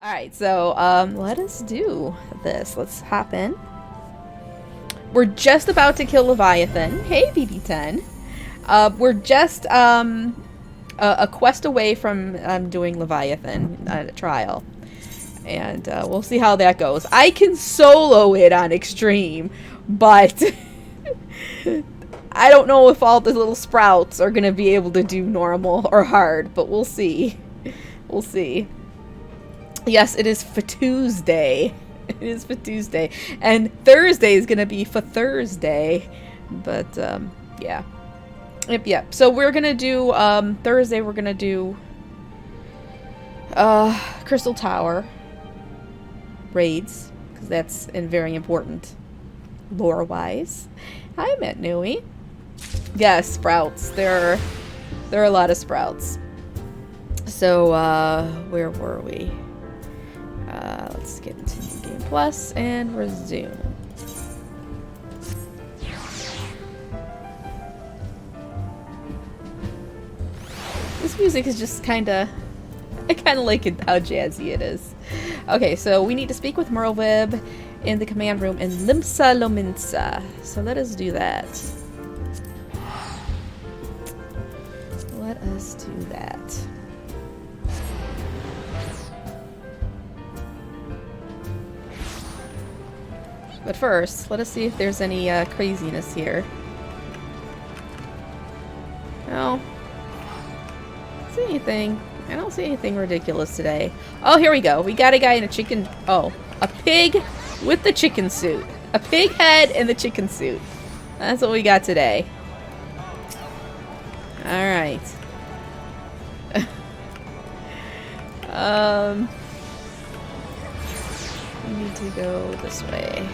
Alright, so let us do this. Let's hop in. We're just about to kill Leviathan. Hey, BB10. We're just a quest away from doing Leviathan trial. And we'll see how that goes. I can solo it on extreme, but I don't know if all the little sprouts are going to be able to do normal or hard, but we'll see. We'll see. Yes, it is for Tuesday. It is for Tuesday. And Thursday is going to be for Thursday. But, yeah. Yep. So we're going to do, Thursday we're going to do, Crystal Tower raids. Because that's very important lore-wise. Hi, Matt Nui. Yes, sprouts. There are a lot of sprouts. So, where were we? Let's get into New Game Plus and resume. This music is just kinda... I kinda like it, how jazzy it is. Okay, so we need to speak with Merlwib in the command room in Limsa Lominsa. So let us do that. Let us do that. But first, let us see if there's any craziness here. No. See anything? I don't see anything ridiculous today. Oh, here we go. We got a guy in a chicken... Oh, a pig with the chicken suit. A pig head and the chicken suit. That's what we got today. Alright. We need to go this way.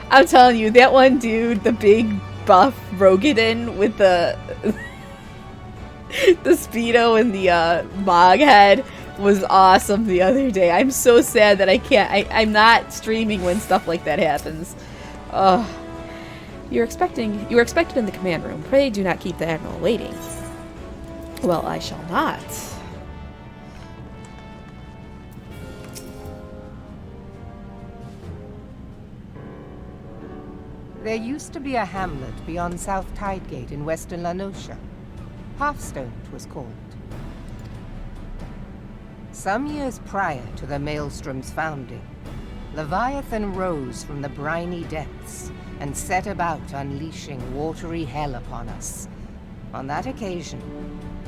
I'm telling you, that one dude, the big buff Rogadin with the the Speedo and the Mog head was awesome the other day. I'm so sad that I'm not streaming when stuff like that happens. You were expected in the command room. Pray do not keep the Admiral waiting. Well, I shall not. There used to be a hamlet beyond South Tidegate in western La Noscia. Halfstone, it was called. Some years prior to the Maelstrom's founding, Leviathan rose from the briny depths and set about unleashing watery hell upon us. On that occasion,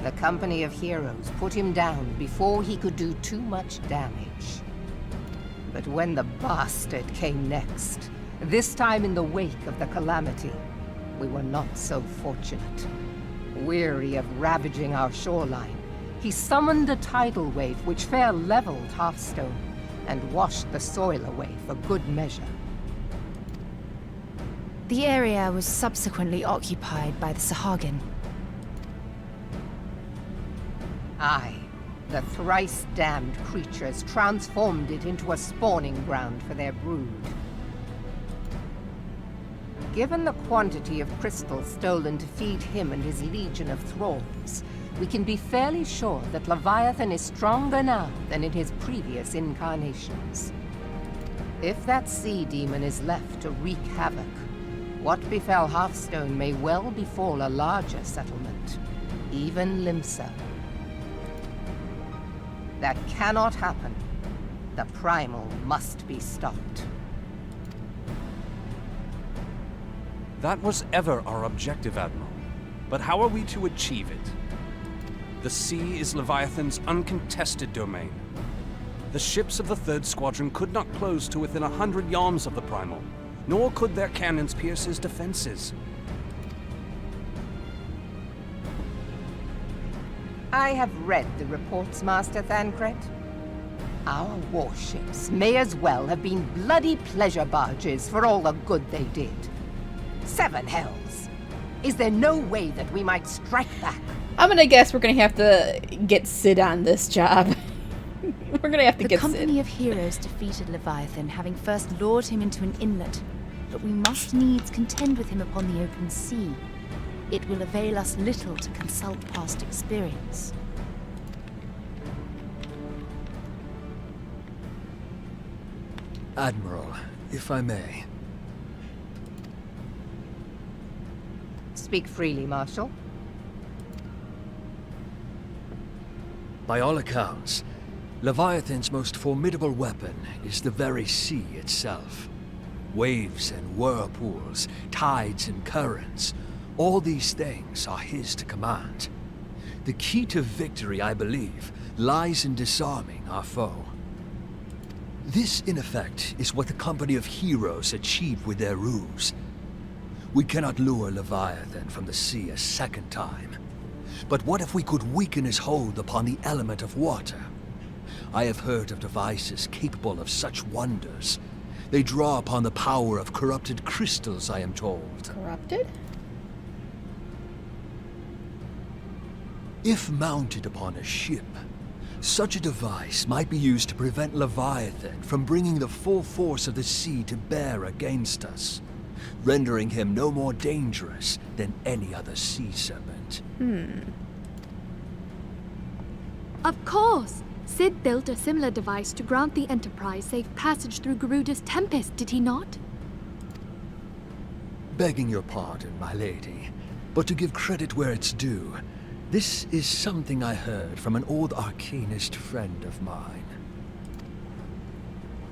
the company of heroes put him down before he could do too much damage. But when the bastard came next, this time in the wake of the calamity, we were not so fortunate. Weary of ravaging our shoreline, he summoned a tidal wave which fair leveled Halfstone and washed the soil away for good measure. The area was subsequently occupied by the Sahagin. Aye, the thrice-damned creatures transformed it into a spawning ground for their brood. Given the quantity of crystal stolen to feed him and his legion of thralls, we can be fairly sure that Leviathan is stronger now than in his previous incarnations. If that sea demon is left to wreak havoc, what befell Halfstone may well befall a larger settlement, even Limsa. That cannot happen. The Primal must be stopped. That was ever our objective, Admiral. But how are we to achieve it? The sea is Leviathan's uncontested domain. The ships of the 3rd Squadron could not close to within 100 yards of the Primal, nor could their cannons pierce his defenses. I have read the reports, Master Thancred. Our warships may as well have been bloody pleasure barges for all the good they did. 7 hells! Is there no way that we might strike back? I'm gonna guess we're gonna have to get Sid on this job. We're gonna have to get Sid. The company of heroes defeated Leviathan, having first lured him into an inlet. But we must needs contend with him upon the open sea. it will avail us little to consult past experience. Admiral, if I may. Speak freely, Marshal. By all accounts, Leviathan's most formidable weapon is the very sea itself. Waves and whirlpools, tides and currents, all these things are his to command. The key to victory, I believe, lies in disarming our foe. This, in effect, is what the company of heroes achieved with their ruse. We cannot lure Leviathan from the sea a second time. But what if we could weaken his hold upon the element of water? I have heard of devices capable of such wonders. They draw upon the power of corrupted crystals, I am told. Corrupted? If mounted upon a ship, such a device might be used to prevent Leviathan from bringing the full force of the sea to bear against us, rendering him no more dangerous than any other sea serpent. Of course! Sid built a similar device to grant the Enterprise safe passage through Garuda's Tempest, did he not? Begging your pardon, my lady, but to give credit where it's due, this is something I heard from an old arcanist friend of mine.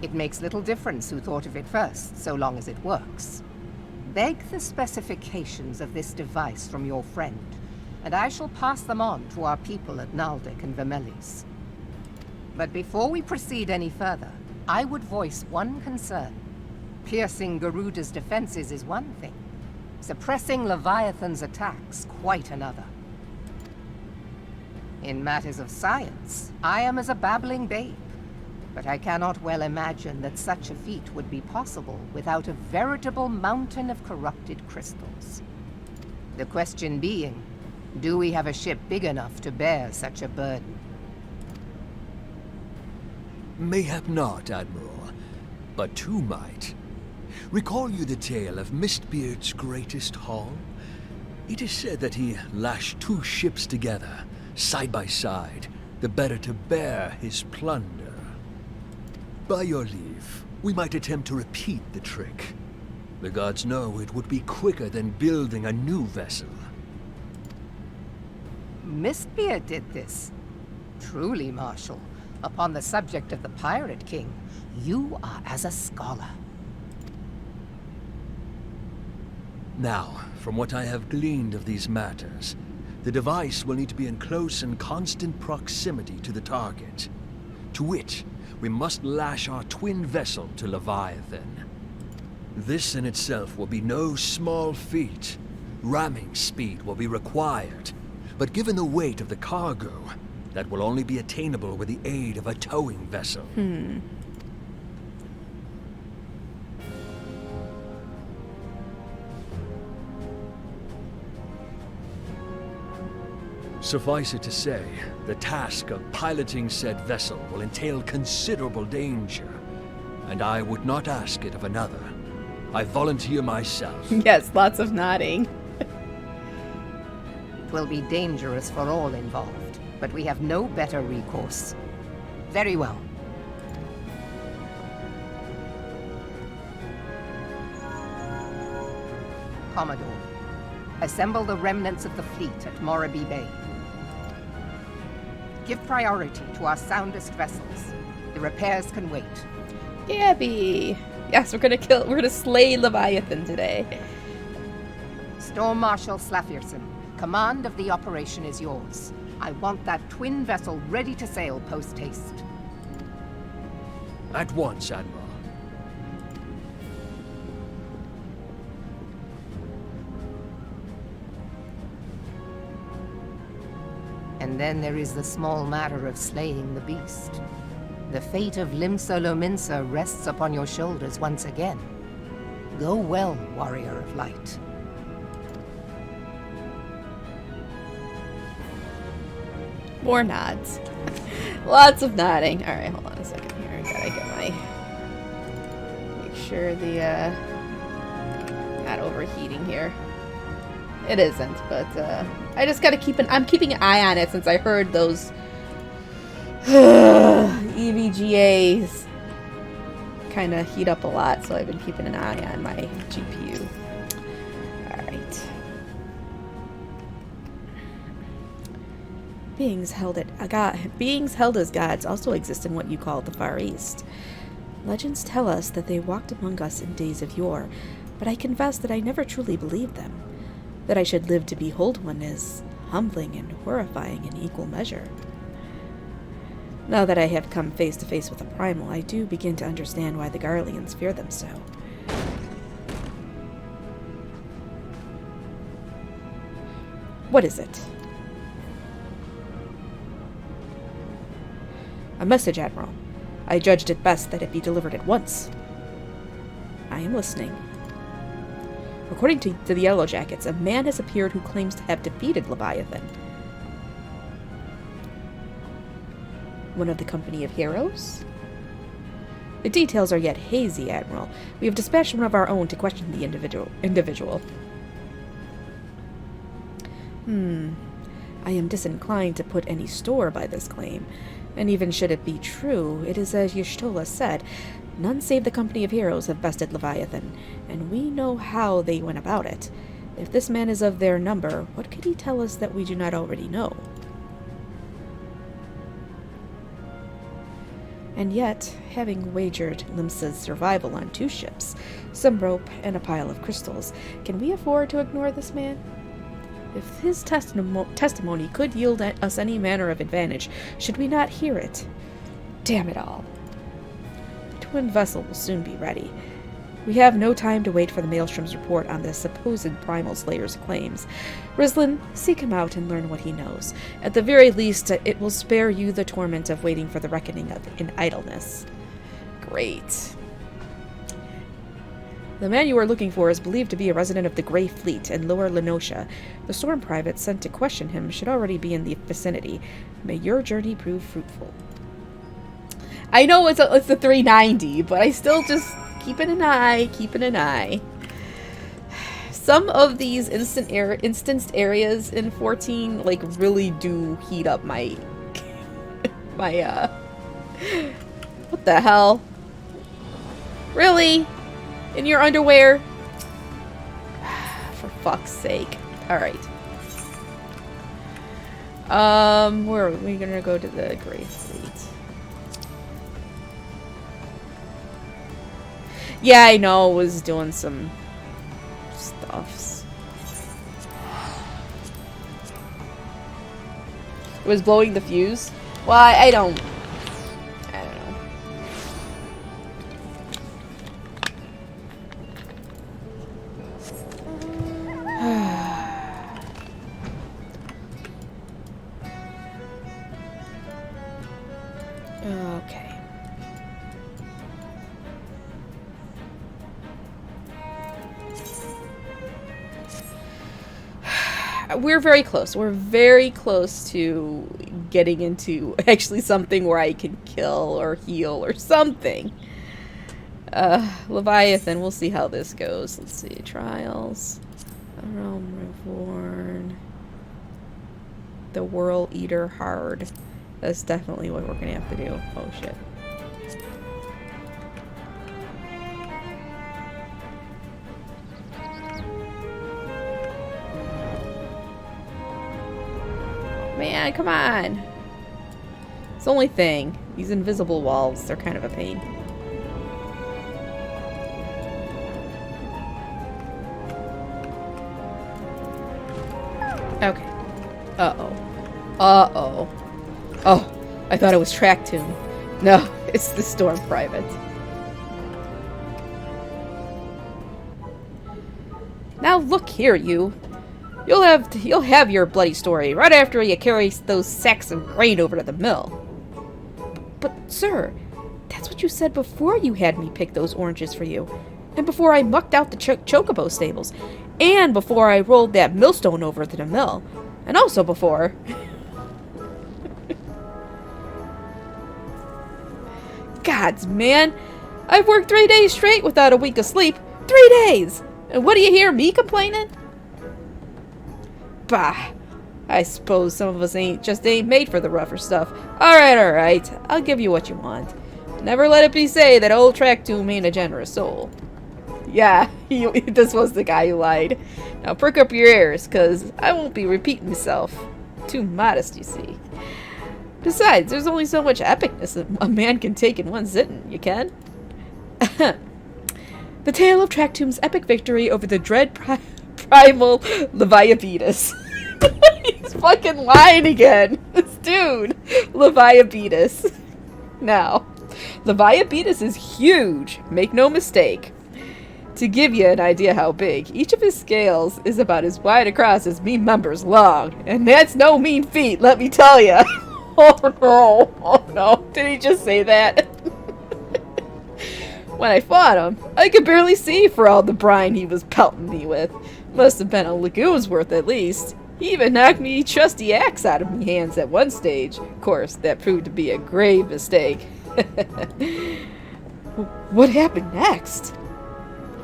It makes little difference who thought of it first, so long as it works. Beg the specifications of this device from your friend, and I shall pass them on to our people at Naldic and Vermelis. But before we proceed any further, I would voice one concern. Piercing Garuda's defenses is one thing. Suppressing Leviathan's attacks, quite another. In matters of science, I am as a babbling babe. But I cannot well imagine that such a feat would be possible without a veritable mountain of corrupted crystals. The question being, do we have a ship big enough to bear such a burden? Mayhap not, Admiral, but two might. Recall you the tale of Mistbeard's greatest haul? It is said that he lashed two ships together, side by side, the better to bear his plunder. By your leave, we might attempt to repeat the trick. The gods know it would be quicker than building a new vessel. Mistbeard did this. Truly, Marshal, upon the subject of the Pirate King, you are as a scholar. Now, from what I have gleaned of these matters, the device will need to be in close and constant proximity to the target. To which, we must lash our twin vessel to Leviathan. This in itself will be no small feat. Ramming speed will be required, but given the weight of the cargo, that will only be attainable with the aid of a towing vessel. Suffice it to say, the task of piloting said vessel will entail considerable danger, and I would not ask it of another. I volunteer myself. Yes, lots of nodding. It will be dangerous for all involved, but we have no better recourse. Very well. Commodore, assemble the remnants of the fleet at Morabee Bay. Give priority to our soundest vessels. The repairs can wait. Gabby! Yes, we're gonna slay Leviathan today. Storm Marshal Slafierson, command of the operation is yours. I want that twin vessel ready to sail post-haste. At once, Admiral. And then there is the small matter of slaying the beast. The fate of Limsa Lominsa rests upon your shoulders once again. Go well, Warrior of Light. More nods. Lots of nodding. Alright, hold on a second here. I gotta get my... Make sure the, not overheating here. It isn't, but I just gotta I'm keeping an eye on it since I heard those EVGAs kind of heat up a lot, so I've been keeping an eye on my GPU. Alright. Beings held as gods also exist in what you call the Far East. Legends tell us that they walked among us in days of yore, but I confess that I never truly believed them. That I should live to behold one is humbling and horrifying in equal measure. Now that I have come face to face with a primal, I do begin to understand why the Garleans fear them so. What is it? A message, Admiral. I judged it best that it be delivered at once. I am listening. According to the Yellow Jackets, a man has appeared who claims to have defeated Leviathan. One of the company of heroes? The details are yet hazy, Admiral. We have dispatched one of our own to question the individual. I am disinclined to put any store by this claim, and even should it be true, it is as Y'shtola said, none save the company of heroes have bested Leviathan, and we know how they went about it. If this man is of their number, what could he tell us that we do not already know? And yet, having wagered Limsa's survival on 2 ships, some rope, and a pile of crystals, can we afford to ignore this man? If his testimony could yield us any manner of advantage, should we not hear it? Damn it all. The twin vessel will soon be ready. We have no time to wait for the Maelstrom's report on the supposed Primal Slayer's claims. Rislin, seek him out and learn what he knows. At the very least, it will spare you the torment of waiting for the reckoning in idleness. Great. The man you are looking for is believed to be a resident of the Grey Fleet in Lower Lenosha. The Storm Private sent to question him should already be in the vicinity. May your journey prove fruitful. I know it's a 390, but I still just keeping an eye. Some of these instanced areas in 14 like really do heat up my what the hell? Really? In your underwear? For fuck's sake. Alright. Where are we gonna go to the Grey Fleet? Yeah, I know, was doing some stuffs. It was blowing the fuse? Well, I don't know. Okay. We're very close. We're very close to getting into actually something where I can kill or heal or something. Leviathan, we'll see how this goes. Let's see. Trials. Realm Reborn. The Whirl Eater Hard. That's definitely what we're gonna have to do. Oh shit. Man, come on. It's the only thing. These invisible walls, they're kind of a pain. Okay. Uh-oh. Uh-oh. Oh, I thought it was Track Tomb. No, it's the Storm Private. Now look here, you. You'll have your bloody story right after you carry those sacks of grain over to the mill. But, sir, that's what you said before you had me pick those oranges for you. And before I mucked out the chocobo stables. And before I rolled that millstone over to the mill. And also before... Gods, man. I've worked 3 days straight without a week of sleep. 3 days! And what do you hear me complaining? Bah! I suppose some of us ain't made for the rougher stuff. Alright. I'll give you what you want. Never let it be said that old Tractum ain't a generous soul. Yeah, this was the guy who lied. Now prick up your ears, cause I won't be repeating myself. Too modest, you see. Besides, there's only so much epicness a man can take in one sitting, you can? The tale of Tractum's epic victory over the dread primal Leviathan. He's fucking lying again. This dude. Leviathan. Now, Leviathan is huge. Make no mistake. To give you an idea how big, each of his scales is about as wide across as me members long. And that's no mean feat, let me tell you. Oh no. Did he just say that? When I fought him, I could barely see for all the brine he was pelting me with. Must have been a lagoon's worth at least. He even knocked me trusty axe out of me hands at one stage. Of course, that proved to be a grave mistake. What happened next?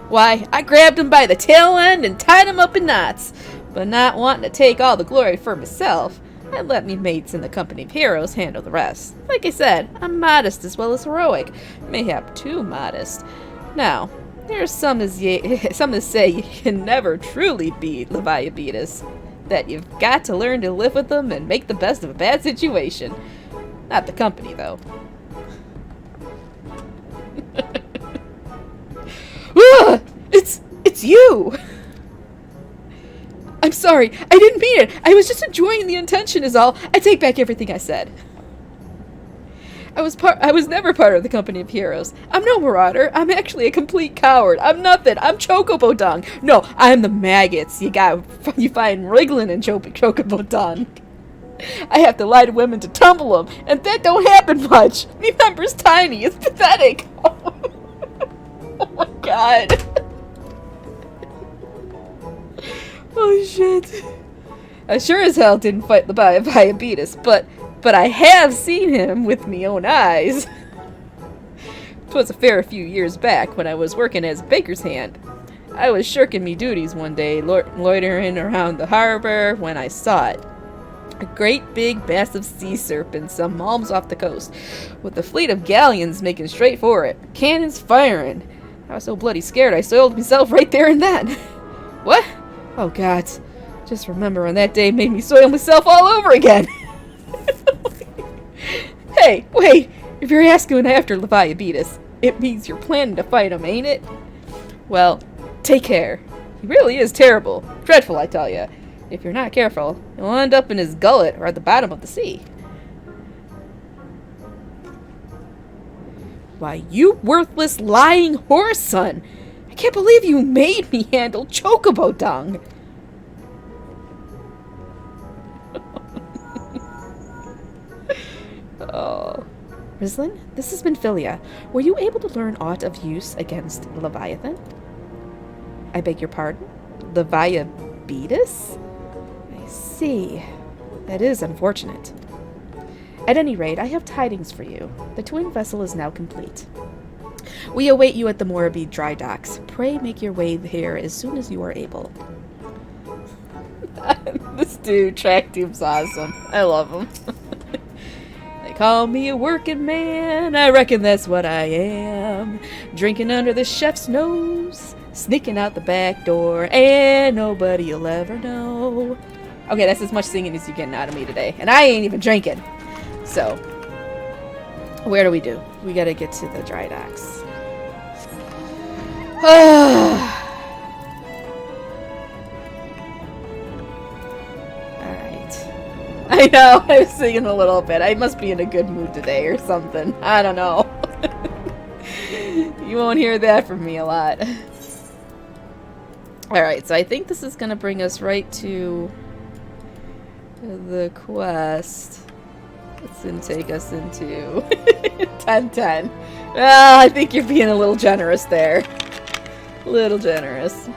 Why, I grabbed him by the tail end and tied him up in knots. But not wanting to take all the glory for myself, I let me mates in the company of heroes handle the rest. Like I said, I'm modest as well as heroic. Mayhap too modest. Now, there's some as say you can never truly beat Leviathan. That you've got to learn to live with them and make the best of a bad situation. Not the company, though. It's you! I'm sorry, I didn't mean it. I was just enjoying the intention is all. I take back everything I said. I was never part of the company of heroes. I'm no marauder. I'm actually a complete coward. I'm nothing. I'm chocobo dung. No, I'm the maggots you find wriggling in chocobo dung. I have to lie to women to tumble them, and that don't happen much. Me member's tiny. It's pathetic. Oh my god. Oh shit. I sure as hell didn't fight Leviathan, but I have seen him with me own eyes. 'Twas a fair few years back when I was working as baker's hand. I was shirking me duties one day, loitering around the harbor, when I saw it. A great big massive sea serpent some malms off the coast, with a fleet of galleons making straight for it, cannons firing. I was so bloody scared I soiled myself right there and then. What? Oh god, just remembering that day made me soil myself all over again. Hey, wait, if you're asking after Leviathan, it means you're planning to fight him, ain't it? Well, take care. He really is terrible. Dreadful, I tell ya. If you're not careful, you'll end up in his gullet or at the bottom of the sea. Why, you worthless, lying horse son! I can't believe you made me handle chocobo dung! Oh. Rislin, this has been Philia. Were you able to learn aught of use against Leviathan? I beg your pardon? Leviathan? I see. That is unfortunate. At any rate, I have tidings for you. The twin vessel is now complete. We await you at the Morabee dry docks. Pray make your way here as soon as you are able. This dude, Tractum's awesome. I love him. They call me a working man. I reckon that's what I am. Drinking under the chef's nose. Sneaking out the back door. And nobody'll ever know. Okay, that's as much singing as you're getting out of me today. And I ain't even drinking. So, where do we do? We gotta get to the dry docks. Alright. I know, I was singing a little bit. I must be in a good mood today or something. I don't know. You won't hear that from me a lot. Alright, so I think this is gonna bring us right to the quest. It's gonna take us into 10-10. Well, I think you're being a little generous there. A little generous.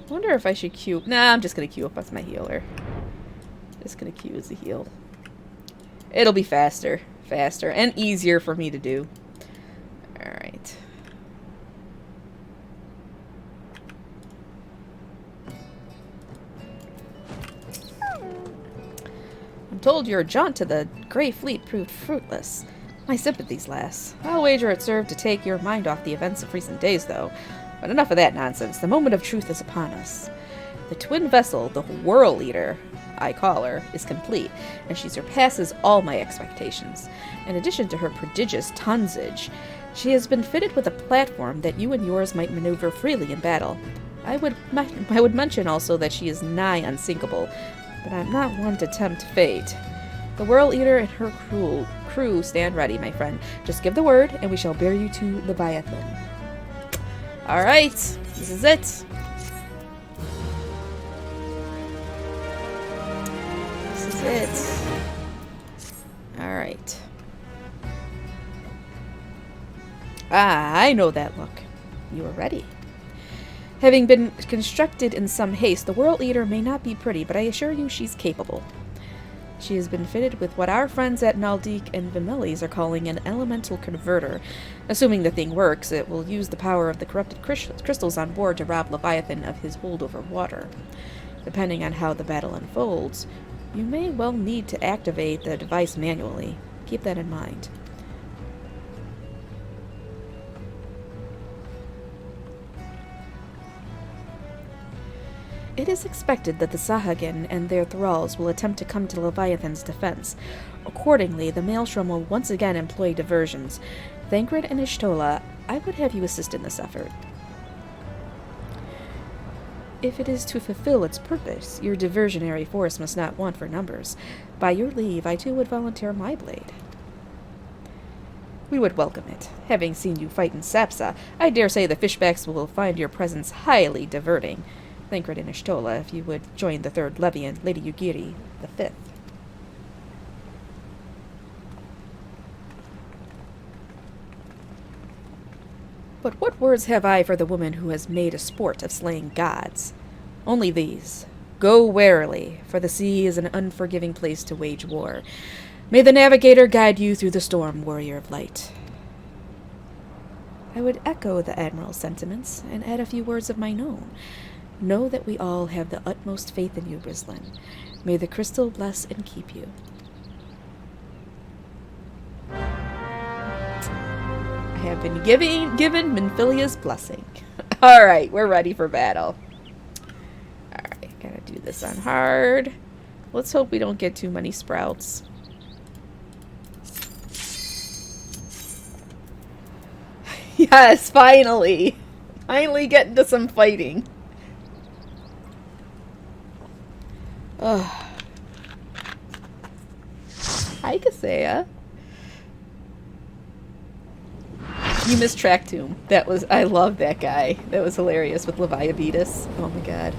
I wonder if I should queue. Nah, I'm just gonna queue up as my healer. Just gonna queue as a heal. It'll be faster and easier for me to do. Alright. I'm told your jaunt to the Grey Fleet proved fruitless. My sympathies, lass. I'll wager it served to take your mind off the events of recent days, though. But enough of that nonsense. The moment of truth is upon us. The twin vessel, the Whirl Eater, I call her, is complete, and she surpasses all my expectations. In addition to her prodigious tonnage, she has been fitted with a platform that you and yours might maneuver freely in battle. I would mention also that she is nigh unsinkable, but I'm not one to tempt fate. The Whirl Eater and her crew stand ready, my friend. Just give the word, and we shall bear you to Leviathan. Alright, this is it. This is it. Alright. Ah, I know that look. You are ready. Having been constructed in some haste, the Whirl Eater may not be pretty, but I assure you she's capable. She has been fitted with what our friends at Naldik and Vimeli's are calling an elemental converter. Assuming the thing works, it will use the power of the corrupted crystals on board to rob Leviathan of his hold over water. Depending on how the battle unfolds, you may well need to activate the device manually. Keep that in mind. It is expected that the Sahagin and their thralls will attempt to come to Leviathan's defense. Accordingly, the Maelstrom will once again employ diversions. Thancred and Ishtola, I would have you assist in this effort. If it is to fulfill its purpose, your diversionary force must not want for numbers. By your leave, I too would volunteer my blade. We would welcome it. Having seen you fight in Sapsa, I dare say the fishbacks will find your presence highly diverting. Thancred and Ishtola, if you would join the 3rd Levy and Lady Yugiri, the 5th. But what words have I for the woman who has made a sport of slaying gods? Only these. Go warily, for the sea is an unforgiving place to wage war. May the navigator guide you through the storm, warrior of light. I would echo the Admiral's sentiments and add a few words of mine own. Know that we all have the utmost faith in you, Brislin. May the crystal bless and keep you. I have been given Minfilia's blessing. Alright, we're ready for battle. Alright, gotta do this on hard. Let's hope we don't get too many sprouts. Yes, finally! Finally getting to some fighting. Ugh. Hi, Kaseya. You missed Track Tomb. I love that guy. That was hilarious with Leviabetus. Oh my god.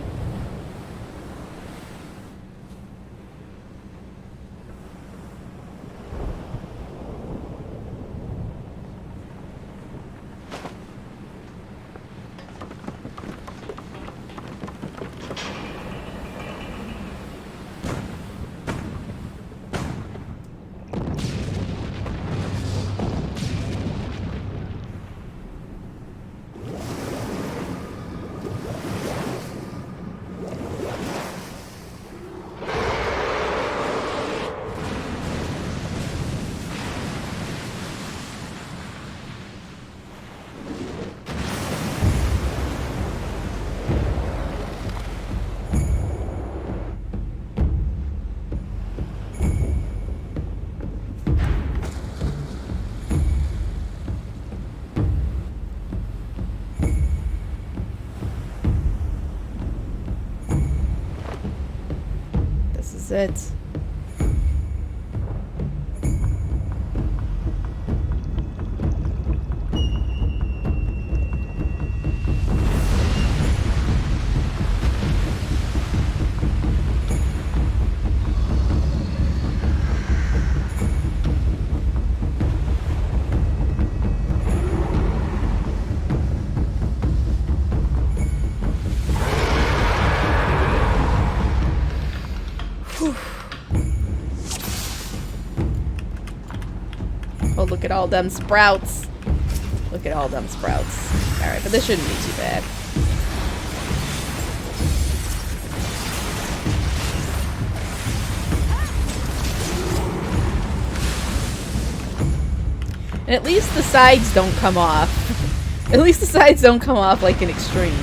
It. Oh, look at all them sprouts. Look at all them sprouts. Alright, but this shouldn't be too bad. And at least the sides don't come off. At least the sides don't come off like an extreme.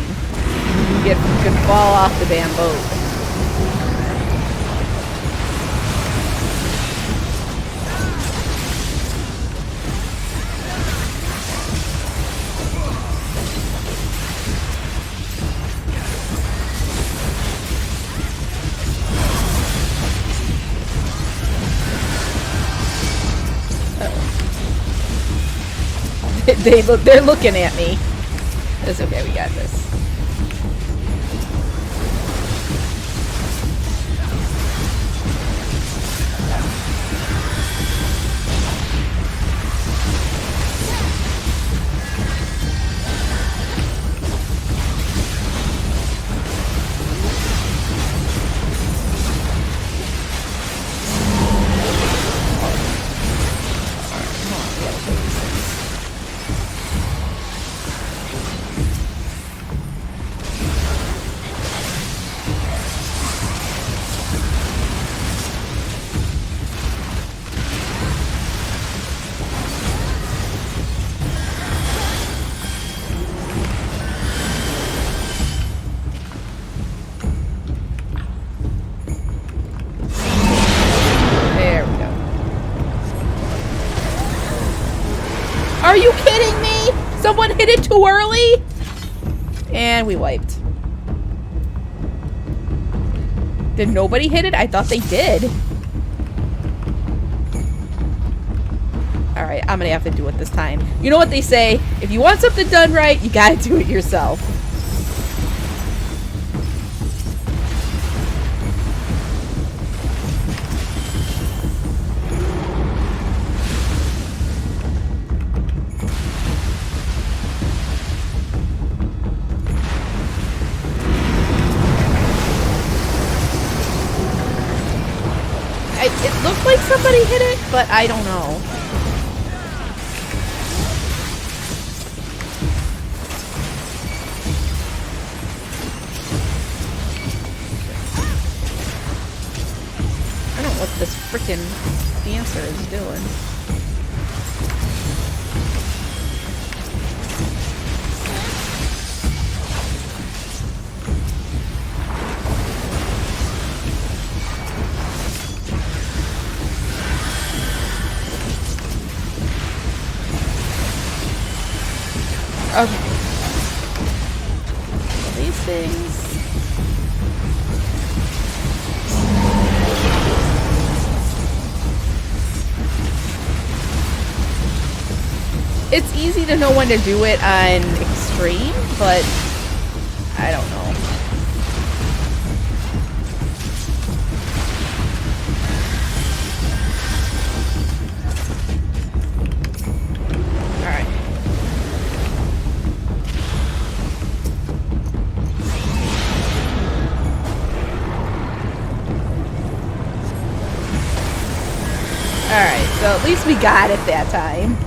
You can fall off the damn boat. They're looking at me. It's okay, we got this. Are you kidding me? Someone hit it too early? And we wiped. Did nobody hit it? I thought they did. Alright, I'm gonna have to do it this time. You know what they say? If you want something done right, you gotta do it yourself. It looked like somebody hit it, but I don't know. I don't know what this freaking dancer is doing. Okay. These things. It's easy to know when to do it on extreme, but I don't know. Alright, so at least we got it that time.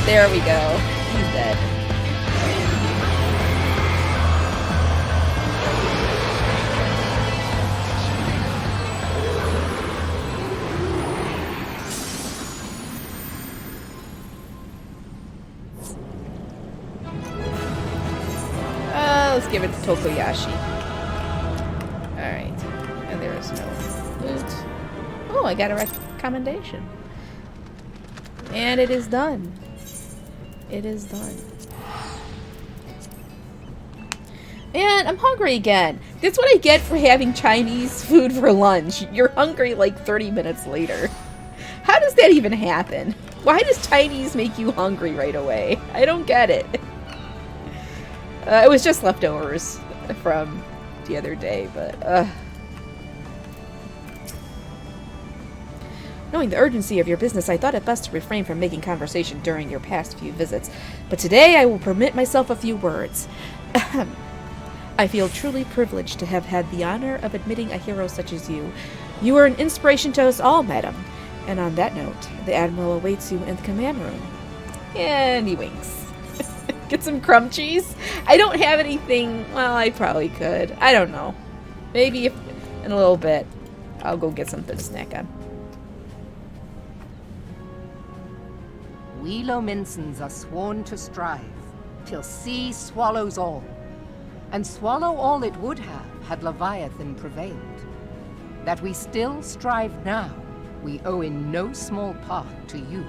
There we go. He's dead. Let's give it to Tokoyashi. Alright. And there is no loot. Oh, I got a recommendation. And it is done. It is done. Man, I'm hungry again. That's what I get for having Chinese food for lunch. You're hungry like 30 minutes later. How does that even happen? Why does Chinese make you hungry right away? I don't get it. It was just leftovers from the other day, but knowing the urgency of your business, I thought it best to refrain from making conversation during your past few visits. But today I will permit myself a few words. I feel truly privileged to have had the honor of admitting a hero such as you. You are an inspiration to us all, madam. And on that note, the Admiral awaits you in the command room. And he winks. Get some crumb cheese? I don't have anything. Well, I probably could. I don't know. Maybe if, in a little bit, I'll go get something to snack on. We Lominsons are sworn to strive, till sea swallows all. And swallow all it would have, had Leviathan prevailed. That we still strive now, we owe in no small part to you.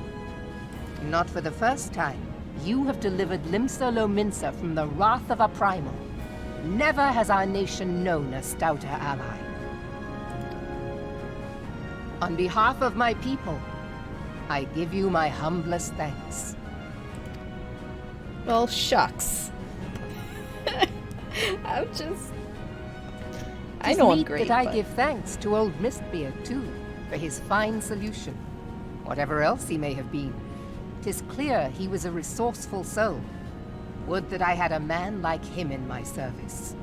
Not for the first time, you have delivered Limsa Lominsa from the wrath of a primal. Never has our nation known a stouter ally. On behalf of my people, I give you my humblest thanks. Well, shucks. I'm just... I know I'm great, that I but... give thanks to old Mistbeard, too, for his fine solution. Whatever else he may have been, 'tis clear he was a resourceful soul. Would that I had a man like him in my service.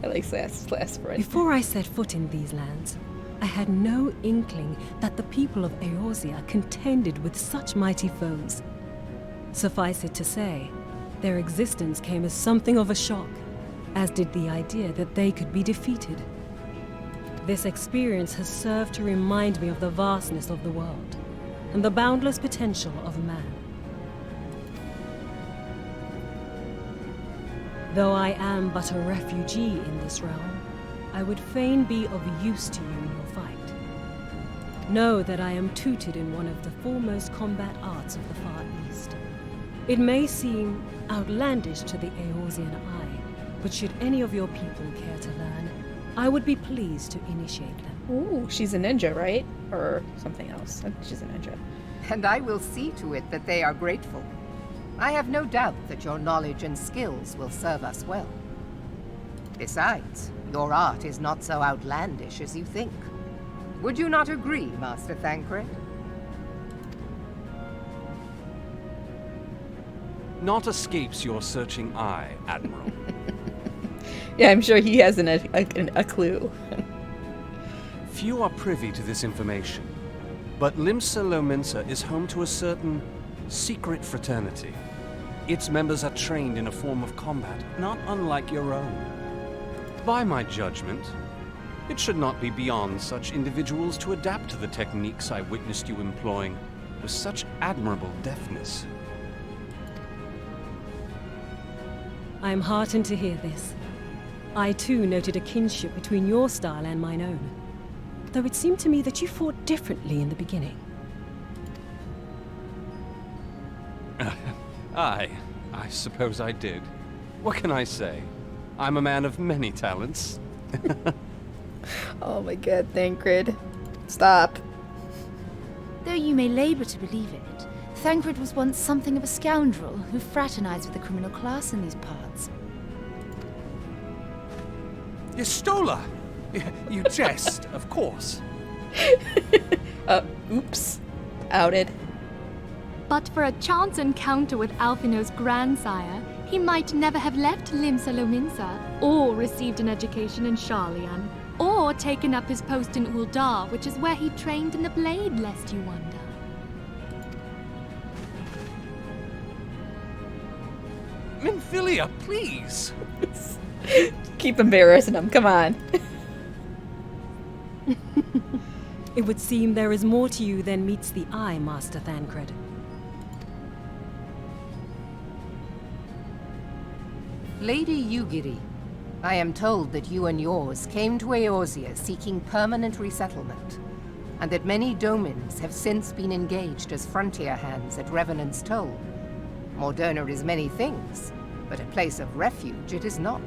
I like last friend. Before I set foot in these lands, I had no inkling that the people of Eorzea contended with such mighty foes. Suffice it to say, their existence came as something of a shock, as did the idea that they could be defeated. This experience has served to remind me of the vastness of the world, and the boundless potential of man. Though I am but a refugee in this realm, I would fain be of use to you in your fight. Know that I am tutored in one of the foremost combat arts of the Far East. It may seem outlandish to the Eorzean eye, but should any of your people care to learn, I would be pleased to initiate them. Ooh, she's a ninja, right? Or something else. She's a ninja. And I will see to it that they are grateful. I have no doubt that your knowledge and skills will serve us well. Besides, your art is not so outlandish as you think. Would you not agree, Master Thancred? Naught escapes your searching eye, Admiral. Yeah, I'm sure he has a clue. Few are privy to this information, but Limsa Lominsa is home to a certain secret fraternity. Its members are trained in a form of combat not unlike your own. By my judgment, it should not be beyond such individuals to adapt to the techniques I witnessed you employing with such admirable deftness. I am heartened to hear this. I too noted a kinship between your style and mine own, though it seemed to me that you fought differently in the beginning. I suppose I did. What can I say? I'm a man of many talents. Oh my god, Thancred. Stop. Though you may labor to believe it, Thancred was once something of a scoundrel who fraternized with the criminal class in these parts. Yestola! You jest, of course. Oops. Outed. But for a chance encounter with Alphino's grandsire, he might never have left Limsa Lominsa, or received an education in Sharlayan, or taken up his post in Uldar, which is where he trained in the blade, lest you wonder. Minfilia, please! Keep embarrassing him, come on. It would seem there is more to you than meets the eye, Master Thancred. Lady Yugiri, I am told that you and yours came to Eorzea seeking permanent resettlement, and that many domins have since been engaged as frontier hands at Revenant's Toll. Moderna is many things, but a place of refuge it is not.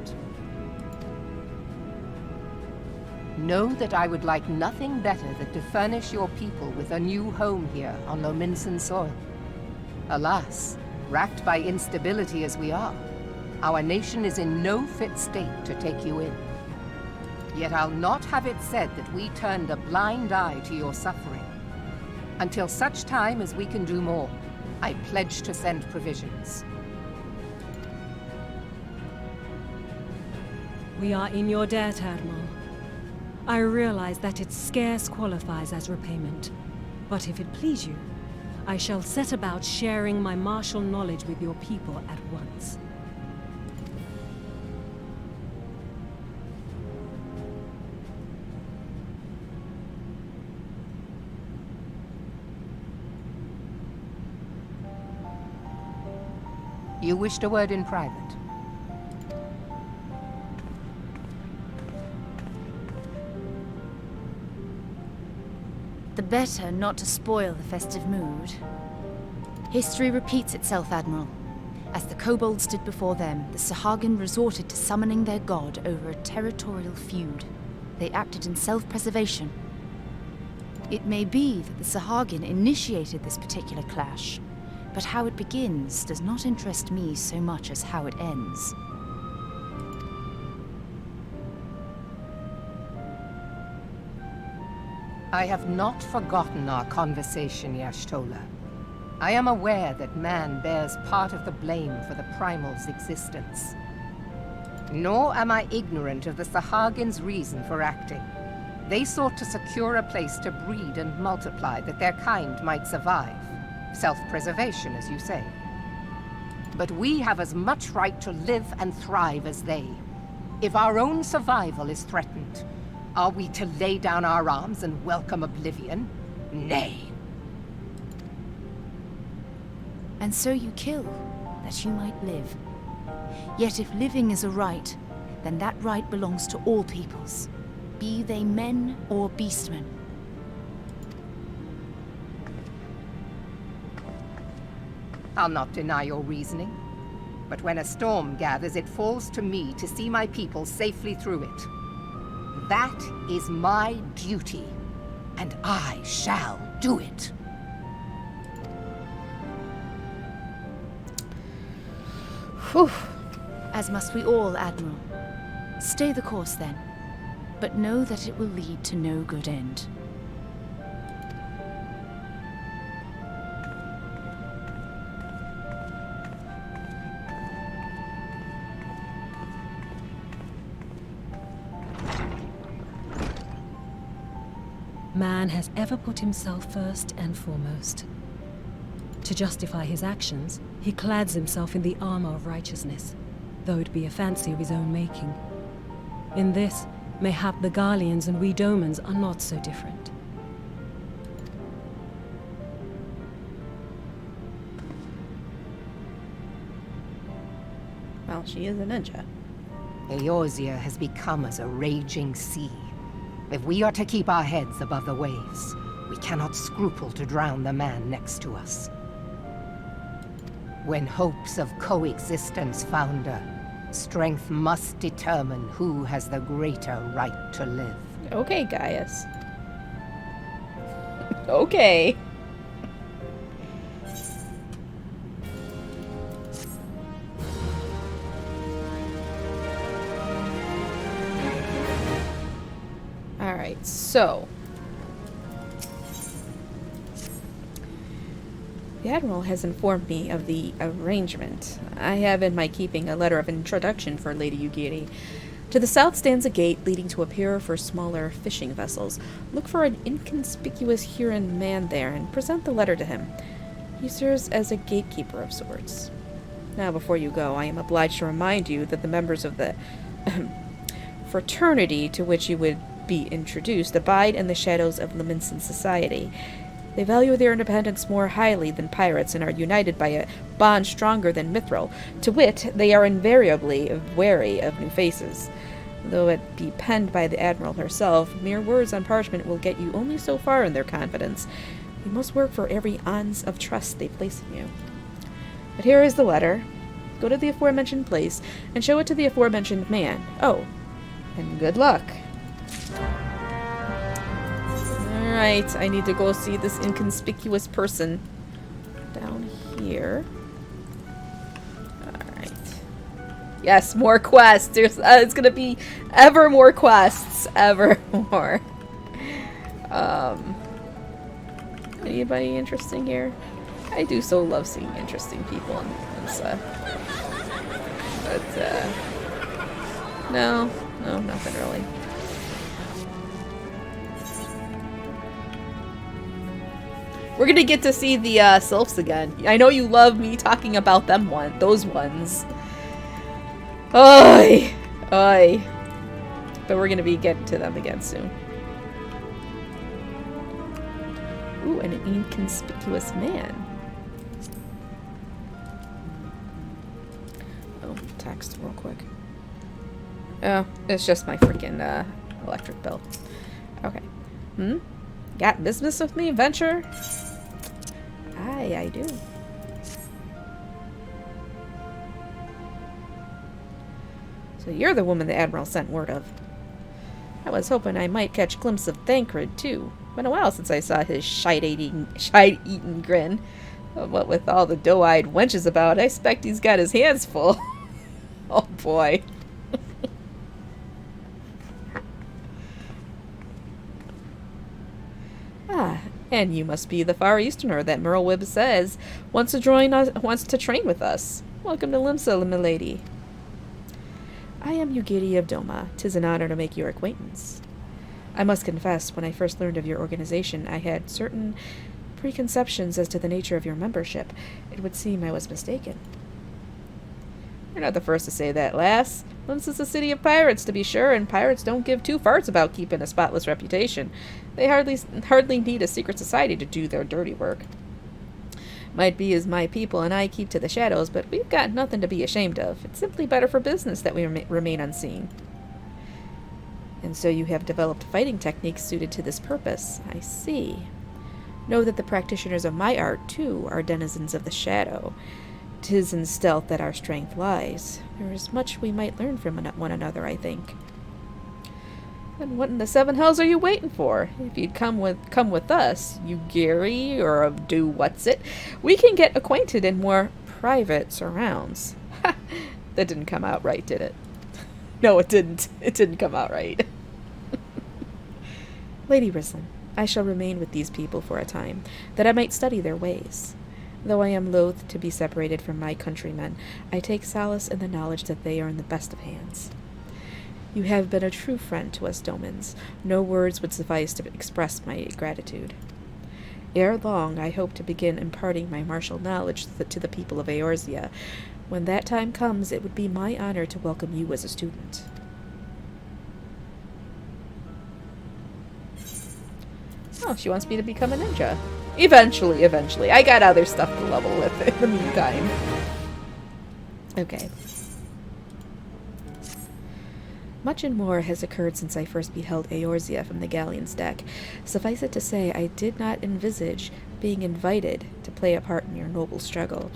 Know that I would like nothing better than to furnish your people with a new home here on Lominsan soil. Alas, racked by instability as we are, our nation is in no fit state to take you in. Yet I'll not have it said that we turned a blind eye to your suffering. Until such time as we can do more, I pledge to send provisions. We are in your debt, Admiral. I realize that it scarce qualifies as repayment. But if it please you, I shall set about sharing my martial knowledge with your people at once. You wished a word in private. The better not to spoil the festive mood. History repeats itself, Admiral. As the kobolds did before them, the Sahagin resorted to summoning their god over a territorial feud. They acted in self-preservation. It may be that the Sahagin initiated this particular clash, but how it begins does not interest me so much as how it ends. I have not forgotten our conversation, Y'shtola. I am aware that man bears part of the blame for the Primal's existence. Nor am I ignorant of the Sahagin's reason for acting. They sought to secure a place to breed and multiply that their kind might survive. Self-preservation, as you say. But we have as much right to live and thrive as they. If our own survival is threatened, are we to lay down our arms and welcome oblivion? Nay. And so you kill, that you might live. Yet if living is a right, then that right belongs to all peoples, be they men or beastmen. I'll not deny your reasoning. But when a storm gathers, it falls to me to see my people safely through it. That is my duty, and I shall do it. Whew. As must we all, Admiral. Stay the course then, but know that it will lead to no good end. Man has ever put himself first and foremost. To justify his actions, he clads himself in the armor of righteousness, though it be a fancy of his own making. In this, mayhap the Garleans and we Domans are not so different. Well, she is a ninja. Eorzea has become as a raging sea. If we are to keep our heads above the waves, we cannot scruple to drown the man next to us. When hopes of coexistence founder, strength must determine who has the greater right to live. Okay, Gaius. Okay. Alright, so the Admiral has informed me of the arrangement. I have in my keeping a letter of introduction for Lady Yugiri. To the south stands a gate leading to a pier for smaller fishing vessels. Look for an inconspicuous Huron man there and present the letter to him. He serves as a gatekeeper of sorts. Now, before you go, I am obliged to remind you that the members of the fraternity to which you would be introduced abide in the shadows of Lominsan society. They value their independence more highly than pirates and are united by a bond stronger than mithril. To wit, they are invariably wary of new faces. Though it be penned by the Admiral herself, mere words on parchment will get you only so far in their confidence. You must work for every ounce of trust they place in you. But here is the letter. Go to the aforementioned place and show it to the aforementioned man. Oh, and good luck. Alright, I need to go see this inconspicuous person down here. Alright. Yes, more quests. There's, it's gonna be ever more quests. Ever more. Anybody interesting here? I do so love seeing interesting people in this, but, no, nothing really. We're gonna get to see the, sylphs again. I know you love me talking about them those ones. Oy! Oy. But we're gonna be getting to them again soon. Ooh, and an inconspicuous man. Oh, text real quick. Oh, it's just my freaking electric bill. Okay. Got business with me, venture? Aye, I do. So you're the woman the Admiral sent word of. I was hoping I might catch a glimpse of Thancred, too. Been a while since I saw his shite-eating grin. What with all the doe-eyed wenches about, I expect he's got his hands full. Oh boy. Ah, and you must be the Far Easterner that Merlwyb says wants to train with us. Welcome to Limsa, milady. I am Ugiri of Doma. 'Tis an honor to make your acquaintance. I must confess, when I first learned of your organization, I had certain preconceptions as to the nature of your membership. It would seem I was mistaken. You're not the first to say that, lass. Limsa is a city of pirates, to be sure, and pirates don't give two farts about keeping a spotless reputation. They hardly need a secret society to do their dirty work. Might be as my people and I keep to the shadows, but we've got nothing to be ashamed of. It's simply better for business that we remain unseen. And so you have developed fighting techniques suited to this purpose. I see. Know that the practitioners of my art, too, are denizens of the shadow. 'Tis in stealth that our strength lies. There is much we might learn from one another, I think. Then what in the seven hells are you waiting for? If you'd come with us, you Gary, or do what's it, we can get acquainted in more private surrounds. Ha! That didn't come out right, did it? No, it didn't. It didn't come out right. Lady Rislin, I shall remain with these people for a time, that I might study their ways. Though I am loath to be separated from my countrymen, I take solace in the knowledge that they are in the best of hands. You have been a true friend to us Domans. No words would suffice to express my gratitude. Ere long, I hope to begin imparting my martial knowledge to the people of Eorzea. When that time comes, it would be my honor to welcome you as a student. Oh, she wants me to become a ninja. Eventually. I got other stuff to level with in the meantime. Okay. Much and more has occurred since I first beheld Eorzea from the galleon's deck. Suffice it to say, I did not envisage being invited to play a part in your noble struggle.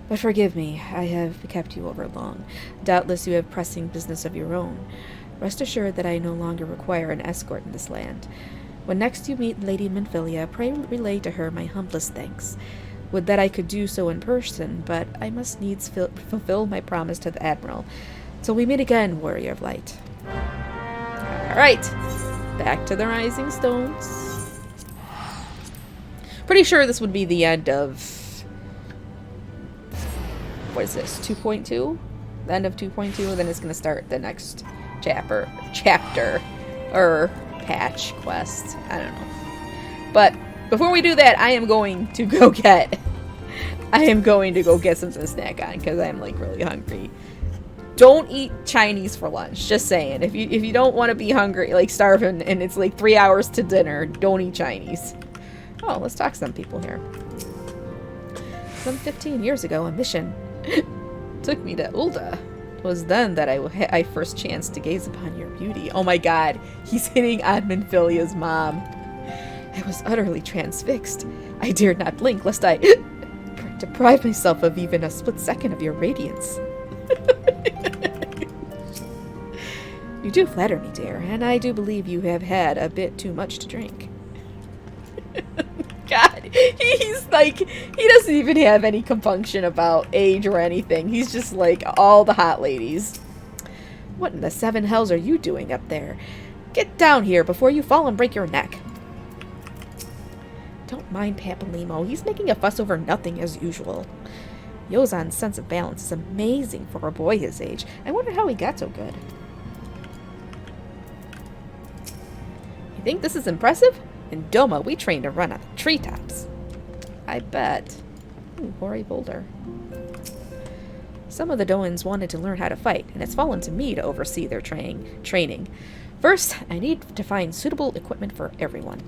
But forgive me, I have kept you over long. Doubtless you have pressing business of your own. Rest assured that I no longer require an escort in this land. When next you meet Lady Minfilia, pray relay to her my humblest thanks. Would that I could do so in person, but I must needs fulfill my promise to the Admiral. Till we meet again, Warrior of Light. Alright, back to the Rising Stones. Pretty sure this would be the end of... What is this, 2.2? The end of 2.2, then it's going to start the next chapter, or patch, quest, I don't know. But before we do that, I am going to go get something to snack on, because I am, like, really hungry. Don't eat Chinese for lunch, just saying. If you don't want to be hungry, like starving, and it's like 3 hours to dinner, don't eat Chinese. Oh, let's talk to some people here. Some 15 years ago, a mission took me to Ulda. It was then that I first chanced to gaze upon your beauty. Oh my god, he's hitting on Minfilia's mom. I was utterly transfixed. I dared not blink lest I deprive myself of even a split second of your radiance. You do flatter me, dear, and I do believe you have had a bit too much to drink. God, he's like, he doesn't even have any compunction about age or anything. He's just like all the hot ladies. What in the seven hells are you doing up there? Get down here before you fall and break your neck. Don't mind Papalimo. He's making a fuss over nothing as usual. Yozan's sense of balance is amazing for a boy his age. I wonder how he got so good. You think this is impressive? In Doma, we train to run on the treetops. I bet. Ooh, hoary boulder. Some of the Doans wanted to learn how to fight, and it's fallen to me to oversee their training. First, I need to find suitable equipment for everyone.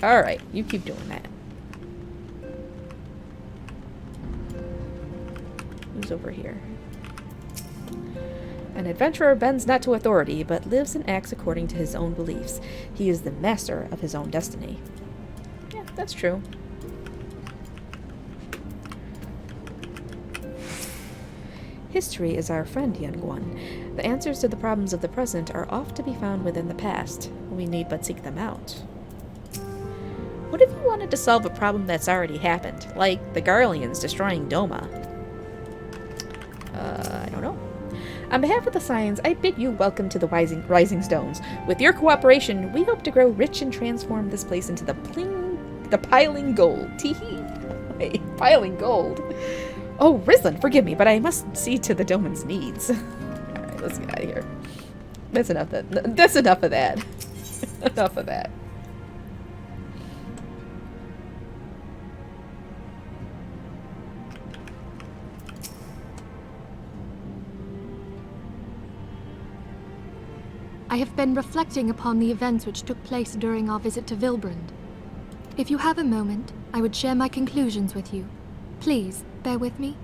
Alright, you keep doing that. Who's over here? An adventurer bends not to authority, but lives and acts according to his own beliefs. He is the master of his own destiny. Yeah, that's true. History is our friend, young one. The answers to the problems of the present are oft to be found within the past. We need but seek them out. What if you wanted to solve a problem that's already happened, like the Garleans destroying Doma? I don't know. On behalf of the Scions, I bid you welcome to the Rising Stones. With your cooperation, we hope to grow rich and transform this place into the piling gold. Teehee. Wait, piling gold? Oh, Rizlan, forgive me, but I must see to the Doman's needs. Alright, let's get out of here. That's enough of that. Enough of that. I have been reflecting upon the events which took place during our visit to Vilbrand. If you have a moment, I would share my conclusions with you. Please, bear with me.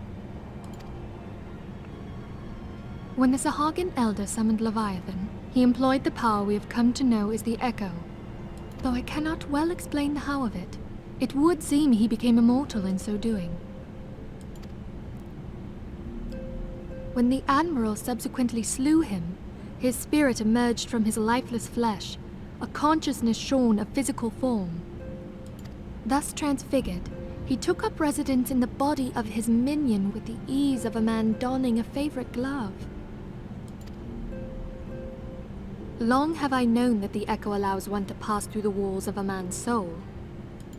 When the Sahagin Elder summoned Leviathan, he employed the power we have come to know as the Echo. Though I cannot well explain the how of it, it would seem he became immortal in so doing. When the Admiral subsequently slew him, his spirit emerged from his lifeless flesh, a consciousness shorn of physical form. Thus transfigured, he took up residence in the body of his minion with the ease of a man donning a favorite glove. Long have I known that the Echo allows one to pass through the walls of a man's soul,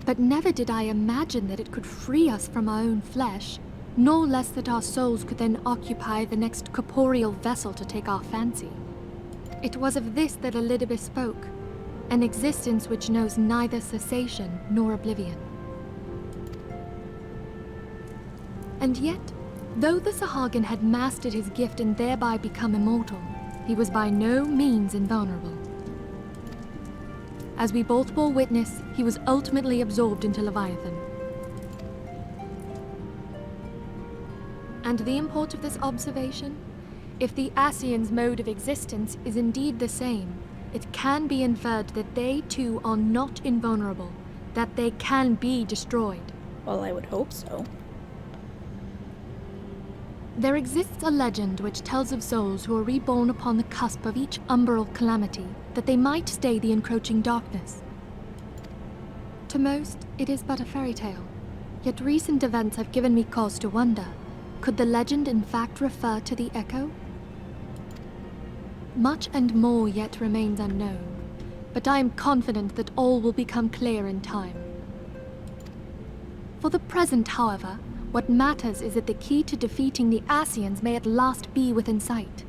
but never did I imagine that it could free us from our own flesh, nor less that our souls could then occupy the next corporeal vessel to take our fancy. It was of this that Elidibus spoke, an existence which knows neither cessation nor oblivion. And yet, though the Sahagin had mastered his gift and thereby become immortal, he was by no means invulnerable. As we both bore witness, he was ultimately absorbed into Leviathan. And the import of this observation? If the Ascians' mode of existence is indeed the same, it can be inferred that they too are not invulnerable, that they can be destroyed. Well, I would hope so. There exists a legend which tells of souls who are reborn upon the cusp of each umbral calamity, that they might stay the encroaching darkness. To most, it is but a fairy tale, yet recent events have given me cause to wonder, could the legend in fact refer to the Echo? Much and more yet remains unknown, but I am confident that all will become clear in time. For the present, however, what matters is that the key to defeating the Ascians may at last be within sight.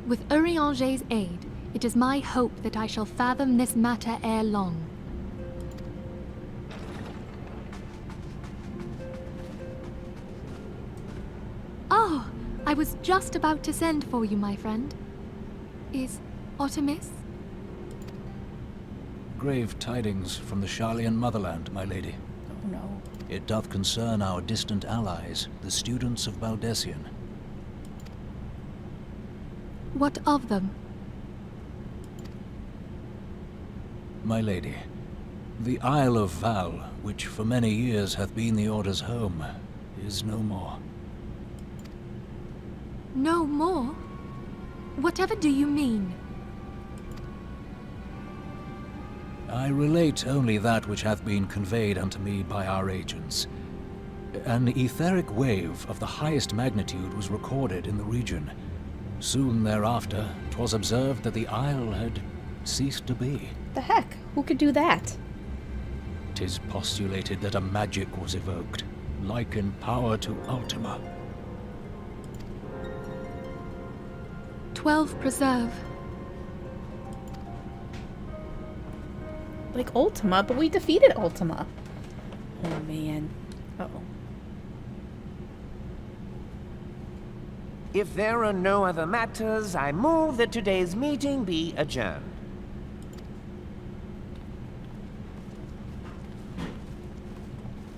With Urianger's aid, it is my hope that I shall fathom this matter ere long. Oh, I was just about to send for you, my friend. Is Artemis? Grave tidings from the Sharlayan motherland, my lady. Oh no. It doth concern our distant allies, the students of Baldessian. What of them? My lady, The Isle of Val, which for many years hath been the Order's home, is no more. No more? Whatever do you mean? I relate only that which hath been conveyed unto me by our agents. An etheric wave of the highest magnitude was recorded in the region. Soon thereafter, 'twas observed that the isle had ceased to be. The heck? Who could do that? 'Tis postulated that a magic was evoked, like in power to Ultima. 12 preserve. Like Ultima, but we defeated Ultima. Oh man. Uh-oh. If there are no other matters, I move that today's meeting be adjourned.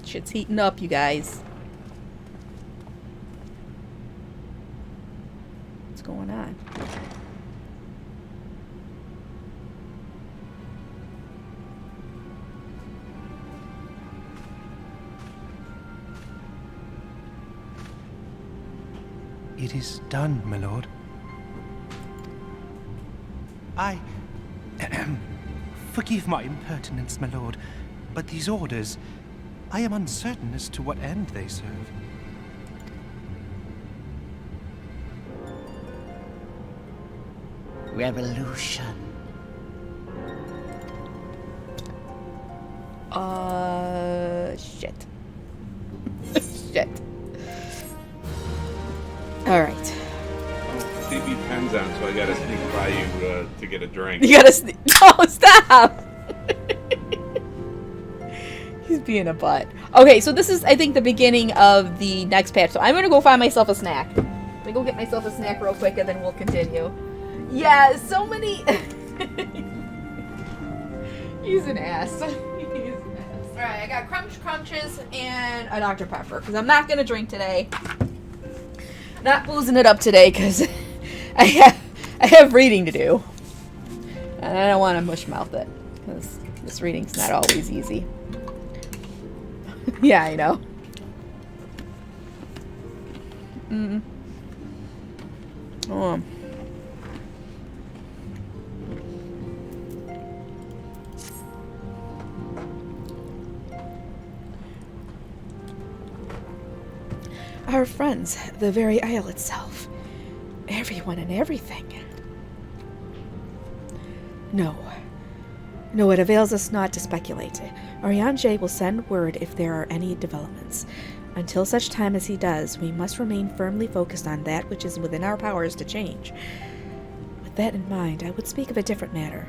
Shit's heating up, you guys. What's going on? It is done, my lord. Forgive my impertinence, my lord, but these orders, I am uncertain as to what end they serve. Revolution. Shit. Shit. Alright. CB pen's on, so I gotta sneak by you to get a drink. You gotta sneak. No, stop! He's being a butt. Okay, so this is, I think, the beginning of the next patch. So I'm gonna go find myself a snack. Let me go get myself a snack real quick and then we'll continue. Yeah, so many... He's an ass. He's an ass. Alright, I got crunches and a Dr. Pepper. Because I'm not gonna drink today. Not boozing it up today because I have reading to do. And I don't want to mush-mouth it. Because this reading's not always easy. Yeah, I know. Oh. Our friends, the very isle itself. Everyone and everything. No. No, it avails us not to speculate. Arianje will send word if there are any developments. Until such time as he does, we must remain firmly focused on that which is within our powers to change. With that in mind, I would speak of a different matter.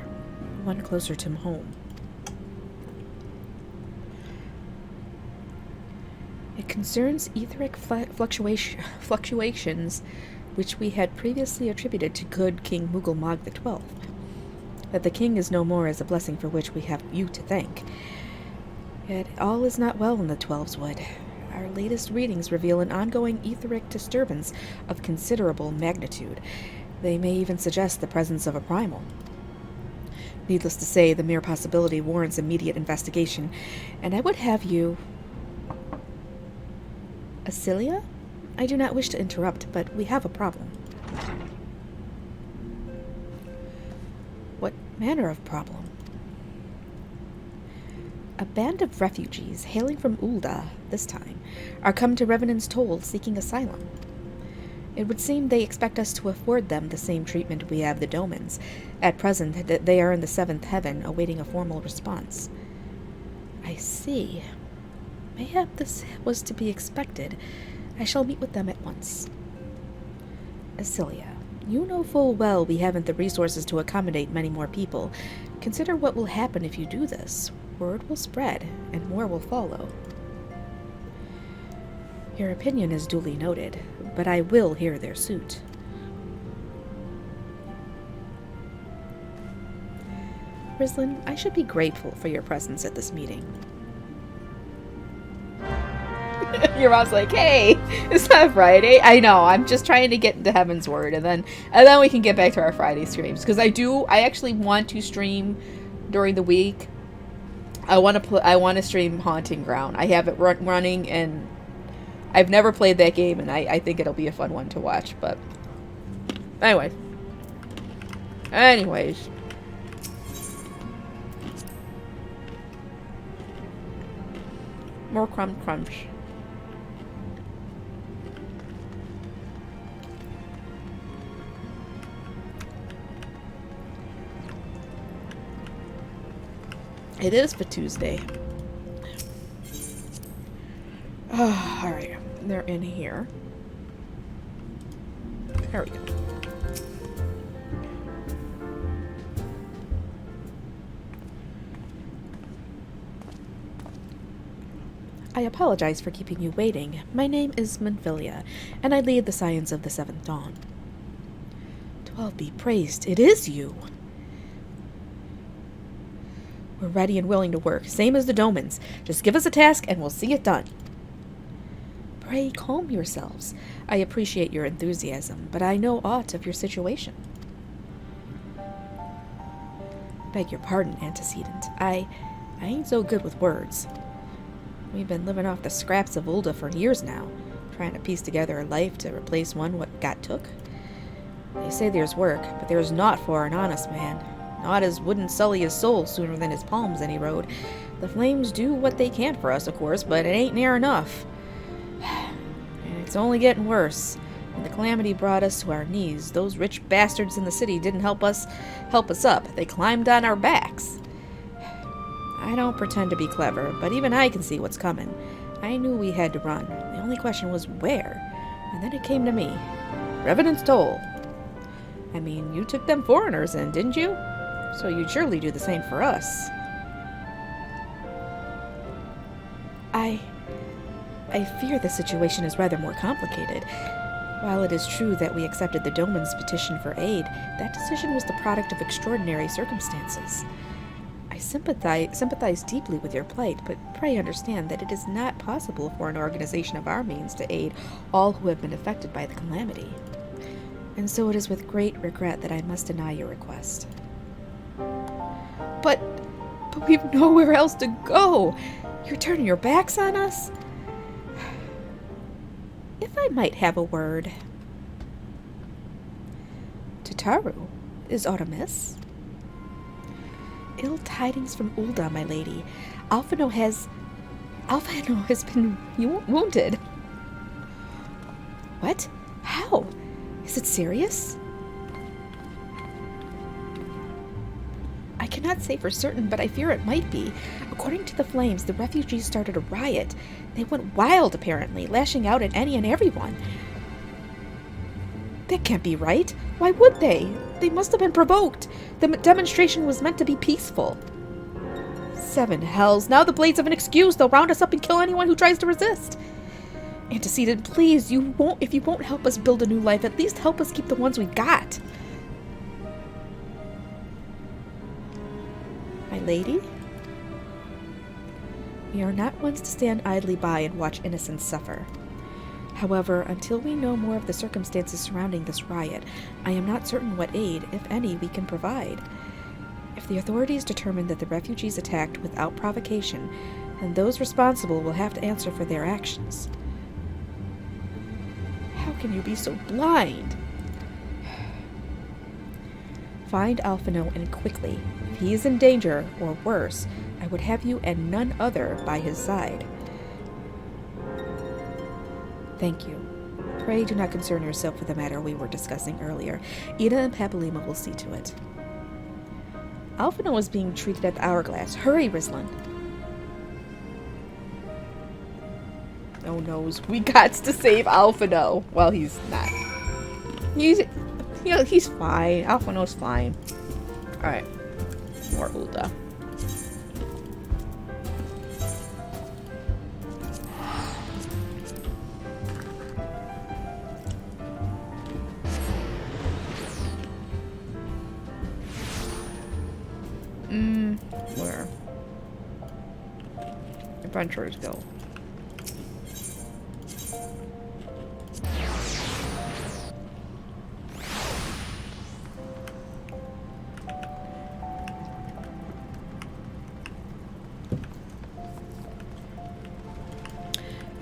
One closer to home. It concerns etheric fluctuations which we had previously attributed to good King Mughal XII. That the king is no more is a blessing for which we have you to thank. Yet all is not well in the Twelves Wood. Our latest readings reveal an ongoing etheric disturbance of considerable magnitude. They may even suggest the presence of a primal. Needless to say, the mere possibility warrants immediate investigation, and I would have you... Acilia? I do not wish to interrupt, but we have a problem. What manner of problem? A band of refugees, hailing from Ul'dah this time, are come to Revenant's Toll seeking asylum. It would seem they expect us to afford them the same treatment we have the Domans. At present, they are in the seventh heaven, awaiting a formal response. I see. Mayhap this was to be expected. I shall meet with them at once. Acilia, you know full well we haven't the resources to accommodate many more people. Consider what will happen if you do this. Word will spread, and more will follow. Your opinion is duly noted, but I will hear their suit. Rislin, I should be grateful for your presence at this meeting. Your mom's like, hey, it's not Friday. I know, I'm just trying to get into Heaven's Word, and then we can get back to our Friday streams. Because I actually want to stream during the week. I want to stream Haunting Ground. I have it running, and I've never played that game, and I think it'll be a fun one to watch. But anyways, more crunch. It is for Tuesday. Oh, alright. They're in here. There we go. I apologize for keeping you waiting. My name is Manfilia, and I lead the Scions of the Seventh Dawn. 12 be praised, it is you! We're ready and willing to work, same as the Domans. Just give us a task and we'll see it done. Pray calm yourselves. I appreciate your enthusiasm, but I know aught of your situation. Beg your pardon, antecedent. I ain't so good with words. We've been living off the scraps of Ulda for years now, trying to piece together a life to replace one what got took. They say there's work, but there's naught for an honest man. Naught as wouldn't sully his soul sooner than his palms any road. The flames do what they can for us, of course, but it ain't near enough. And it's only getting worse. When the calamity brought us to our knees, those rich bastards in the city didn't help us up. They climbed on our backs. I don't pretend to be clever, but even I can see what's coming. I knew we had to run. The only question was where. And then it came to me. Revenant's Toll. I mean, you took them foreigners in, didn't you? So you'd surely do the same for us. I fear the situation is rather more complicated. While it is true that we accepted the Doman's petition for aid, that decision was the product of extraordinary circumstances. I sympathize deeply with your plight, but pray understand that it is not possible for an organization of our means to aid all who have been affected by the calamity. And so it is with great regret that I must deny your request. But we've nowhere else to go. You're turning your backs on us? If I might have a word. Tataru, is aught amiss? Ill tidings from Ulda, my lady. Alphino has been wounded. What? How? Is it serious? I cannot say for certain, but I fear it might be. According to the flames, the refugees started a riot. They went wild, apparently, lashing out at any and everyone. That can't be right. Why would they? They must have been provoked. The demonstration was meant to be peaceful. 7 hells. Now the Blades have an excuse. They'll round us up and kill anyone who tries to resist. Antecedent, please, if you won't help us build a new life, at least help us keep the ones we got. My lady? We are not ones to stand idly by and watch innocents suffer. However, until we know more of the circumstances surrounding this riot, I am not certain what aid, if any, we can provide. If the authorities determine that the refugees attacked without provocation, then those responsible will have to answer for their actions. How can you be so blind? Find Alphino and quickly. If he is in danger, or worse, I would have you and none other by his side. Thank you. Pray do not concern yourself with the matter we were discussing earlier. Ida and Papalima will see to it. Alphino is being treated at the Hourglass. Hurry, Rislin. Oh noes, we got to save Alphino. Well, he's not. He's fine. Alphino's fine. Alright. More Ulda. Where? Adventurers go.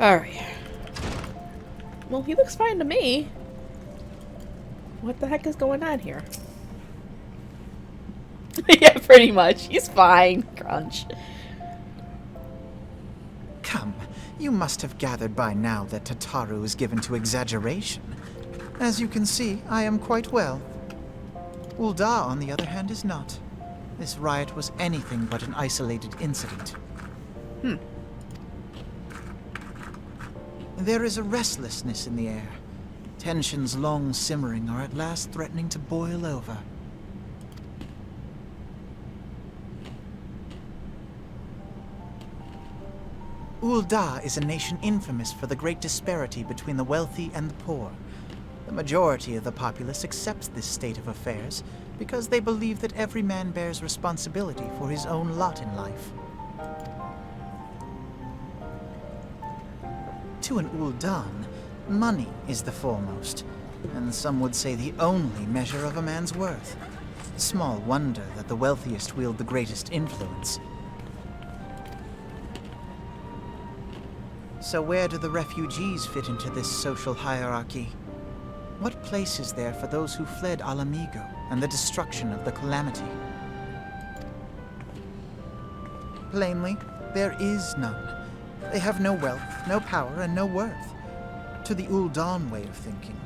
Alright. Well, he looks fine to me. What the heck is going on here? Yeah, pretty much. He's fine. Crunch. Come, you must have gathered by now that Tataru is given to exaggeration. As you can see, I am quite well. Ul'dah, on the other hand, is not. This riot was anything but an isolated incident. There is a restlessness in the air. Tensions long simmering are at last threatening to boil over. Ul'dah is a nation infamous for the great disparity between the wealthy and the poor. The majority of the populace accepts this state of affairs because they believe that every man bears responsibility for his own lot in life. To an Ul'dan, money is the foremost, and some would say the only measure of a man's worth. Small wonder that the wealthiest wield the greatest influence. So where do the refugees fit into this social hierarchy? What place is there for those who fled Alamigo and the destruction of the Calamity? Plainly, there is none. They have no wealth, no power, and no worth. To the Ul'dan way of thinking,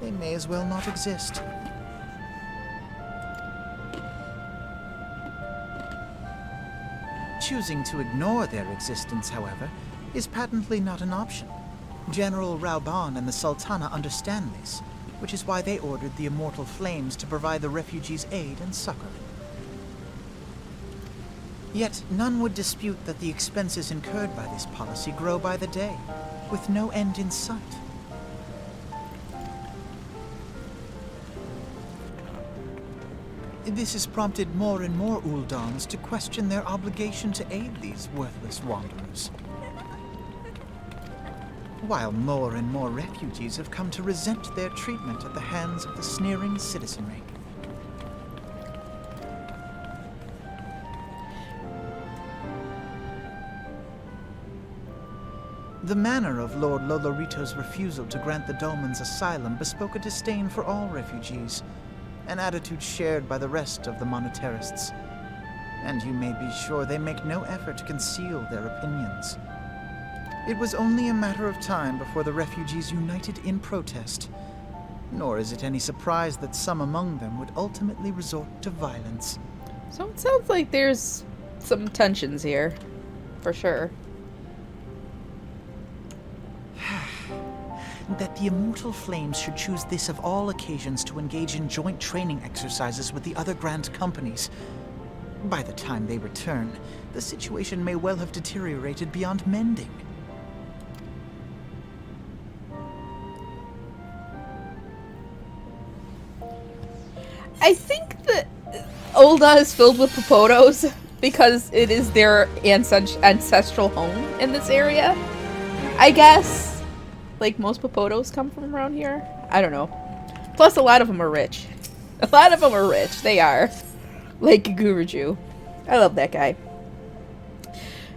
they may as well not exist. Choosing to ignore their existence, however, is patently not an option. General Reborn and the Sultana understand this, which is why they ordered the Immortal Flames to provide the refugees aid and succor. Yet none would dispute that the expenses incurred by this policy grow by the day, with no end in sight. This has prompted more and more Ul'dans to question their obligation to aid these worthless wanderers. While more and more refugees have come to resent their treatment at the hands of the sneering citizenry. The manner of Lord Lolorito's refusal to grant the Dolmens asylum bespoke a disdain for all refugees, an attitude shared by the rest of the monetarists. And you may be sure they make no effort to conceal their opinions. It was only a matter of time before the refugees united in protest, nor is it any surprise that some among them would ultimately resort to violence. So it sounds like there's some tensions here, for sure. That the Immortal Flames should choose this of all occasions to engage in joint training exercises with the other Grand Companies. By the time they return, the situation may well have deteriorated beyond mending. I think that Ul'dah is filled with Popotos because it is their ancestral home in this area. I guess. Like, most Popotos come from around here. I don't know. Plus, a lot of them are rich. A lot of them are rich. They are. Like Guruju. I love that guy.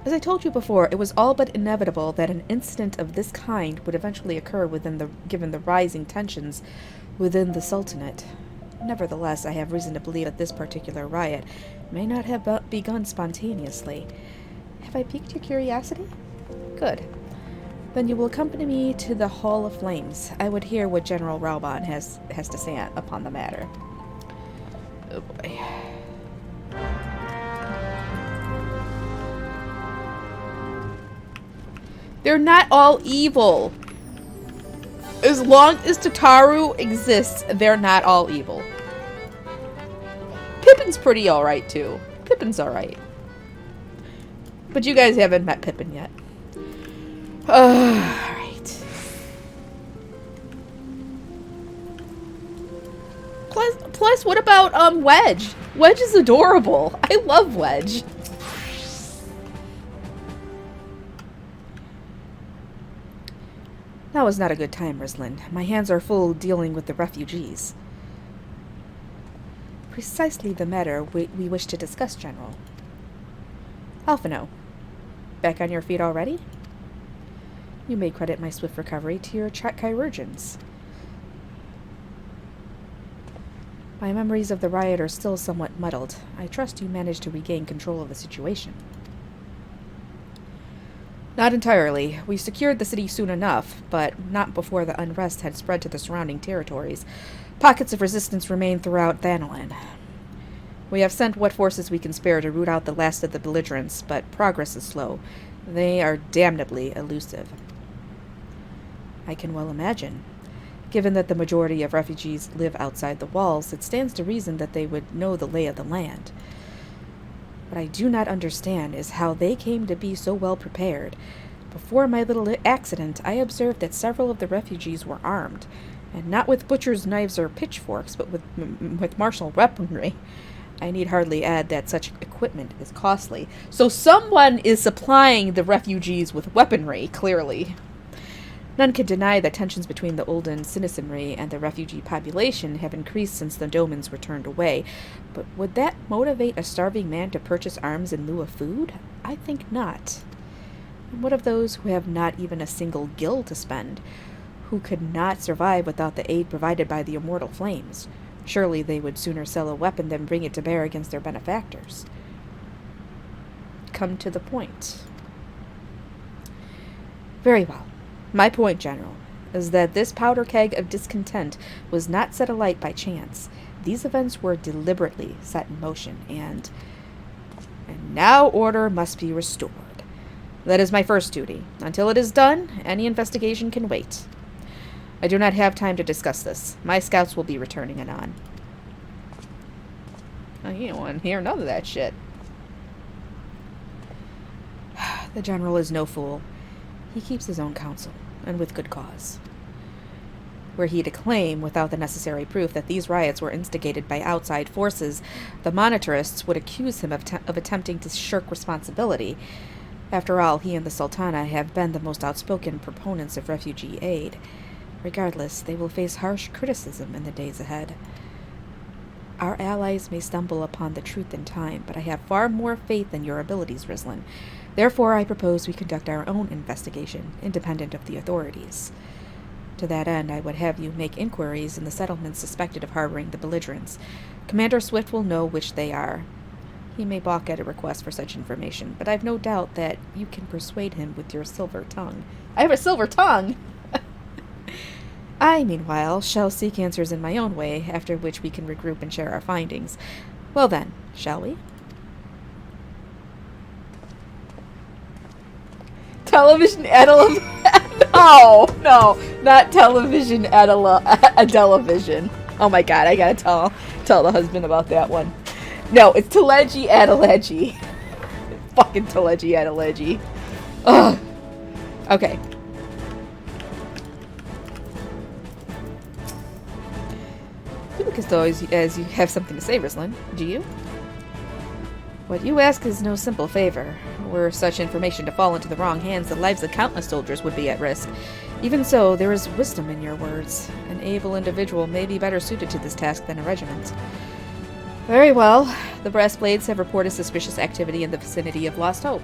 As I told you before, it was all but inevitable that an incident of this kind would eventually occur given the rising tensions within the Sultanate. Nevertheless, I have reason to believe that this particular riot may not have begun spontaneously. Have I piqued your curiosity? Good. Then you will accompany me to the Hall of Flames. I would hear what General Reborn has to say upon the matter. Oh boy. They're not all evil. As long as Tataru exists, they're not all evil. Pippin's pretty alright too. Pippin's alright. But you guys haven't met Pippin yet. Alright. Plus, what about Wedge? Wedge is adorable. I love Wedge. Now is not a good time, Rislin. My hands are full dealing with the refugees. Precisely the matter we wish to discuss, General. Alphino, back on your feet already? You may credit my swift recovery to your chirurgeons. My memories of the riot are still somewhat muddled. I trust you managed to regain control of the situation. Not entirely. We secured the city soon enough, but not before the unrest had spread to the surrounding territories. Pockets of resistance remain throughout Thanalan. We have sent what forces we can spare to root out the last of the belligerents, but progress is slow. They are damnably elusive. I can well imagine. Given that the majority of refugees live outside the walls, it stands to reason that they would know the lay of the land. What I do not understand is how they came to be so well prepared. Before my little accident, I observed that several of the refugees were armed, and not with butcher's knives or pitchforks, but with martial weaponry. I need hardly add that such equipment is costly. So someone is supplying the refugees with weaponry, clearly. None can deny that tensions between the Olden citizenry and the refugee population have increased since the Domans were turned away. But would that motivate a starving man to purchase arms in lieu of food? I think not. And what of those who have not even a single gil to spend, who could not survive without the aid provided by the immortal flames? Surely they would sooner sell a weapon than bring it to bear against their benefactors. Come to the point. Very well. My point, General, is that this powder keg of discontent was not set alight by chance. These events were deliberately set in motion, and now order must be restored. That is my first duty. Until it is done, any investigation can wait. I do not have time to discuss this. My scouts will be returning anon. Oh, you don't want to hear none of that shit. The General is no fool. He keeps his own counsel, and with good cause. Were he to claim, without the necessary proof, that these riots were instigated by outside forces, the monetarists would accuse him of attempting to shirk responsibility. After all, he and the Sultana have been the most outspoken proponents of refugee aid. Regardless, they will face harsh criticism in the days ahead. Our allies may stumble upon the truth in time, but I have far more faith in your abilities, Rislin. Therefore, I propose we conduct our own investigation, independent of the authorities. To that end, I would have you make inquiries in the settlements suspected of harboring the belligerents. Commander Swift will know which they are. He may balk at a request for such information, but I've no doubt that you can persuade him with your silver tongue. I have a silver tongue! I, meanwhile, shall seek answers in my own way, after which we can regroup and share our findings. Well then, shall we? Television No, not television Adelavision. Oh my god, I gotta tell the husband about that one. No, it's Teleji Adeleji. Fucking Teleji Adeleji. Ugh. Okay. You look as though as you have something to say, Rislin. Do you? What you ask is no simple favor. Were such information to fall into the wrong hands, the lives of countless soldiers would be at risk. Even so, there is wisdom in your words. An able individual may be better suited to this task than a regiment. Very well. The Brass Blades have reported suspicious activity in the vicinity of Lost Hope.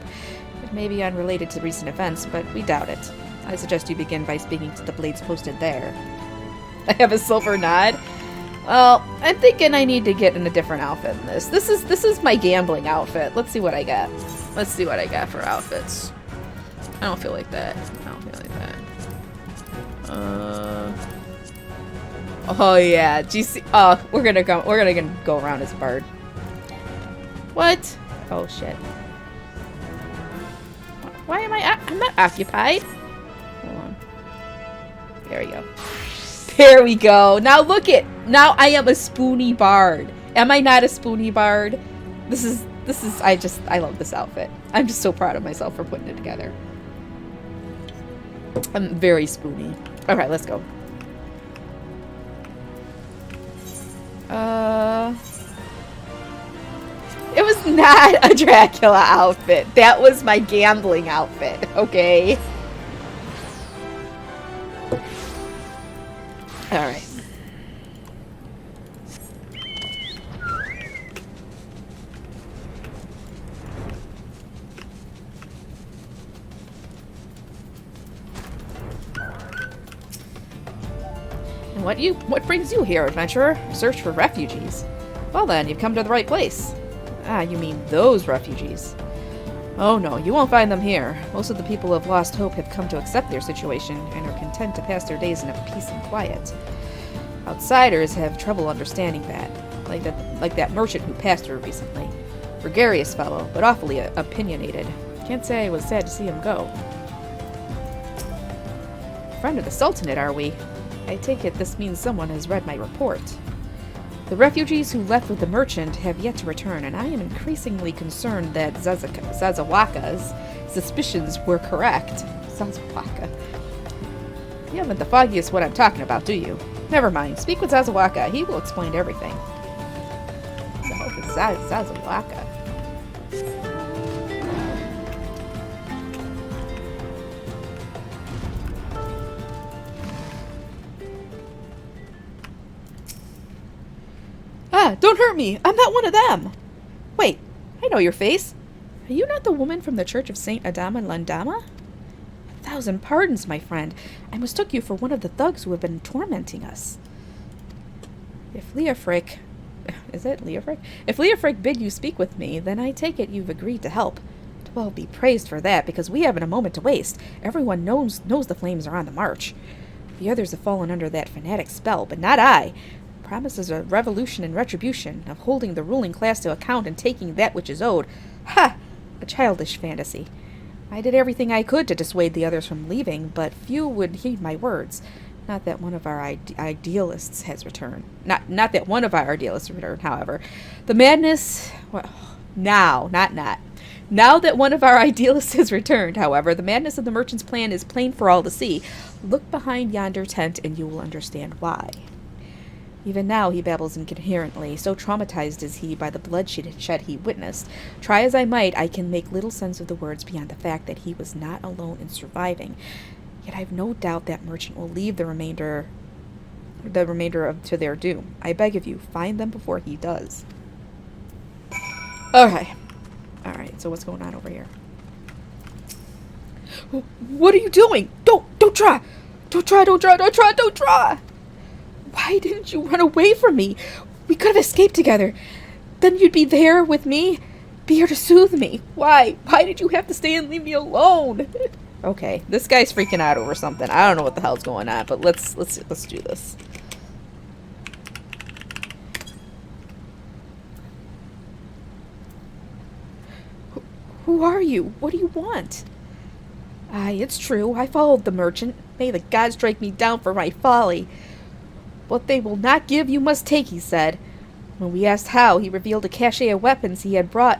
It may be unrelated to recent events, but we doubt it. I suggest you begin by speaking to the Blades posted there. I have a silver nod. Well, I'm thinking I need to get in a different outfit than this. This is my gambling outfit. Let's see what I got. Let's see what I got for outfits. I don't feel like that. I don't feel like that. Oh yeah, GC. Oh, we're gonna go around as a bird. What? Oh shit. Why am I'm not occupied. Hold on. There we go. There we go. Now look it. Now I am a spoony bard. Am I not a spoony bard? This is I love this outfit. I'm just so proud of myself for putting it together. I'm very spoony. Alright, let's go. It was not a Dracula outfit. That was my gambling outfit, okay? Alright. What brings you here, adventurer? Search for refugees. Well then, you've come to the right place. Ah, you mean those refugees. Oh no, you won't find them here. Most of the people of Lost Hope have come to accept their situation and are content to pass their days in peace and quiet. Outsiders have trouble understanding that. Like that merchant who passed through recently. Gregarious fellow, but awfully opinionated. Can't say I was sad to see him go. Friend of the Sultanate, are we? I take it this means someone has read my report. The refugees who left with the merchant have yet to return, and I am increasingly concerned that Zazawaka's suspicions were correct. Zazawaka. You haven't the foggiest what I'm talking about, do you? Never mind. Speak with Zazawaka. He will explain everything. Zazawaka. Ah, don't hurt me! I'm not one of them! Wait, I know your face. Are you not the woman from the Church of Saint Adama Landama? 1,000 pardons, my friend. I mistook you for one of the thugs who have been tormenting us. If Leofric... Is it Leofric? If Leofric bid you speak with me, then I take it you've agreed to help. Well, be praised for that, because we haven't a moment to waste. Everyone knows the flames are on the march. The others have fallen under that fanatic spell, but not I. Promises a revolution and retribution, of holding the ruling class to account and taking that which is owed. Ha! A childish fantasy. I did everything I could to dissuade the others from leaving, but few would heed my words. Not that one of our idealists has returned. Not that one of our idealists returned, however. The madness... Well, now that one of our idealists has returned, however, the madness of the merchant's plan is plain for all to see. Look behind yonder tent and you will understand why. Even now he babbles incoherently, so traumatized is he by the bloodshed he witnessed. Try as I might, I can make little sense of the words beyond the fact that he was not alone in surviving. Yet I have no doubt that merchant will leave the remainder to their doom. I beg of you, find them before he does. Okay. Alright, so what's going on over here? What are you doing? Don't try! Don't try! Why didn't you run away from me? We could have escaped together. Then you'd be there with me, be here to soothe me. Why? Why did you have to stay and leave me alone? Okay, this guy's freaking out over something. I don't know what the hell's going on, but let's do this. Who are you? What do you want? Aye, it's true. I followed the merchant. May the gods strike me down for my folly. What they will not give, you must take, he said. When we asked how, he revealed a cache of weapons he had brought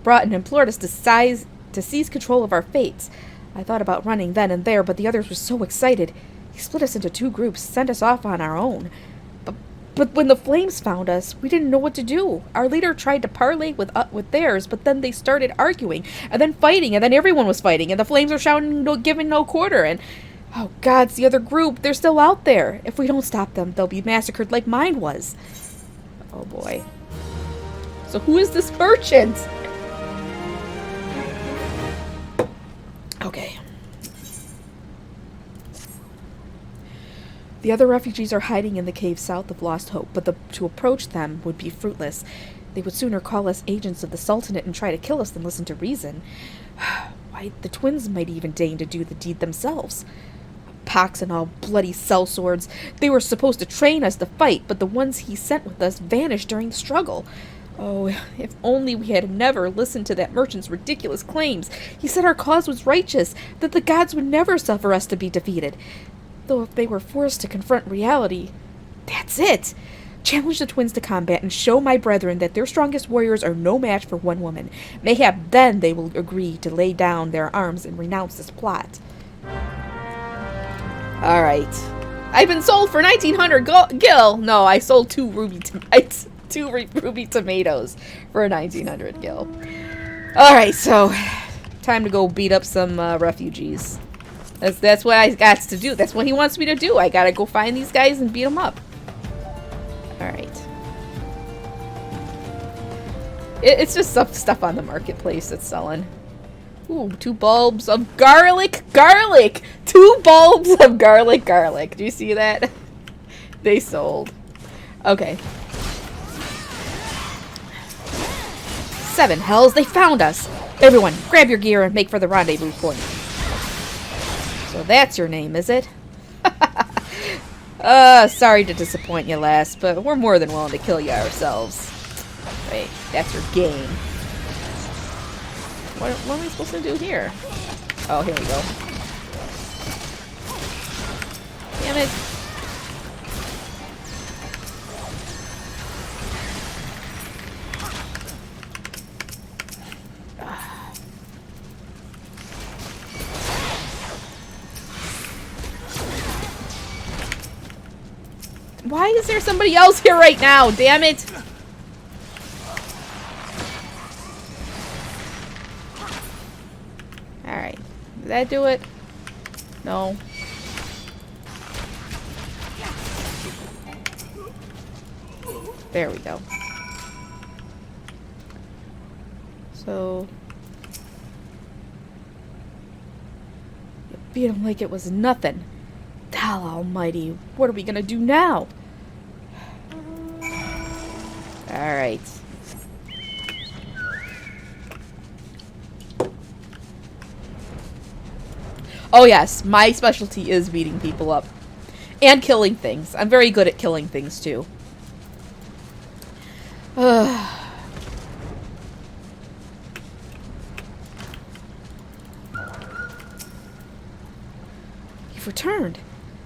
and implored us to seize control of our fates. I thought about running then and there, but the others were so excited. He split us into 2 groups, sent us off on our own. But when the flames found us, we didn't know what to do. Our leader tried to parley with theirs, but then they started arguing, and then fighting, and then everyone was fighting, and the flames were shouting, giving no quarter, and... Oh, gods, the other group, they're still out there. If we don't stop them, they'll be massacred like mine was. Oh, boy. So who is this merchant? Okay. The other refugees are hiding in the cave south of Lost Hope, but to approach them would be fruitless. They would sooner call us agents of the Sultanate and try to kill us than listen to reason. Why, the twins might even deign to do the deed themselves. Pox and all bloody sellswords. They were supposed to train us to fight, but the ones he sent with us vanished during the struggle. Oh, if only we had never listened to that merchant's ridiculous claims. He said our cause was righteous, that the gods would never suffer us to be defeated. Though if they were forced to confront reality, that's it! Challenge the twins to combat and show my brethren that their strongest warriors are no match for one woman. Mayhap then they will agree to lay down their arms and renounce this plot. Alright. I've been sold for 1,900 gil. No, I sold 2 ruby tomatoes for 1,900 gil. Alright, so time to go beat up some refugees. That's what I got to do. That's what he wants me to do. I gotta go find these guys and beat them up. Alright. It's just some stuff on the marketplace that's selling. Ooh, 2 bulbs of garlic! 2 bulbs of garlic! Do you see that? They sold. Okay. 7 hells, they found us! Everyone, grab your gear and make for the rendezvous point. So that's your name, is it? Sorry to disappoint you, lass, but we're more than willing to kill you ourselves. Wait, that's your game. What am I supposed to do here? Oh, here we go. Damn it. Why is there somebody else here right now? Damn it! Alright. Did that do it? No. There we go. So... you beat him like it was nothing. Hell almighty, what are we gonna do now? Alright. Oh yes, my specialty is beating people up. And killing things. I'm very good at killing things too. You've returned.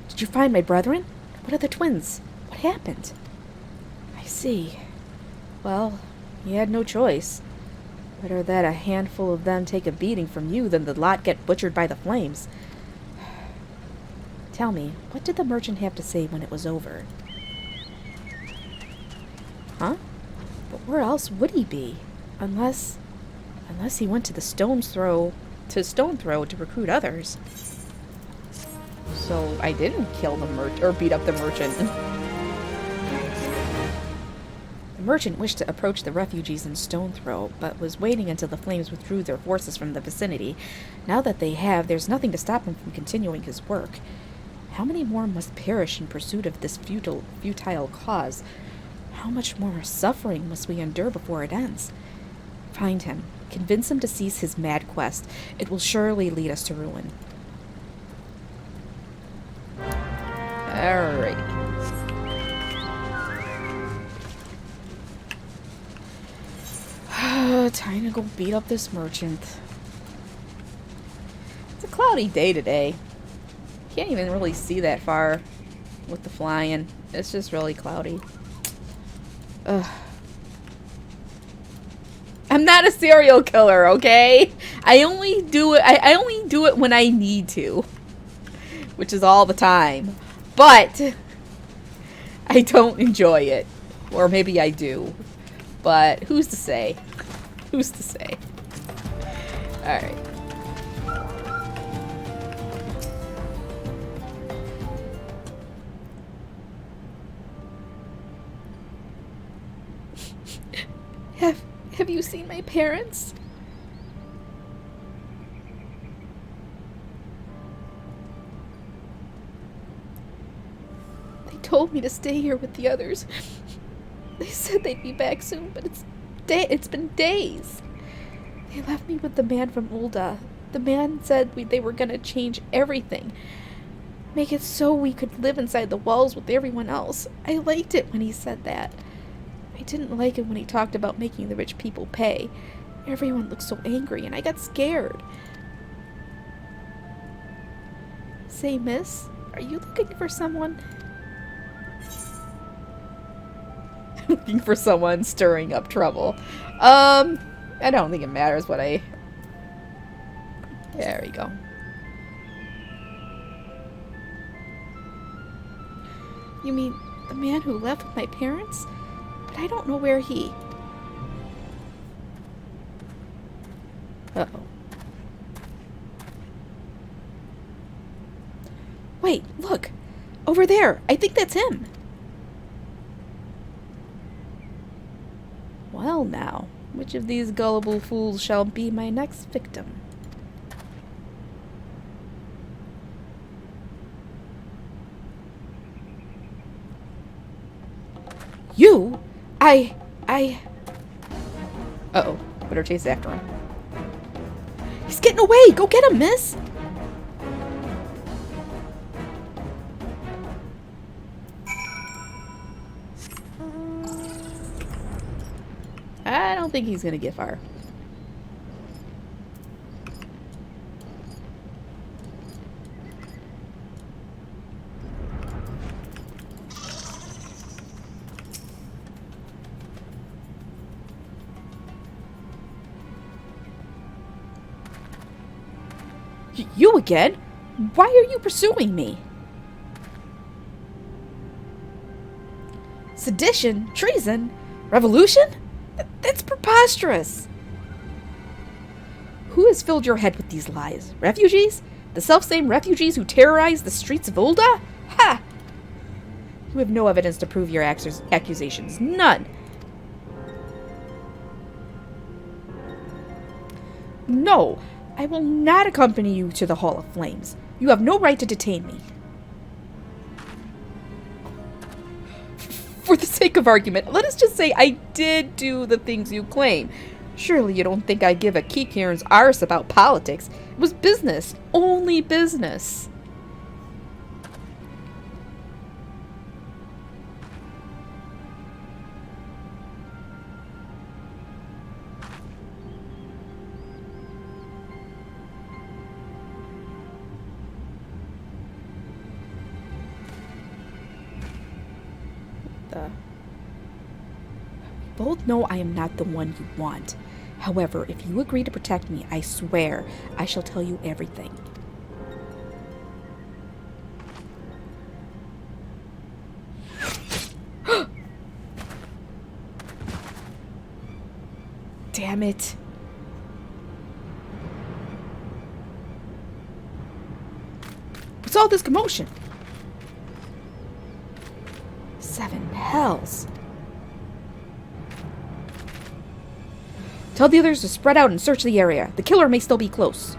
Did you find my brethren? What are the twins? What happened? I see. Well, you had no choice. Better that a handful of them take a beating from you than the lot get butchered by the flames. Tell me, what did the merchant have to say when it was over? Huh? But where else would he be? Unless he went to the Stone's Throw to recruit others. So I didn't kill the or beat up the merchant. The merchant wished to approach the refugees in Stone Throw, but was waiting until the flames withdrew their forces from the vicinity. Now that they have, there's nothing to stop him from continuing his work. How many more must perish in pursuit of this futile cause? How much more suffering must we endure before it ends? Find him. Convince him to cease his mad quest. It will surely lead us to ruin. Alright. Time to go beat up this merchant. It's a cloudy day today. Can't even really see that far with the flying. It's just really cloudy. Ugh. I'm not a serial killer, okay? I only do it when I need to, which is all the time. But I don't enjoy it, or maybe I do. But who's to say? Who's to say? All right. Have you seen my parents? They told me to stay here with the others. They said they'd be back soon, but it's been days. They left me with the man from Ulda. The man said they were gonna change everything. Make it so we could live inside the walls with everyone else. I liked it when he said that. I didn't like it when he talked about making the rich people pay. Everyone looked so angry, and I got scared. Say, miss, are you looking for someone? Looking for someone stirring up trouble. I don't think it matters what I... There we go. You mean the man who left with my parents? But I don't know where he... Uh-oh. Wait, look! Over there! I think that's him! Well now, which of these gullible fools shall be my next victim? You? I... Uh-oh. Better chase after him. He's getting away! Go get him, miss! I don't think he's gonna get far. You again? Why are you pursuing me? Sedition? Treason? Revolution? That's preposterous. Who has filled your head with these lies? Refugees? The selfsame refugees who terrorized the streets of Ulda? Ha! You have no evidence to prove your accusations. None. No, I will not accompany you to the Hall of Flames. You have no right to detain me. For the sake of argument, let us just say I did do the things you claim. Surely you don't think I give a Kikirn's arse about politics. It was business. Only business. We both know I am not the one you want. However, if you agree to protect me, I swear I shall tell you everything. Damn it. What's all this commotion? 7 hells. Tell the others to spread out and search the area. The killer may still be close.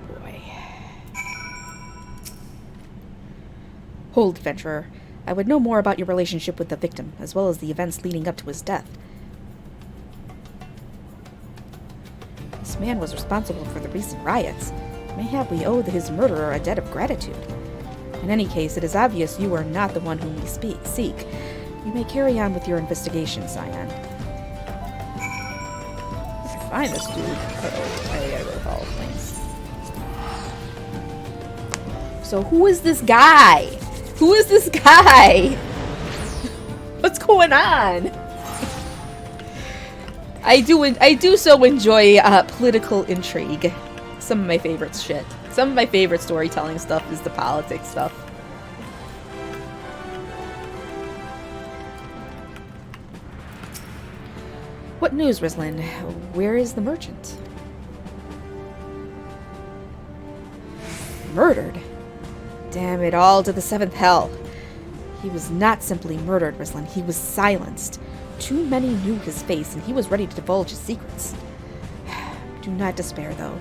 Boy. Hold, adventurer. I would know more about your relationship with the victim, as well as the events leading up to his death. This man was responsible for the recent riots. Mayhap we owe his murderer a debt of gratitude. In any case, it is obvious you are not the one whom we seek. You may carry on with your investigation, Scion. If I find this dude... Uh-oh, I gotta go with all things. So who is this guy? Who is this guy? What's going on? I do so enjoy political intrigue. Some of my favorite shit. Some of my favorite storytelling stuff is the politics stuff. What news, Rislin? Where is the merchant? Murdered? Damn it all to the 7th hell. He was not simply murdered, Rislin. He was silenced. Too many knew his face, and he was ready to divulge his secrets. Do not despair, though.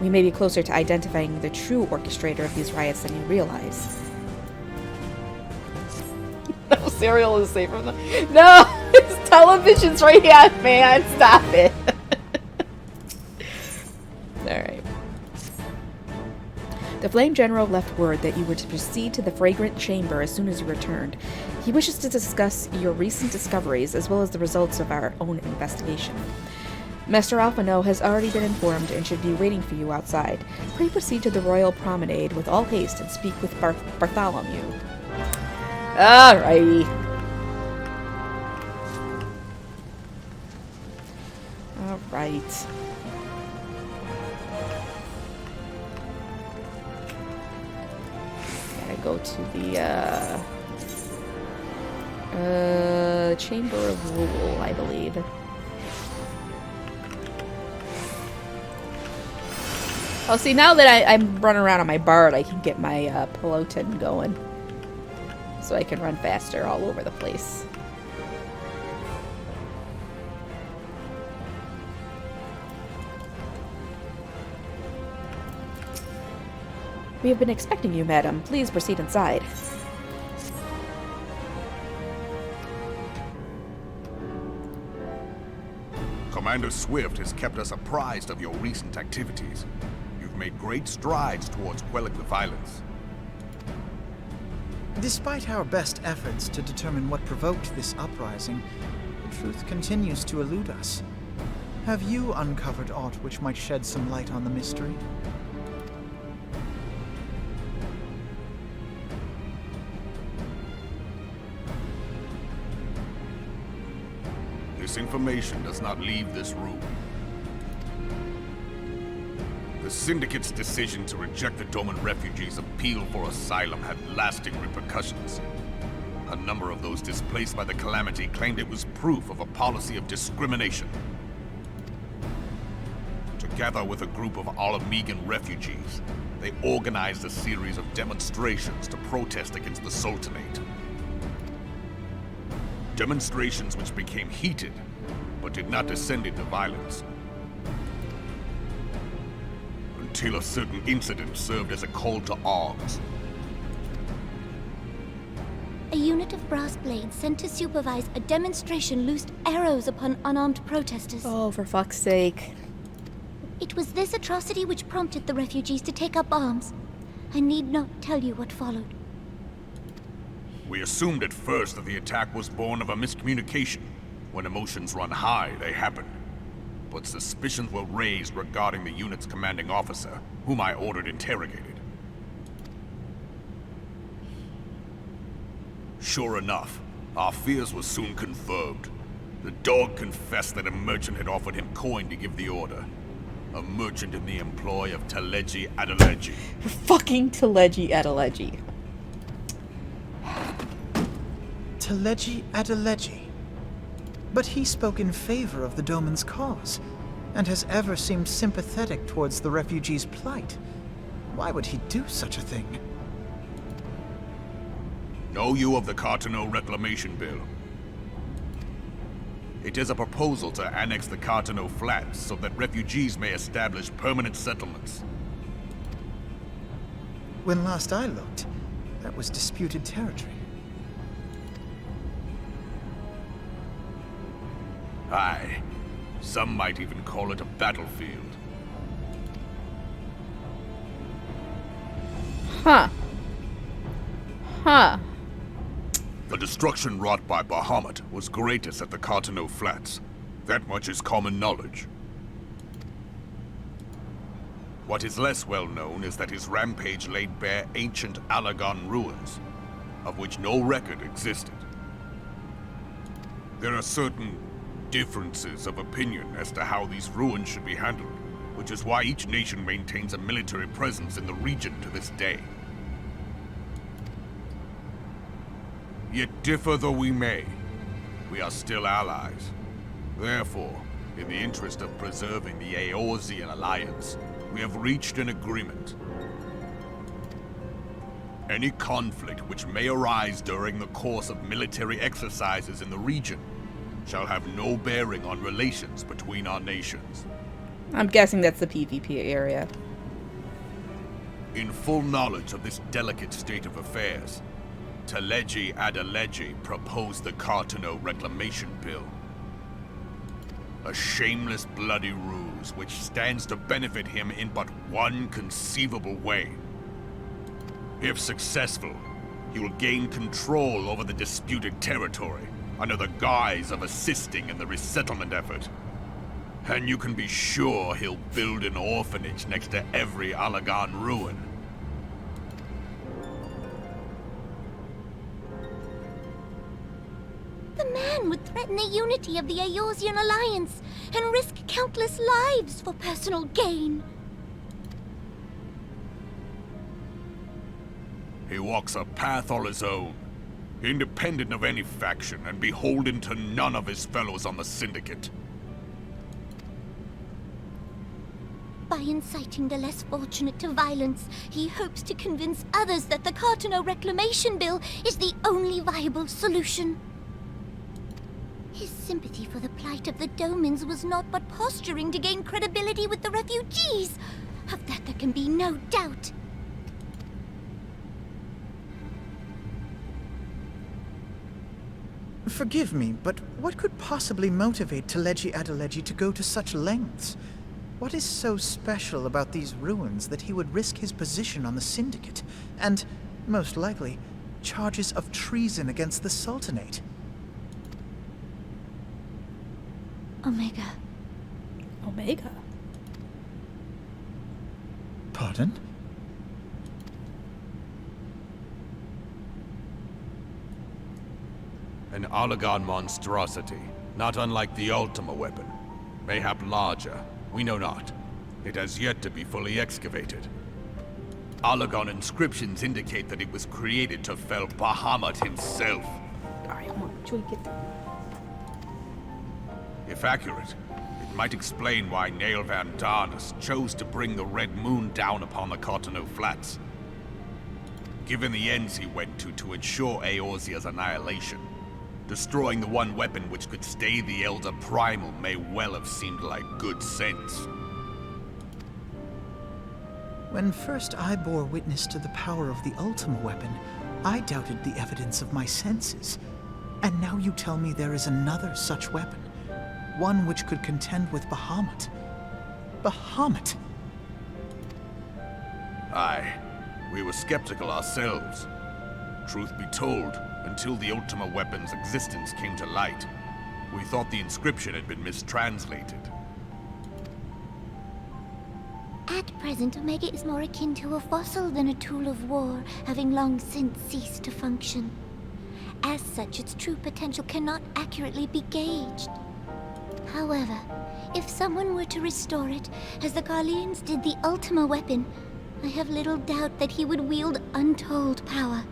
We may be closer to identifying the true orchestrator of these riots than you realize. No cereal is safe from them. No! It's television's right here, man! Stop it! Alright. The Flame General left word that you were to proceed to the Fragrant Chamber as soon as you returned. He wishes to discuss your recent discoveries as well as the results of our own investigation. Master Alphino has already been informed and should be waiting for you outside. Pray proceed to the Royal Promenade with all haste and speak with Bartholomew. Alrighty. Alright. Gotta go to the Chamber of Rule, I believe. Oh, see, now that I'm running around on my bard, I can get my peloton going. So I can run faster all over the place. We have been expecting you, madam. Please proceed inside. Commander Swift has kept us apprised of your recent activities. You've made great strides towards quelling the violence. Despite our best efforts to determine what provoked this uprising, the truth continues to elude us. Have you uncovered aught which might shed some light on the mystery? This information does not leave this room. The Syndicate's decision to reject the Doman refugees' appeal for asylum had lasting repercussions. A number of those displaced by the calamity claimed it was proof of a policy of discrimination. Together with a group of Alamegan refugees, they organized a series of demonstrations to protest against the Sultanate. Demonstrations which became heated, but did not descend into violence. Until a certain incident served as a call to arms. A unit of brass blades sent to supervise a demonstration loosed arrows upon unarmed protesters. Oh, for fuck's sake. It was this atrocity which prompted the refugees to take up arms. I need not tell you what followed. We assumed at first that the attack was born of a miscommunication. When emotions run high, they happen. But suspicions were raised regarding the unit's commanding officer, whom I ordered interrogated. Sure enough, our fears were soon confirmed. The dog confessed that a merchant had offered him coin to give the order. A merchant in the employ of Teleji Adeleji. Fucking Teleji Adeleji. Teleji Adeleji. But he spoke in favor of the Doman's cause, and has ever seemed sympathetic towards the refugees' plight. Why would he do such a thing? Know you of the Cartano Reclamation Bill? It is a proposal to annex the Cartano Flats so that refugees may establish permanent settlements. When last I looked, that was disputed territory. Aye. Some might even call it a battlefield. Huh. Huh. The destruction wrought by Bahamut was greatest at the Cartano Flats. That much is common knowledge. What is less well known is that his rampage laid bare ancient Alagon ruins, of which no record existed. There are certain differences of opinion as to how these ruins should be handled, which is why each nation maintains a military presence in the region to this day. Yet differ though we may, we are still allies. Therefore, in the interest of preserving the Eorzean alliance, we have reached an agreement. Any conflict which may arise during the course of military exercises in the region shall have no bearing on relations between our nations. I'm guessing that's the PvP area. In full knowledge of this delicate state of affairs, Teleji Adeleji proposed the Cartano Reclamation Bill. A shameless bloody ruse which stands to benefit him in but one conceivable way. If successful, he will gain control over the disputed territory under the guise of assisting in the resettlement effort. And you can be sure he'll build an orphanage next to every Alagon ruin. The man would threaten the unity of the Eorzean alliance and risk countless lives for personal gain. He walks a path all his own, independent of any faction and beholden to none of his fellows on the Syndicate. By inciting the less fortunate to violence, he hopes to convince others that the Cartano Reclamation Bill is the only viable solution. His sympathy for the plight of the Domans was not but posturing to gain credibility with the refugees. Of that there can be no doubt. Forgive me, but what could possibly motivate Teleji Adeleji to go to such lengths? What is so special about these ruins that he would risk his position on the Syndicate, and, most likely, charges of treason against the Sultanate? Omega. Omega? Pardon? An Oligon monstrosity, not unlike the Ultima weapon. Mayhap larger, we know not. It has yet to be fully excavated. Oligon inscriptions indicate that it was created to fell Bahamut himself. Alright, come on, should we get there? If accurate, it might explain why Nail Van Darnus chose to bring the Red Moon down upon the Cotonou Flats. Given the ends he went to ensure Eorzea's annihilation, destroying the one weapon which could stay the Elder Primal may well have seemed like good sense. When first I bore witness to the power of the Ultima weapon, I doubted the evidence of my senses. And now you tell me there is another such weapon. One which could contend with Bahamut. Bahamut! Aye, we were skeptical ourselves. Truth be told, until the Ultima weapon's existence came to light, we thought the inscription had been mistranslated. At present, Omega is more akin to a fossil than a tool of war, having long since ceased to function. As such, its true potential cannot accurately be gauged. However, if someone were to restore it, as the Garleans did the Ultima weapon, I have little doubt that he would wield untold power.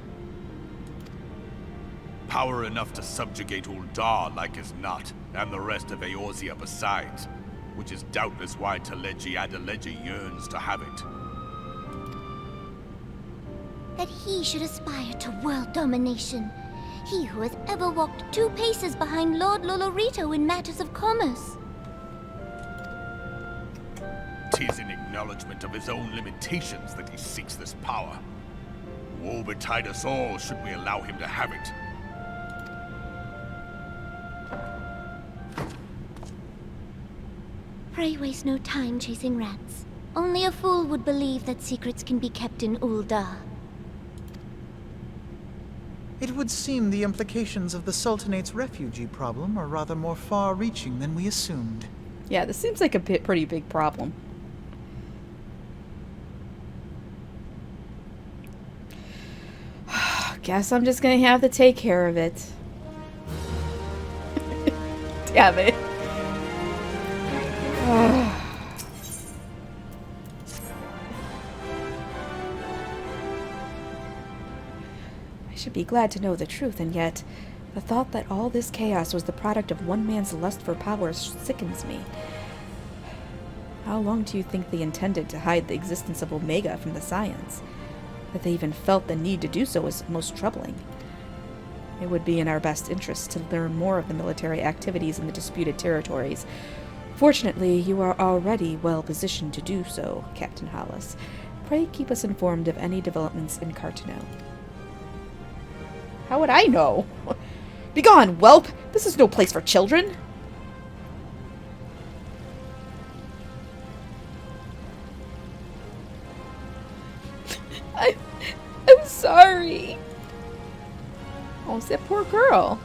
Power enough to subjugate Uldar like as not, and the rest of Eorzea besides, which is doubtless why Teleji Adeleji yearns to have it. That he should aspire to world domination. He who has ever walked 2 paces behind Lord Lolorito in matters of commerce. 'Tis in acknowledgement of his own limitations that he seeks this power. Woe betide us all should we allow him to have it. Pray waste no time chasing rats. Only a fool would believe that secrets can be kept in Uldar. It would seem the implications of the Sultanate's refugee problem are rather more far-reaching than we assumed. Yeah, this seems like a pretty big problem. Guess I'm just gonna have to take care of it. Damn it. I should be glad to know the truth, and yet the thought that all this chaos was the product of one man's lust for power sickens me. How long do you think they intended to hide the existence of Omega from the science? That they even felt the need to do so is most troubling. It would be in our best interest to learn more of the military activities in the disputed territories. Fortunately, you are already well positioned to do so, Captain Hollis. Pray keep us informed of any developments in Cartano. How would I know? Begone, whelp! This is no place for children! I'm sorry. Oh, it's that poor girl.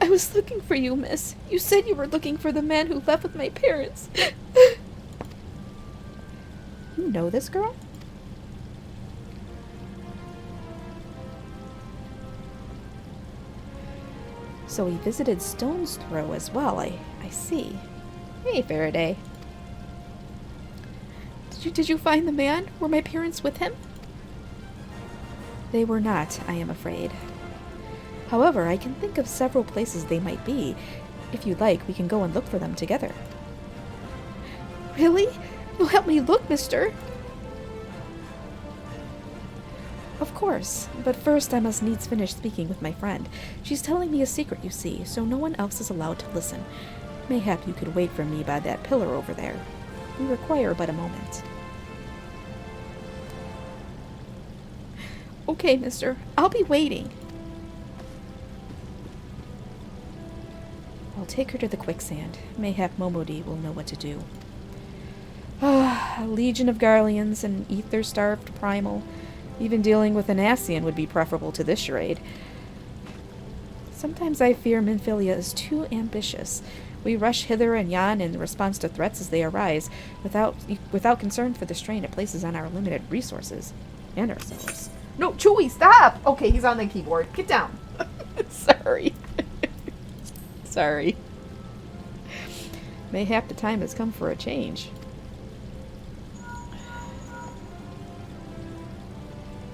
I was looking for you, miss. You said you were looking for the man who left with my parents. You know this girl? So he visited Stone's Throw as well, I see. Hey, Faraday. Did you find the man? Were my parents with him? They were not, I am afraid. However, I can think of several places they might be. If you'd like, we can go and look for them together. Really? You'll help me look, mister? Of course, but first I must needs finish speaking with my friend. She's telling me a secret, you see, so no one else is allowed to listen. Mayhap you could wait for me by that pillar over there. We require but a moment. Okay, mister. I'll be waiting. I'll take her to the quicksand. Mayhap Momodi will know what to do. A legion of Garleans and ether-starved primal. Even dealing with an Ascian would be preferable to this charade. Sometimes I fear Minfilia is too ambitious. We rush hither and yon in response to threats as they arise, without concern for the strain it places on our limited resources. And ourselves. No, Chewie, stop! Okay, he's on the keyboard. Get down. Sorry. Sorry. Mayhap the time has come for a change.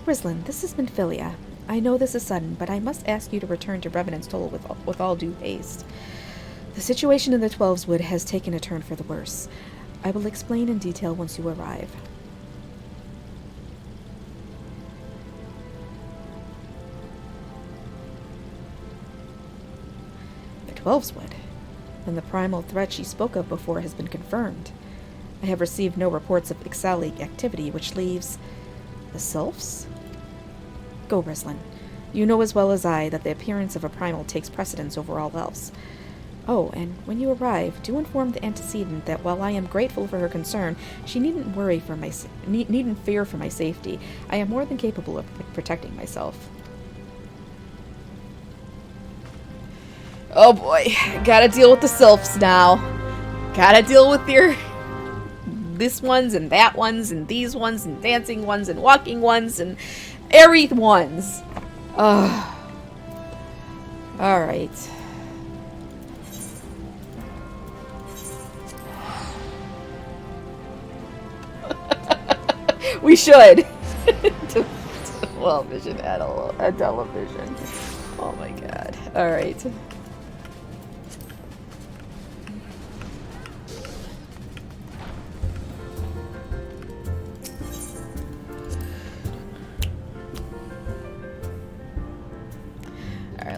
Rislin, this is Minfilia. I know this is sudden, but I must ask you to return to Revenant's Toll with all due haste. The situation in the Twelves Wood has taken a turn for the worse. I will explain in detail once you arrive. The Twelves Wood. Then the primal threat she spoke of before has been confirmed. I have received no reports of Ixali activity, which leaves the Sylphs? Go, Rislin. You know as well as I that the appearance of a primal takes precedence over all else. Oh, and when you arrive, do inform the antecedent that while I am grateful for her concern, she needn't fear for my safety. I am more than capable of protecting myself. Oh boy, gotta deal with the sylphs now. Gotta deal with your this ones and that ones and these ones and dancing ones and walking ones and airy ones. Ugh. Alright. We should. Well, vision at television. Oh my god. Alright.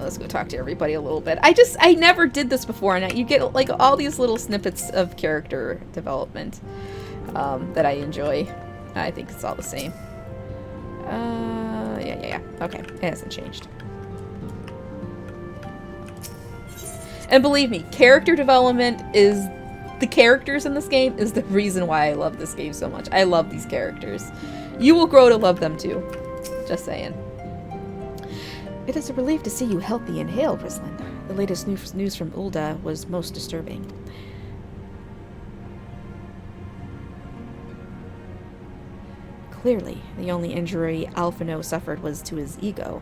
Let's go talk to everybody a little bit. I never did this before, and you get like all these little snippets of character development that I enjoy. I think it's all the same. Yeah. Okay, it hasn't changed. And believe me, character development is the characters in this game is the reason why I love this game so much. I love these characters. You will grow to love them too. Just saying. It is a relief to see you healthy and hale, Rislin. The latest news from Ulda was most disturbing. Clearly, the only injury Alphino suffered was to his ego.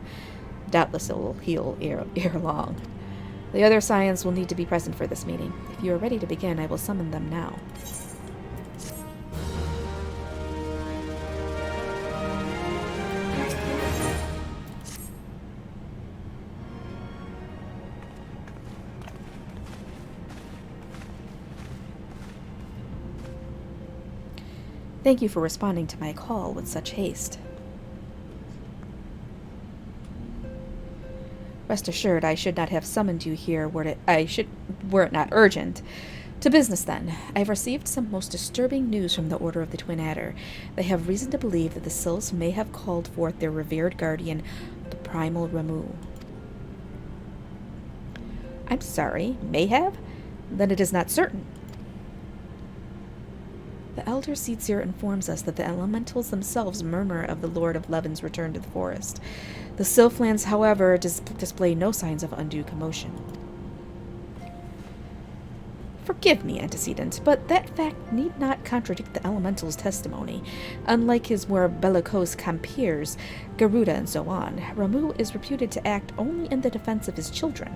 Doubtless it will heal ere long. The other Scions will need to be present for this meeting. If you are ready to begin, I will summon them now. Thank you for responding to my call with such haste. Rest assured, I should not have summoned you here were it not urgent. To business, then. I have received some most disturbing news from the Order of the Twin Adder. They have reason to believe that the Sylphs may have called forth their revered guardian, the Primal Ramu. I'm sorry, may have? Then it is not certain. The Elder Seedsir informs us that the elementals themselves murmur of the Lord of Levin's return to the forest. The Sylphlands, however, display no signs of undue commotion. Forgive me, antecedent, but that fact need not contradict the elemental's testimony. Unlike his more bellicose compeers, Garuda and so on, Ramu is reputed to act only in the defense of his children.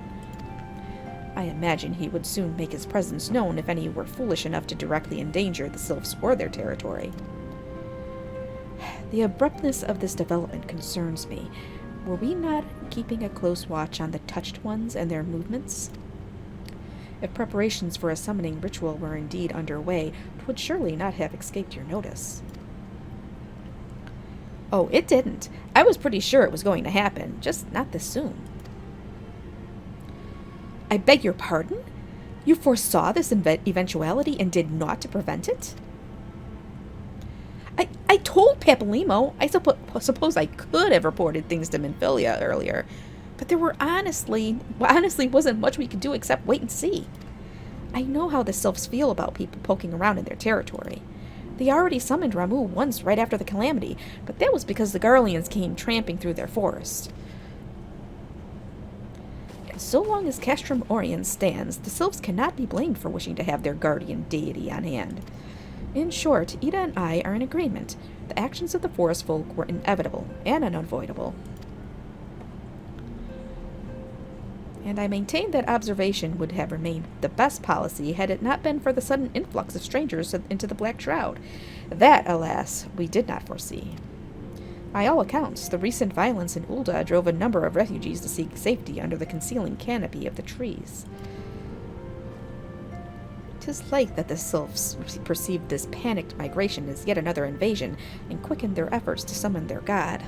I imagine he would soon make his presence known if any were foolish enough to directly endanger the Sylphs or their territory. The abruptness of this development concerns me. Were we not keeping a close watch on the Touched Ones and their movements? If preparations for a summoning ritual were indeed underway, it would surely not have escaped your notice. Oh, it didn't. I was pretty sure it was going to happen, just not this soon. I beg your pardon? You foresaw this eventuality and did naught to prevent it? I told Papalimo I suppose I could have reported things to Minfilia earlier, but there were honestly wasn't much we could do except wait and see. I know how the Sylphs feel about people poking around in their territory. They already summoned Ramuh once right after the calamity, but that was because the Garleans came tramping through their forest. And so long as Castrum Orient stands, the Sylphs cannot be blamed for wishing to have their guardian deity on hand. In short, Ida and I are in agreement. The actions of the forest folk were inevitable and unavoidable. And I maintain that observation would have remained the best policy had it not been for the sudden influx of strangers into the Black Shroud. That, alas, we did not foresee. By all accounts, the recent violence in Ul'dah drove a number of refugees to seek safety under the concealing canopy of the trees. 'Tis like that the Sylphs perceived this panicked migration as yet another invasion, and quickened their efforts to summon their god.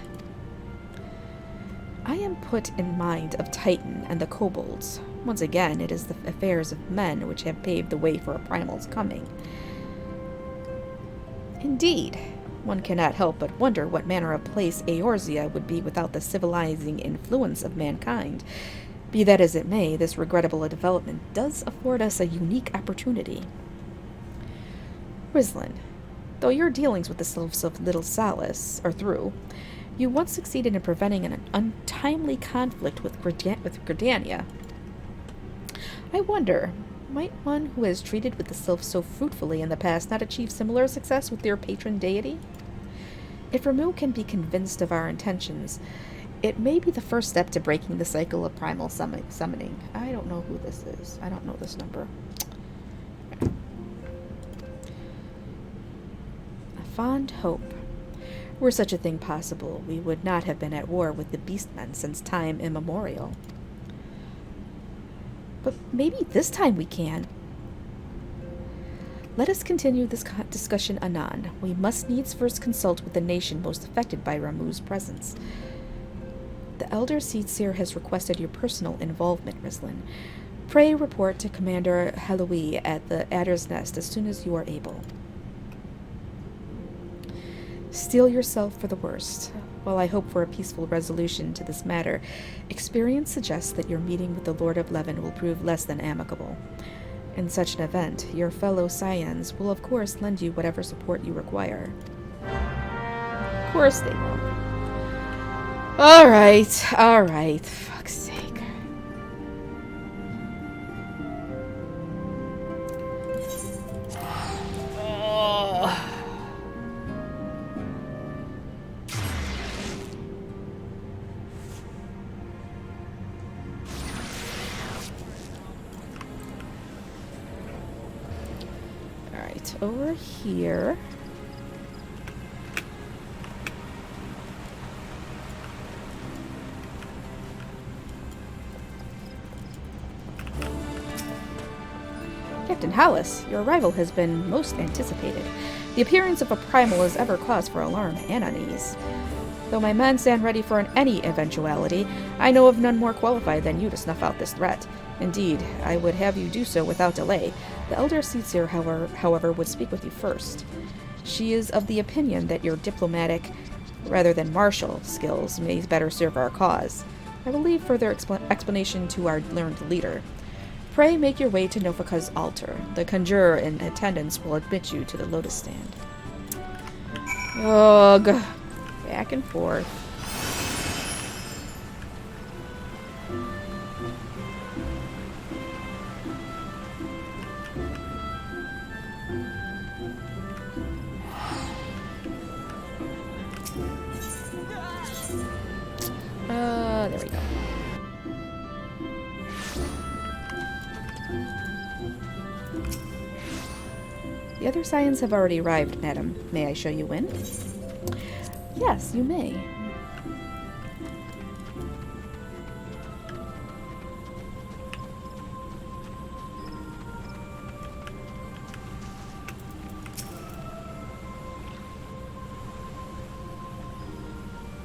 I am put in mind of Titan and the kobolds. Once again, it is the affairs of men which have paved the way for a primal's coming. Indeed, one cannot help but wonder what manner of place Eorzea would be without the civilizing influence of mankind. Be that as it may, this regrettable development does afford us a unique opportunity. Rizlin, though your dealings with the Sylphs of Little Solace are through, you once succeeded in preventing an untimely conflict with Gridania. I wonder, might one who has treated with the Sylphs so fruitfully in the past not achieve similar success with their patron deity? If Ramuh can be convinced of our intentions, it may be the first step to breaking the cycle of primal summoning. I don't know who this is. I don't know this number. A fond hope. Were such a thing possible, we would not have been at war with the Beastmen since time immemorial. But maybe this time we can. Let us continue this discussion anon. We must needs first consult with the nation most affected by Ramuh's presence. The Elder Seedseer has requested your personal involvement, Rizlin. Pray report to Commander Heloise at the Adder's Nest as soon as you are able. Steel yourself for the worst. While I hope for a peaceful resolution to this matter, experience suggests that your meeting with the Lord of Leven will prove less than amicable. In such an event, your fellow Scions will of course lend you whatever support you require. Of course they will. Alright. Fuck's sake. Alright, over here. Captain Hollis, your arrival has been most anticipated. The appearance of a primal is ever cause for alarm and unease. Though my men stand ready for any eventuality, I know of none more qualified than you to snuff out this threat. Indeed, I would have you do so without delay. The Elder Seedseer, however, would speak with you first. She is of the opinion that your diplomatic, rather than martial, skills may better serve our cause. I will leave further explanation to our learned leader. Pray make your way to Nofaka's altar. The conjurer in attendance will admit you to the lotus stand. Ugh. Back and forth. There we go. The other Scions have already arrived, madam. May I show you in? Yes, you may.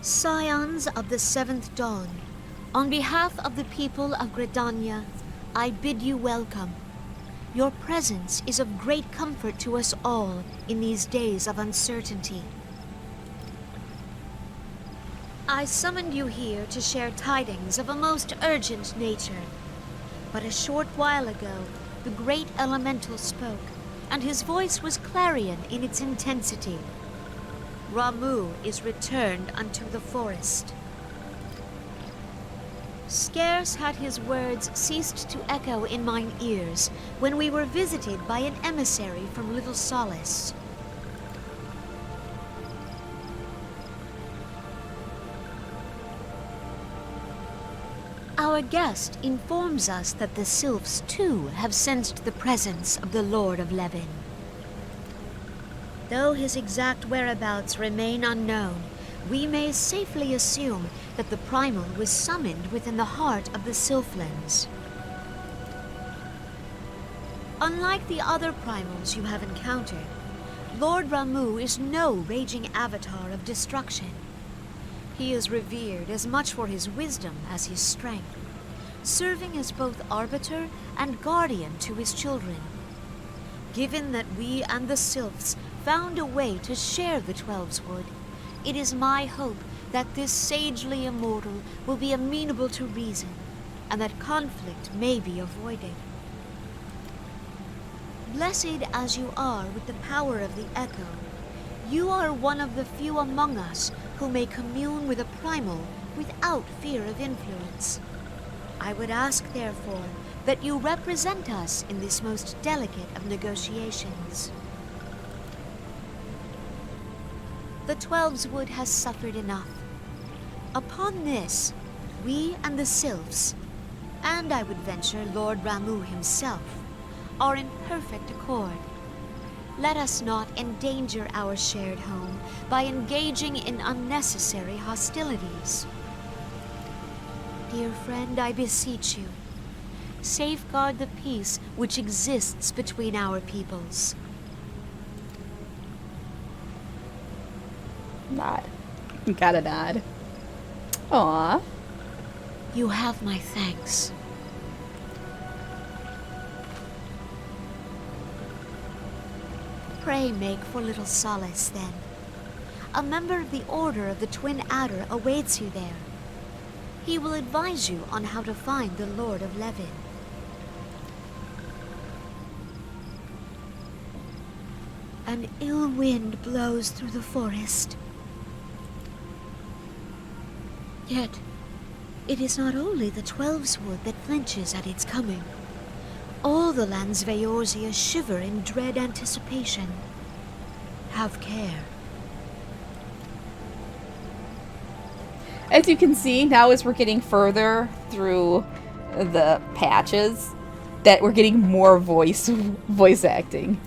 Scions of the Seventh Dawn, on behalf of the people of Gridania, I bid you welcome. Your presence is of great comfort to us all in these days of uncertainty. I summoned you here to share tidings of a most urgent nature. But a short while ago, the great elemental spoke, and his voice was clarion in its intensity. Ramuh is returned unto the forest. Scarce had his words ceased to echo in mine ears when we were visited by an emissary from Little Solace. Our guest informs us that the sylphs too have sensed the presence of the Lord of Levin. Though his exact whereabouts remain unknown, we may safely assume that the primal was summoned within the heart of the Sylphlands. Unlike the other primals you have encountered, Lord Ramuh is no raging avatar of destruction. He is revered as much for his wisdom as his strength, serving as both arbiter and guardian to his children. Given that we and the Sylphs found a way to share the Twelves Wood, it is my hope that this sagely immortal will be amenable to reason, and that conflict may be avoided. Blessed as you are with the power of the Echo, you are one of the few among us who may commune with a primal without fear of influence. I would ask, therefore, that you represent us in this most delicate of negotiations. The Twelves Wood has suffered enough. Upon this, we and the Sylphs, and I would venture Lord Ramuh himself, are in perfect accord. Let us not endanger our shared home by engaging in unnecessary hostilities. Dear friend, I beseech you, safeguard the peace which exists between our peoples. Nod. Got a nod. Aww. You have my thanks. Pray make for Little Solace, then. A member of the Order of the Twin Adder awaits you there. He will advise you on how to find the Lord of Levin. An ill wind blows through the forest. Yet, it is not only the Twelves Wood that flinches at its coming. All the lands of Eorzea shiver in dread anticipation. Have care. As you can see, now as we're getting further through the patches, that we're getting more voice acting.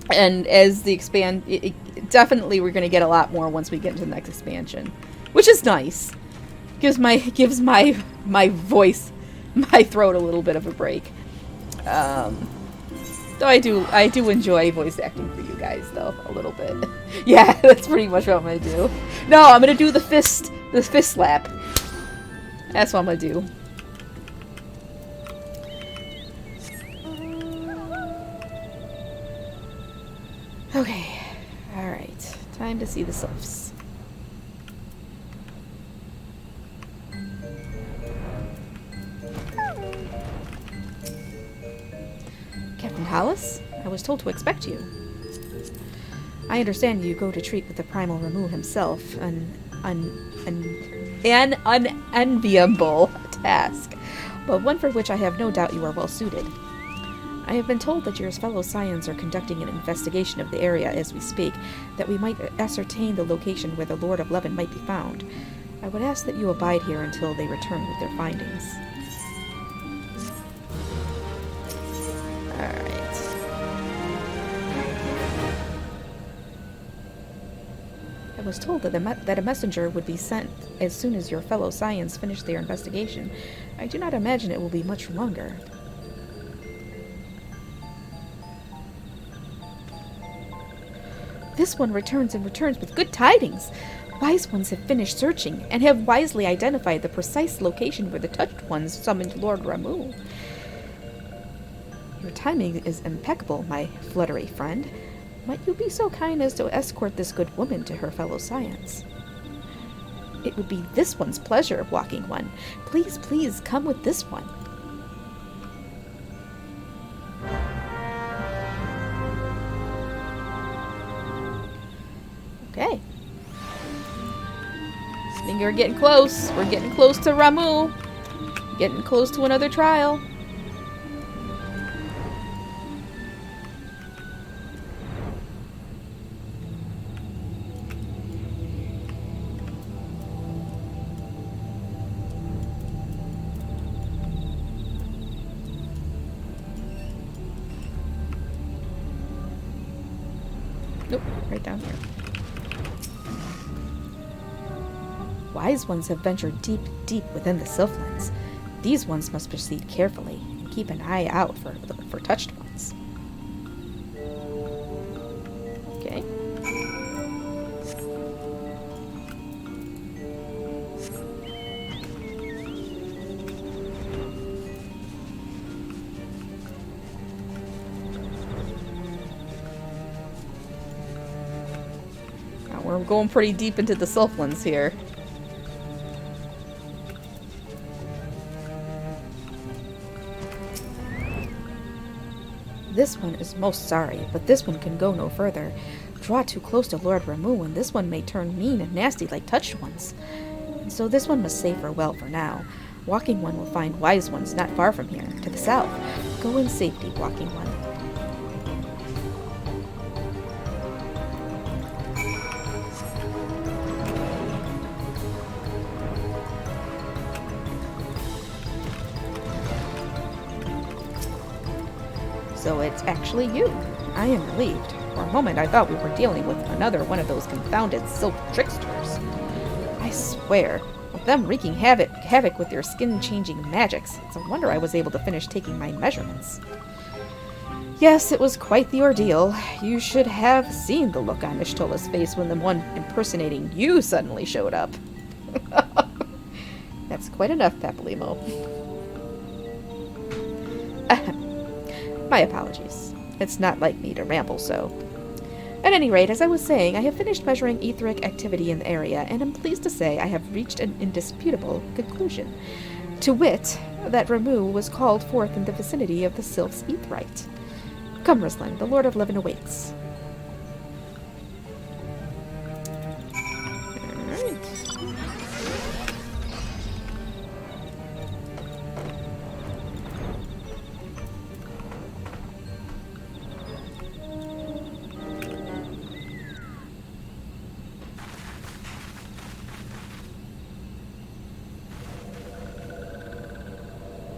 And as the definitely we're going to get a lot more once we get into the next expansion, which is nice. Gives my voice, my throat a little bit of a break. Though I do enjoy voice acting for you guys, though, a little bit. Yeah, that's pretty much what I'm gonna do. No, I'm gonna do the fist slap. That's what I'm gonna do. Okay, all right, time to see the sylphs. Captain Hollis, I was told to expect you. I understand you go to treat with the primal Ramuh himself, an unenviable task, but one for which I have no doubt you are well suited. I have been told that your fellow Scions are conducting an investigation of the area as we speak, that we might ascertain the location where the Lord of Levin might be found. I would ask that you abide here until they return with their findings. Alright. I was told that a messenger would be sent as soon as your fellow Scions finish their investigation. I do not imagine it will be much longer. This one returns with good tidings. Wise ones have finished searching and have wisely identified the precise location where the touched ones summoned Lord Ramuh. Your timing is impeccable, my fluttery friend. Might you be so kind as to escort this good woman to her fellow Scions? It would be this one's pleasure, Walking One. Please, please, come with this one. Okay. I think we're getting close. We're getting close to Ramuh. Getting close to another trial. Nope, right down here. Wise ones have ventured deep, deep within the Sylphlands. These ones must proceed carefully and keep an eye out for touched ones. Okay. Now we're going pretty deep into the Sylphlands here. This one is most sorry, but this one can go no further. Draw too close to Lord Ramuh, and this one may turn mean and nasty like touched ones. And so this one must say farewell for now. Walking One will find wise ones not far from here, to the south. Go in safety, Walking One. So it's actually you. I am relieved. For a moment I thought we were dealing with another one of those confounded sylph tricksters. I swear, with them wreaking havoc with their skin-changing magics, it's a wonder I was able to finish taking my measurements. Yes, it was quite the ordeal. You should have seen the look on Ishtola's face when the one impersonating you suddenly showed up. That's quite enough, Papalimo. My apologies. It's not like me to ramble so. At any rate, as I was saying, I have finished measuring etheric activity in the area, and am pleased to say I have reached an indisputable conclusion. To wit, that Ramuh was called forth in the vicinity of the Sylph's Aetheryte. Come, Ruslan, the Lord of Leven awaits. Alright.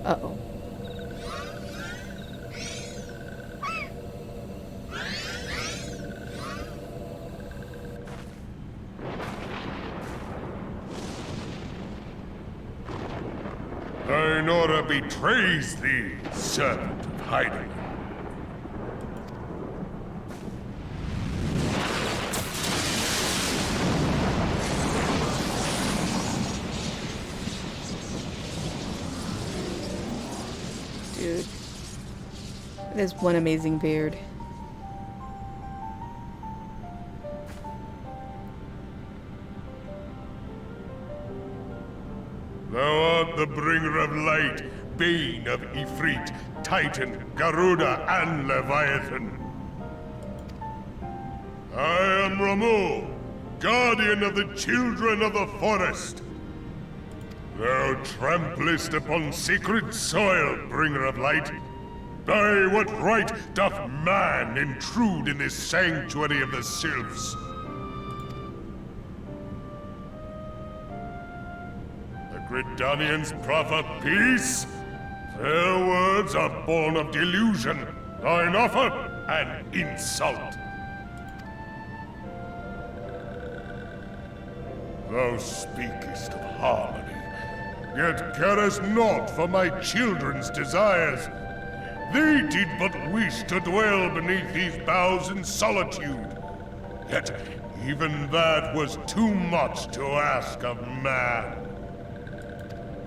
Uh-oh. Ainora betrays thee, servant of hiding. Dude. That is one amazing beard. Thou art the bringer of light, bane of Ifrit, Titan, Garuda, and Leviathan. I am Ramuh, guardian of the children of the forest. Thou tramplest upon sacred soil, bringer of light. By what right doth man intrude in this sanctuary of the sylphs? The Gridanians proffer peace? Their words are born of delusion, thine offer an insult. Thou speakest of harmony, yet carest not for my children's desires. They did but wish to dwell beneath these boughs in solitude. Yet even that was too much to ask of man.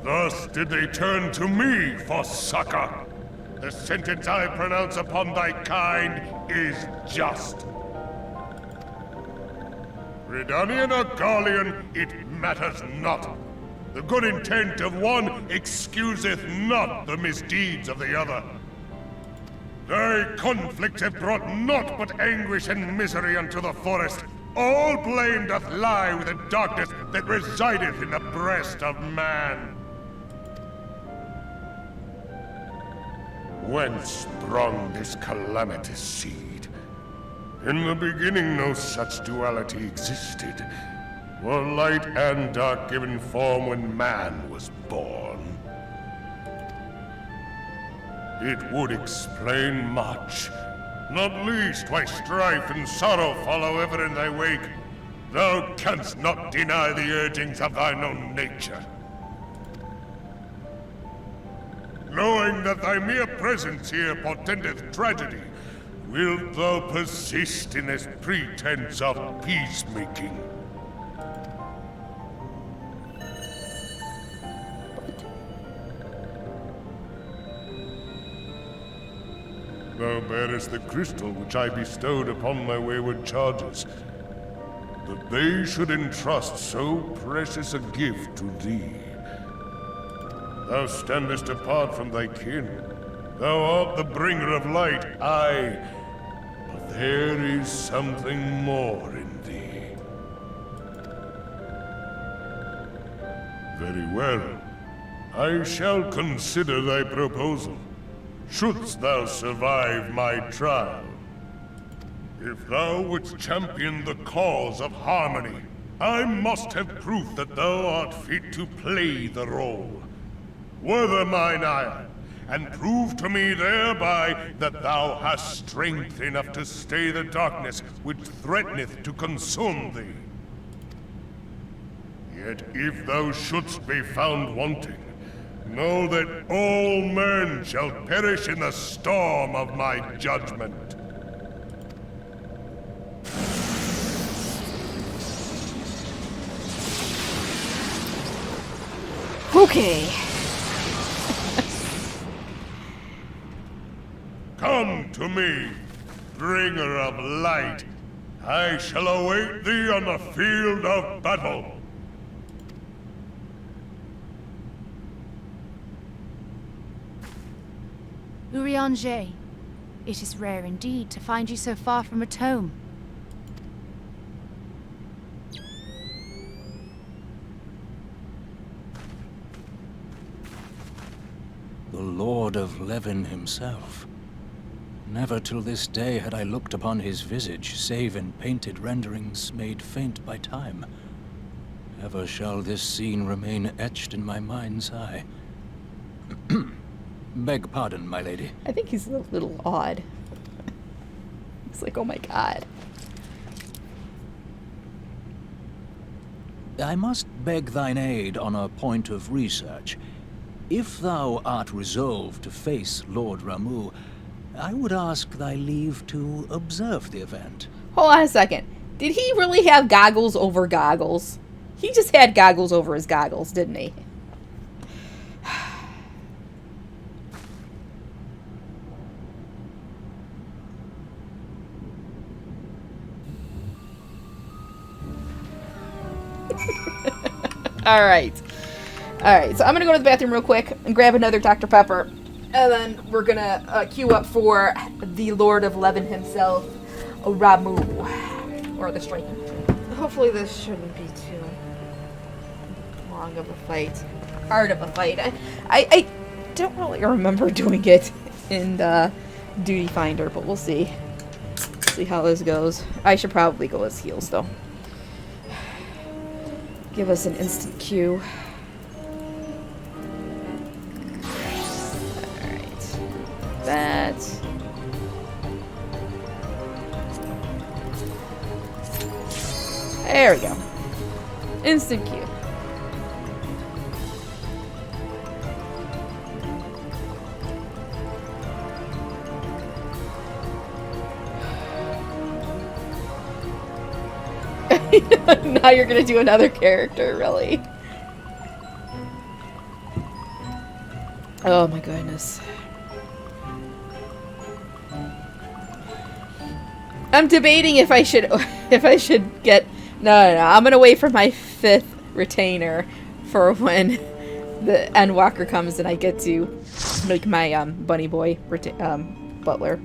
Thus did they turn to me for succor. The sentence I pronounce upon thy kind is just. Redanian or Garlean, it matters not. The good intent of one excuseth not the misdeeds of the other. Thy conflict have brought naught but anguish and misery unto the forest. All blame doth lie with the darkness that resideth in the breast of man. Whence sprung this calamitous seed? In the beginning no such duality existed. Were light and dark given form when man was born? It would explain much, not least why strife and sorrow follow ever in thy wake. Thou canst not deny the urgings of thine own nature. Knowing that thy mere presence here portendeth tragedy, wilt thou persist in this pretense of peacemaking? Thou bearest the crystal which I bestowed upon my wayward charges. That they should entrust so precious a gift to thee. Thou standest apart from thy kin. Thou art the bringer of light, aye. But there is something more in thee. Very well. I shall consider thy proposal. Shouldst thou survive my trial. If thou wouldst champion the cause of harmony, I must have proof that thou art fit to play the role. Wither mine ire, and prove to me thereby that thou hast strength enough to stay the darkness which threateneth to consume thee. Yet if thou shouldst be found wanting, know that all men shall perish in the storm of my judgment. Okay. Come to me, bringer of light. I shall await thee on the field of battle. Urianger, it is rare indeed to find you so far from a tome. The Lord of Levin himself. Never till this day had I looked upon his visage, save in painted renderings made faint by time. Ever shall this scene remain etched in my mind's eye. Beg pardon, my lady. I think he's a little odd. It's like, oh my god. I must beg thine aid on a point of research. If thou art resolved to face Lord Ramuh, I would ask thy leave to observe the event. Hold on a second. Did he really have goggles over goggles? He just had goggles over his goggles, didn't he? Alright, so I'm gonna go to the bathroom real quick and grab another Dr. Pepper, and then we're gonna queue up for the Lord of Levin himself, Ramuh, or the Striking. Hopefully this shouldn't be too long of a fight, hard of a fight. I don't really remember doing it in Duty Finder, but we'll see. See how this goes. I should probably go as heals though. Give us an instant queue. Alright. That. There we go. Instant queue. Now you're gonna do another character, really? Oh my goodness. I'm debating if I should get No, I'm gonna wait for my 5th retainer for when the Endwalker comes and I get to make my bunny boy butler.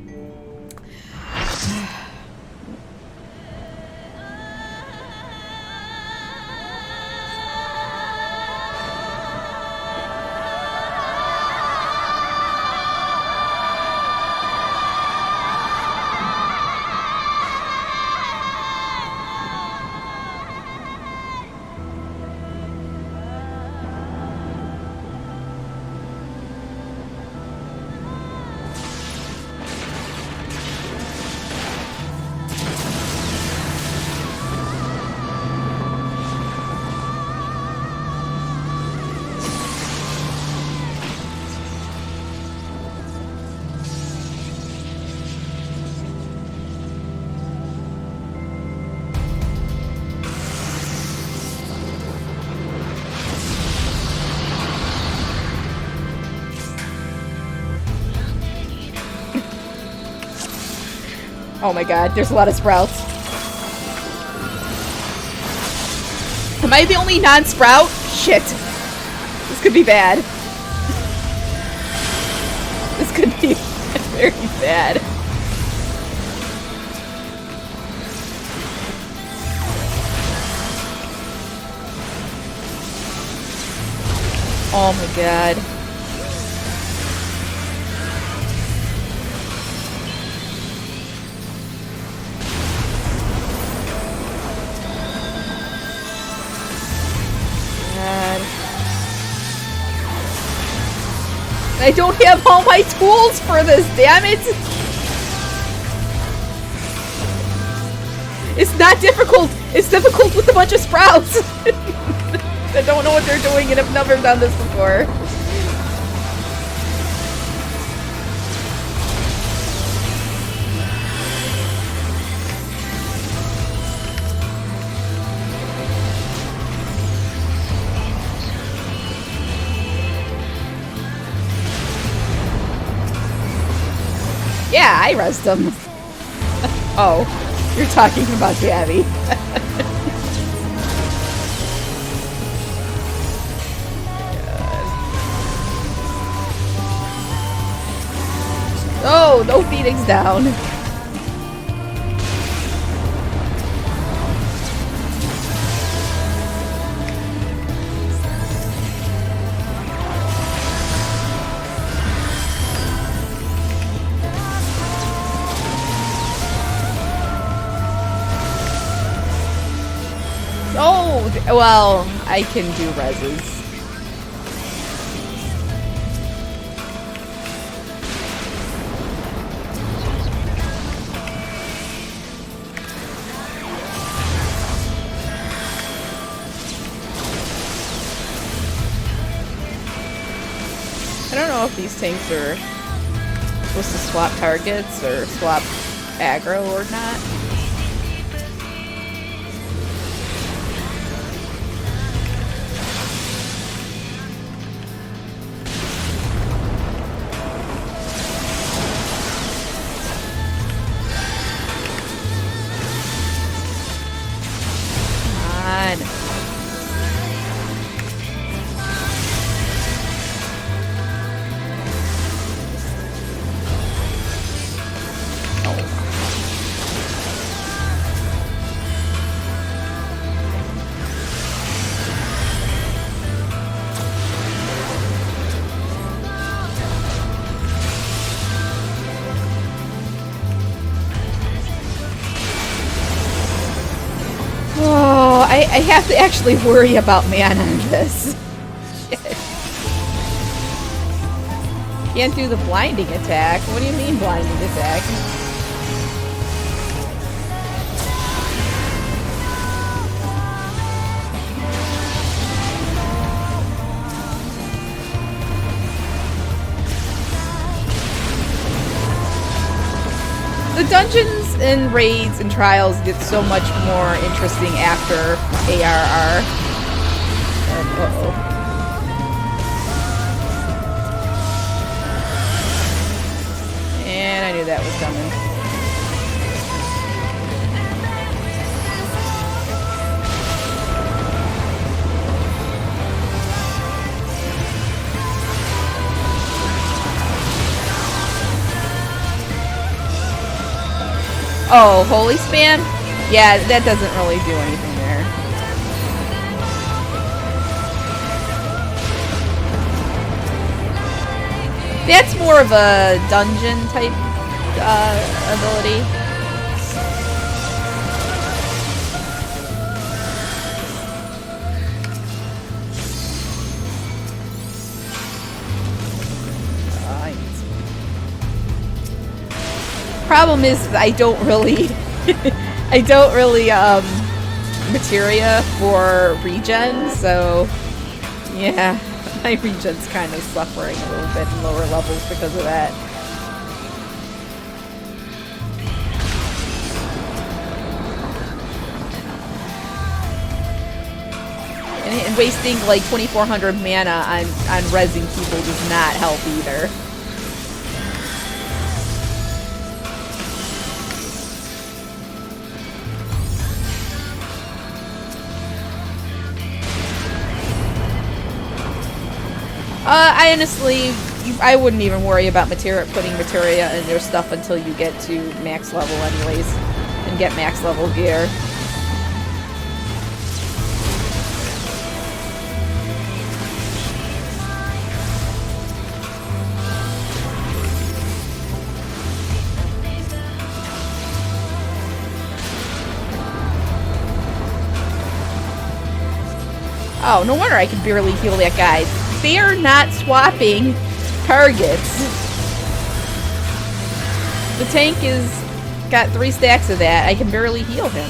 Oh my god, there's a lot of sprouts. Am I the only non-sprout? Shit. This could be bad. This could be very bad. Oh my god. I don't have all my tools for this, damn it! It's not difficult! It's difficult with a bunch of sprouts! I don't know what they're doing and I've never done this before. Yeah, I rezzed them. Oh, you're talking about Gabby. Oh, no Phoenix down. Oh, well, I can do reses. I don't know if these tanks are supposed to swap targets or swap aggro or not. I have to actually worry about mana on this. Can't do the blinding attack. What do you mean blinding attack? The dungeons and raids and trials get so much more interesting after ARR. Uh-oh. And I knew that was coming. Oh, holy spam? Yeah, that doesn't really do anything there. That's more of a dungeon type ability. Problem is, I don't really materia for regen, so yeah, my regen's kind of suffering a little bit in lower levels because of that. And wasting like 2,400 mana on rezzing people does not help either. I honestly, I wouldn't even worry about putting materia in your stuff until you get to max level anyways, and get max level gear. Oh, no wonder I can barely heal that guy. They're not swapping targets. The tank is got 3 stacks of that. I can barely heal him.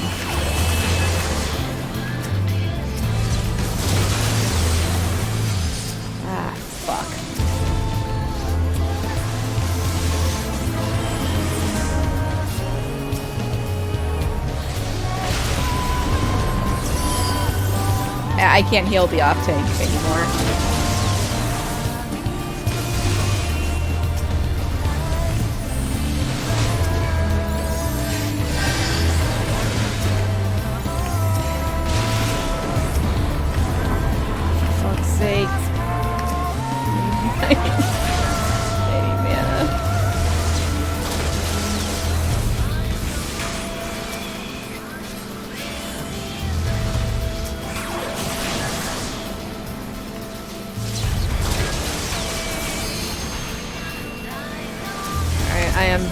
Ah, fuck. I can't heal the off tank anymore.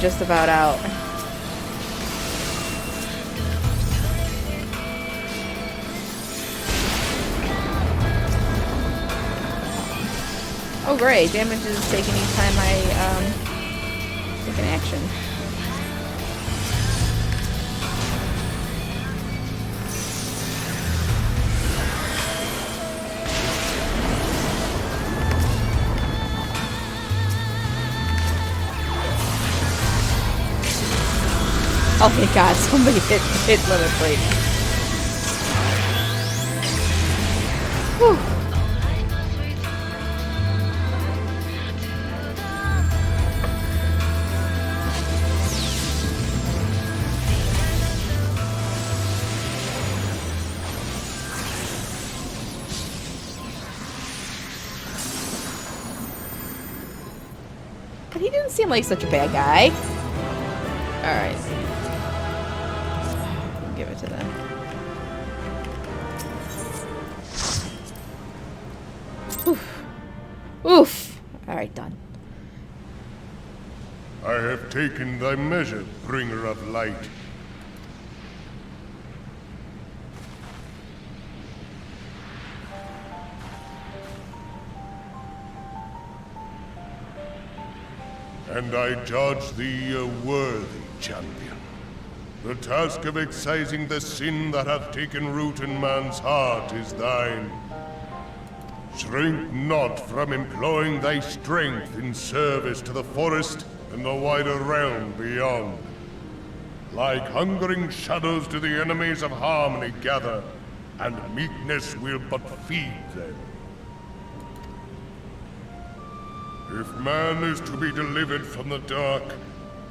Just about out. Oh great, damage is taken each time I take an action. Oh my god, somebody hit limit break. Whew. But he didn't seem like such a bad guy. Alright. Give it to them. Oof. Oof. Alright, done. I have taken thy measure, bringer of light. And I judge thee a worthy champion. The task of excising the sin that hath taken root in man's heart is thine. Shrink not from employing thy strength in service to the forest and the wider realm beyond. Like hungering shadows do the enemies of harmony gather, and meekness will but feed them. If man is to be delivered from the dark,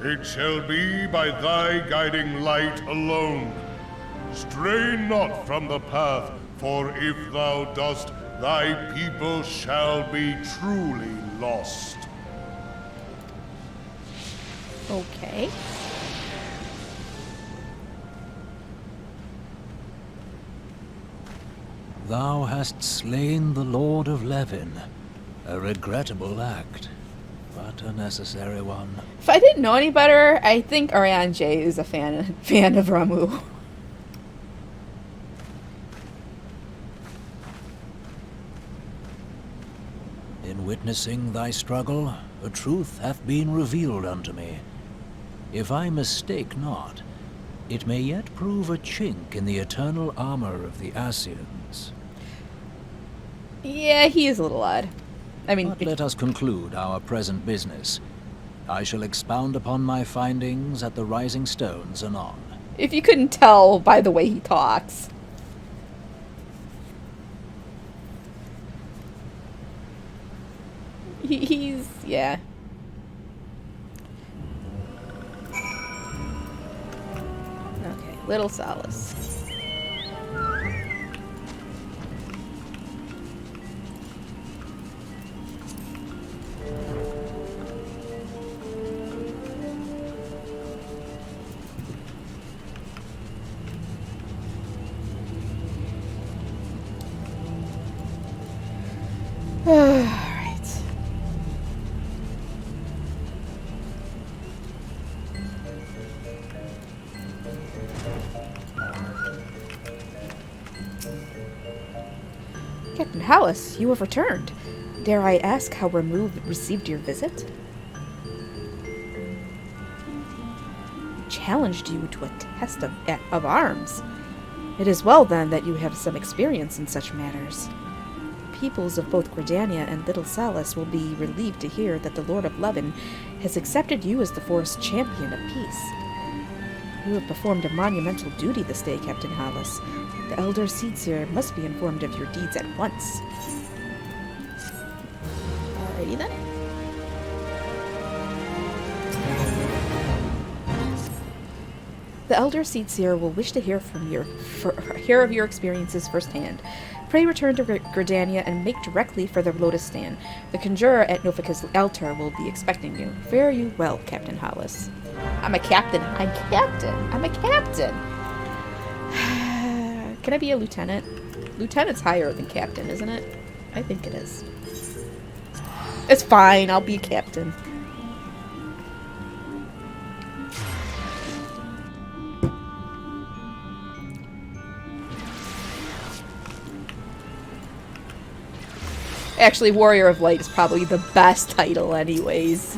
it shall be by thy guiding light alone. Stray not from the path, for if thou dost, thy people shall be truly lost. Thou hast slain the Lord of Levin. A regrettable act, but a necessary one. If I didn't know any better, I think Ariane J is a fan of Ramuh. In witnessing thy struggle, a truth hath been revealed unto me. If I mistake not, it may yet prove a chink in the eternal armor of the Assyrians. Yeah, he is a little odd. I mean, but let us conclude our present business. I shall expound upon my findings at the Rising Stones anon. If you couldn't tell by the way he talks. He's, yeah. Okay, Little Solace. Alright. Captain Hallis, you have returned. Dare I ask how Ramuh received your visit? He challenged you to a test of arms. It is well, then, that you have some experience in such matters. Peoples of both Gridania and Little Solace will be relieved to hear that the Lord of Levin has accepted you as the forest champion of peace. You have performed a monumental duty this day, Captain Hallis. The Elder Seedseer must be informed of your deeds at once. Alrighty then. The Elder Seedseer will wish to hear of your experiences firsthand. Pray return to Gridania and make directly for the Lotus Stand. The Conjurer at Novika's altar will be expecting you. Fare you well, Captain Hallis. I'm a captain. I'm captain. I'm a captain. Can I be a lieutenant? Lieutenant's higher than captain, isn't it? I think it is. It's fine. I'll be a captain. Actually, Warrior of Light is probably the best title anyways.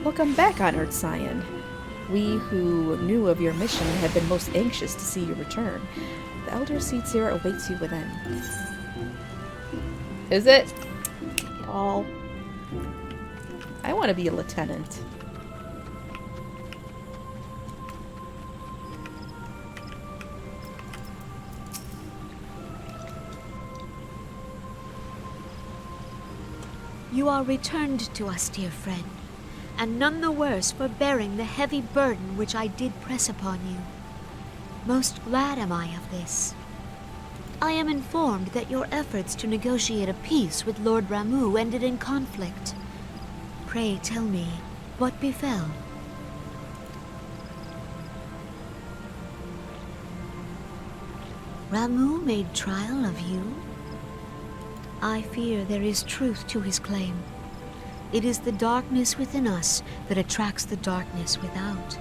Welcome back, Honored Scion. We who knew of your mission have been most anxious to see you return. The Elder Seedseer awaits you within. Is it? All. I want to be a lieutenant. You are returned to us, dear friend, and none the worse for bearing the heavy burden which I did press upon you. Most glad am I of this. I am informed that your efforts to negotiate a peace with Lord Ramuh ended in conflict. Pray tell me, what befell? Ramuh made trial of you? I fear there is truth to his claim. It is the darkness within us that attracts the darkness without.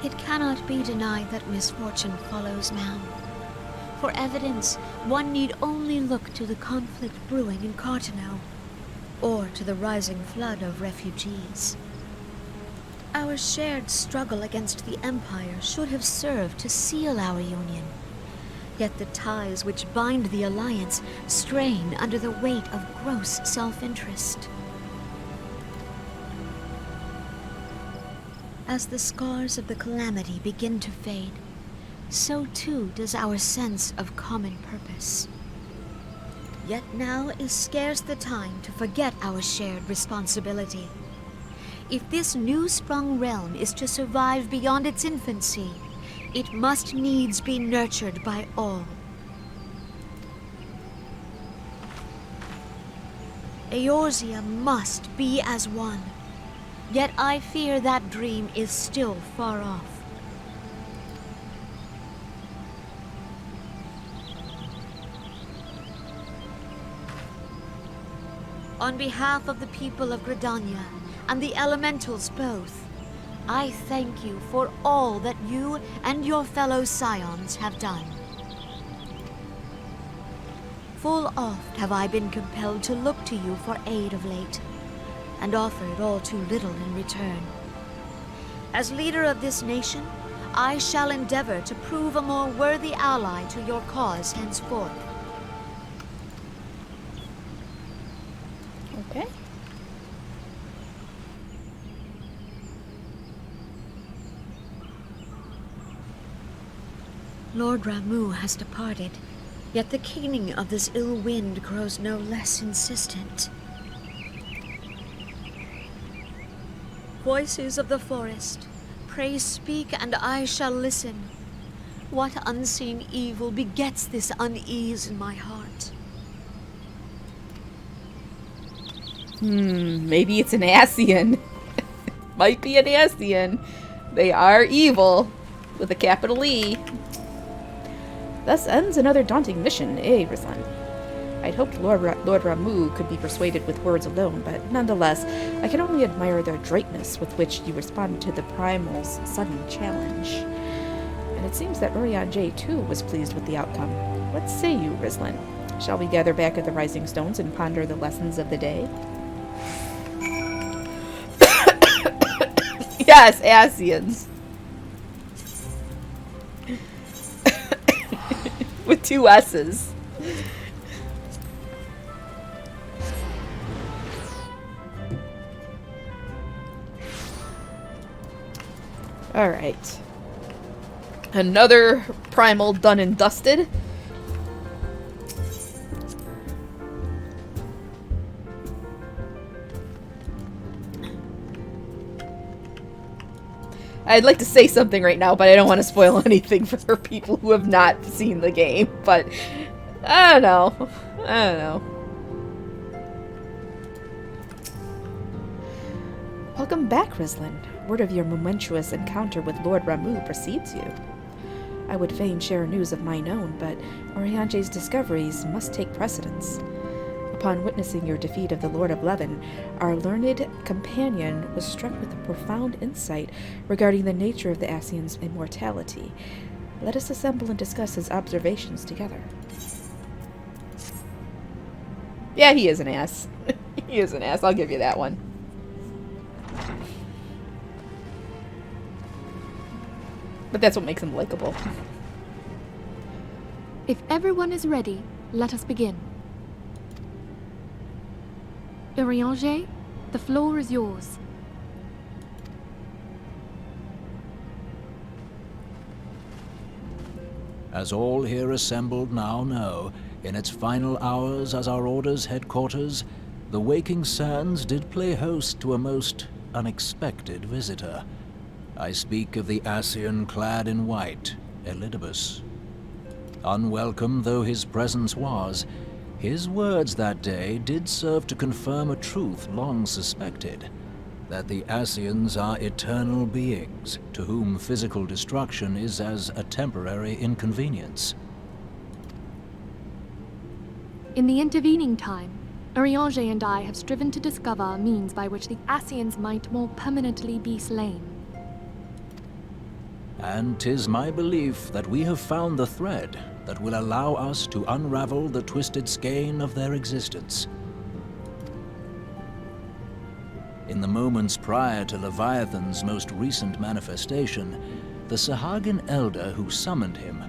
It cannot be denied that misfortune follows man. For evidence, one need only look to the conflict brewing in Cartano, or to the rising flood of refugees. Our shared struggle against the Empire should have served to seal our union. Yet the ties which bind the Alliance strain under the weight of gross self-interest. As the scars of the calamity begin to fade, so too does our sense of common purpose. Yet now is scarce the time to forget our shared responsibility. If this new-sprung realm is to survive beyond its infancy, It must needs be nurtured by all. Eorzea must be as one. Yet I fear that dream is still far off. On behalf of the people of Gridania and the elementals both, I thank you for all that you and your fellow scions have done. Full oft have I been compelled to look to you for aid of late, and offered all too little in return. As leader of this nation, I shall endeavor to prove a more worthy ally to your cause henceforth. Okay. Lord Ramu has departed, yet the keening of this ill wind grows no less insistent. Voices of the forest, pray speak and I shall listen. What unseen evil begets this unease in my heart? Maybe it's an Ascian. Might be an Ascian. They are evil, with a capital E. Thus ends another daunting mission, Ruslan? I'd hoped Lord Ramu could be persuaded with words alone, but nonetheless, I can only admire the adroitness with which you responded to the Primal's sudden challenge. And it seems that Urianger too was pleased with the outcome. What say you, Ruslan? Shall we gather back at the Rising Stones and ponder the lessons of the day? Yes, Ascians. With 2 S's. Alright. Another primal done and dusted. I'd like to say something right now, but I don't want to spoil anything for people who have not seen the game. But, I don't know. I don't know. Welcome back, Ruslan. Word of your momentous encounter with Lord Ramu precedes you. I would fain share news of mine own, but Urianger's discoveries must take precedence. Upon witnessing your defeat of the Lord of Levin, our learned companion was struck with a profound insight regarding the nature of the Ascian's immortality. Let us assemble and discuss his observations together. Yeah, he is an ass. He is an ass, I'll give you that one. But that's what makes him likable. If everyone is ready, let us begin. Urianger, the floor is yours. As all here assembled now know, in its final hours as our Order's headquarters, the Waking Sands did play host to a most unexpected visitor. I speak of the Ascian clad in white, Elidibus. Unwelcome though his presence was, his words that day did serve to confirm a truth long suspected, that the Ascians are eternal beings, to whom physical destruction is as a temporary inconvenience. In the intervening time, Urianger and I have striven to discover a means by which the Ascians might more permanently be slain. And 'tis my belief that we have found the thread that will allow us to unravel the twisted skein of their existence. In the moments prior to Leviathan's most recent manifestation, the Sahagin elder who summoned him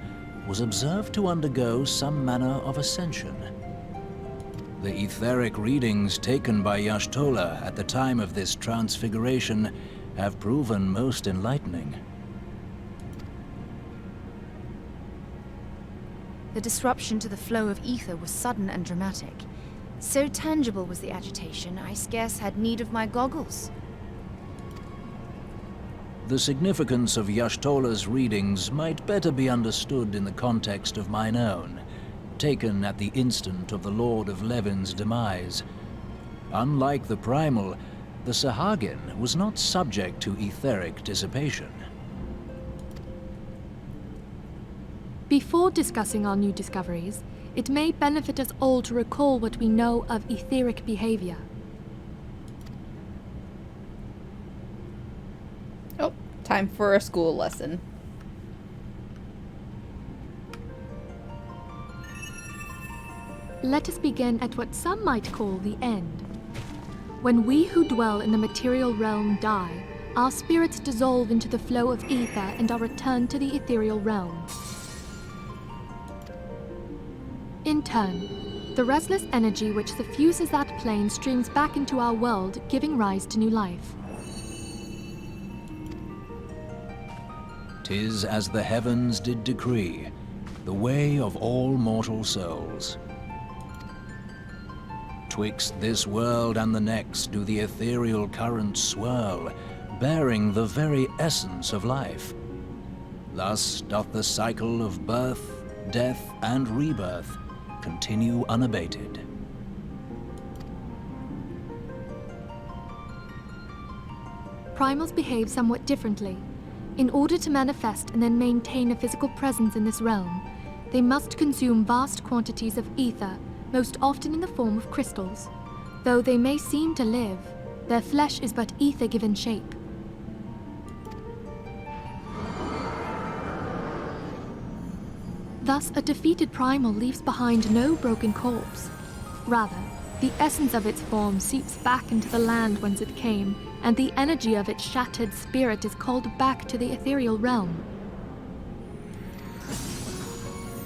was observed to undergo some manner of ascension. The etheric readings taken by Y'shtola at the time of this transfiguration have proven most enlightening. The disruption to the flow of ether was sudden and dramatic. So tangible was the agitation, I scarce had need of my goggles. The significance of Y'shtola's readings might better be understood in the context of mine own, taken at the instant of the Lord of Levin's demise. Unlike the Primal, the Sahagin was not subject to etheric dissipation. Before discussing our new discoveries, it may benefit us all to recall what we know of etheric behavior. Oh, time for a school lesson. Let us begin at what some might call the end. When we who dwell in the material realm die, our spirits dissolve into the flow of ether and are returned to the ethereal realm. In turn, the restless energy which suffuses that plane streams back into our world, giving rise to new life. 'Tis as the heavens did decree, the way of all mortal souls. Twixt this world and the next do the ethereal currents swirl, bearing the very essence of life. Thus doth the cycle of birth, death, and rebirth continue unabated. Primals behave somewhat differently. In order to manifest and then maintain a physical presence in this realm, they must consume vast quantities of ether, most often in the form of crystals. Though they may seem to live, their flesh is but ether given shape. Thus, a defeated primal leaves behind no broken corpse. Rather, the essence of its form seeps back into the land whence it came, and the energy of its shattered spirit is called back to the ethereal realm.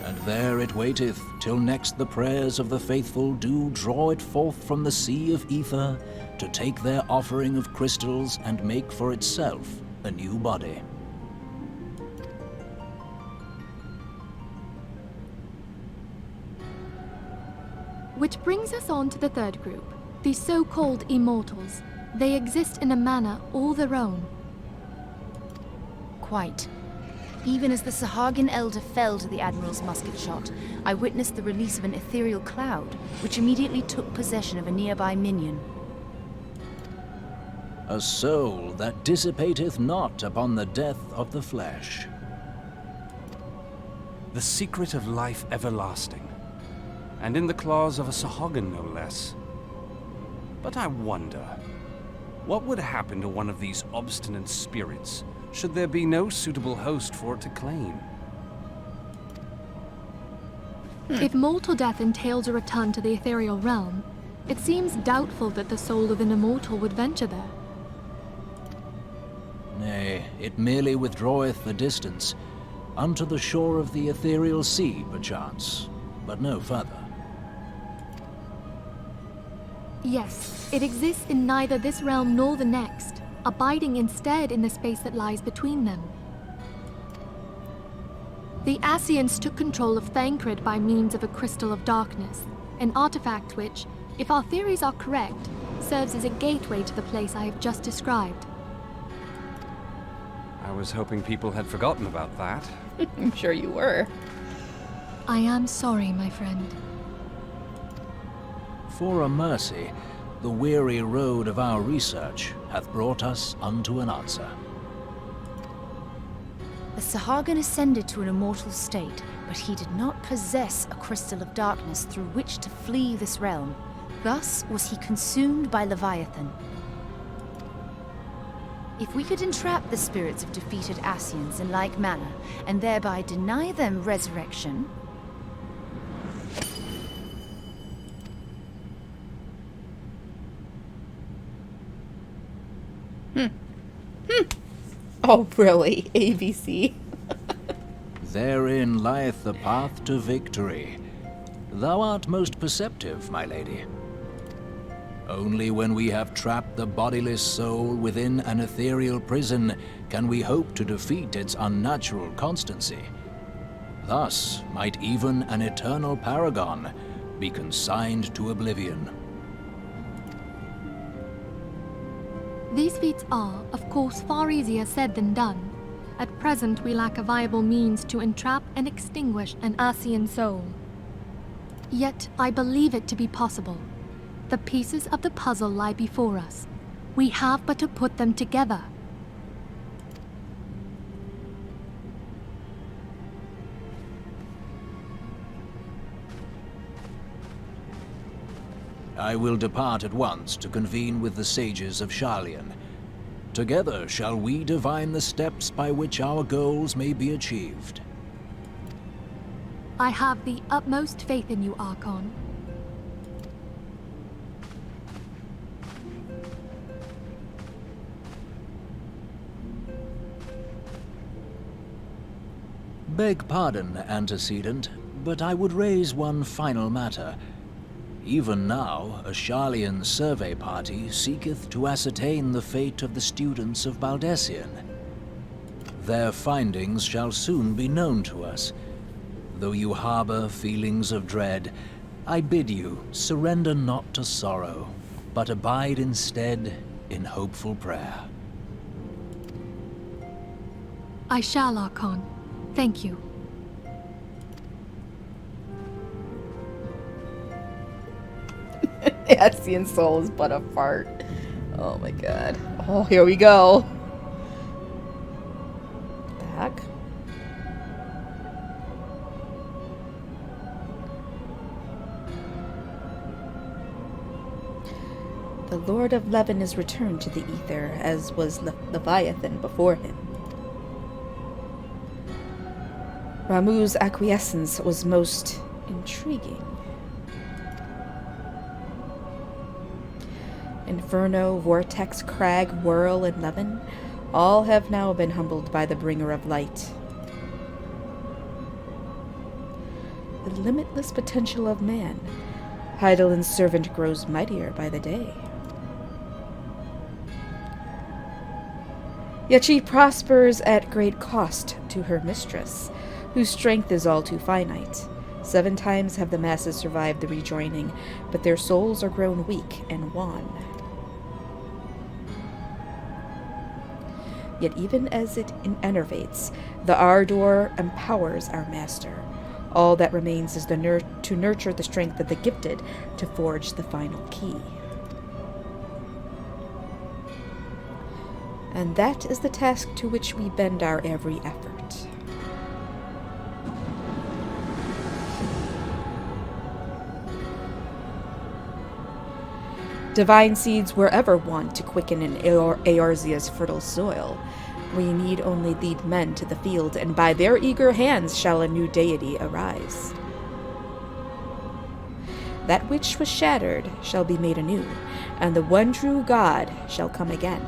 And there it waiteth, till next the prayers of the faithful do draw it forth from the sea of ether, to take their offering of crystals and make for itself a new body. Which brings us on to the third group, the so-called immortals. They exist in a manner all their own. Quite. Even as the Sahagin Elder fell to the Admiral's musket shot, I witnessed the release of an ethereal cloud, which immediately took possession of a nearby minion. A soul that dissipateth not upon the death of the flesh. The secret of life everlasting, and in the claws of a Sahagin no less. But I wonder, what would happen to one of these obstinate spirits should there be no suitable host for it to claim? If mortal death entails a return to the ethereal realm, it seems doubtful that the soul of an immortal would venture there. Nay, it merely withdraweth the distance, unto the shore of the ethereal sea, perchance, but no further. Yes, it exists in neither this realm nor the next, abiding instead in the space that lies between them. The Ascians took control of Thancred by means of a crystal of darkness, an artifact which, if our theories are correct, serves as a gateway to the place I have just described. I was hoping people had forgotten about that. I'm sure you were. I am sorry, my friend. For a mercy, the weary road of our research hath brought us unto an answer. The Sahagin ascended to an immortal state, but he did not possess a crystal of darkness through which to flee this realm. Thus was he consumed by Leviathan. If we could entrap the spirits of defeated Ascians in like manner, and thereby deny them resurrection... Oh, really? ABC? Therein lieth the path to victory. Thou art most perceptive, my lady. Only when we have trapped the bodiless soul within an ethereal prison can we hope to defeat its unnatural constancy. Thus might even an eternal paragon be consigned to oblivion. These feats are, of course, far easier said than done. At present, we lack a viable means to entrap and extinguish an Asian soul. Yet, I believe it to be possible. The pieces of the puzzle lie before us. We have but to put them together. I will depart at once to convene with the sages of Sharlayan. Together shall we divine the steps by which our goals may be achieved. I have the utmost faith in you, Archon. Beg pardon, antecedent, but I would raise one final matter. Even now, a Sharlayan survey party seeketh to ascertain the fate of the students of Baldessian. Their findings shall soon be known to us. Though you harbor feelings of dread, I bid you surrender not to sorrow, but abide instead in hopeful prayer. I shall, Archon. Thank you. The Asian soul is but a fart. Oh my god. Oh, here we go. What the heck? The Lord of Levin is returned to the ether, as was Leviathan before him. Ramuh's acquiescence was most intriguing. Inferno, Vortex, Crag, Whirl, and Levin, all have now been humbled by the Bringer of Light. The limitless potential of man, Heidelin's servant grows mightier by the day. Yet she prospers at great cost to her mistress, whose strength is all too finite. 7 times have the masses survived the rejoining, but their souls are grown weak and wan. Yet even as it enervates, the ardor empowers our master. All that remains is to nurture the strength of the gifted to forge the final key. And that is the task to which we bend our every effort. Divine seeds were ever wont to quicken in Eorzea's fertile soil. We need only lead men to the field, and by their eager hands shall a new deity arise. That which was shattered shall be made anew, and the one true God shall come again.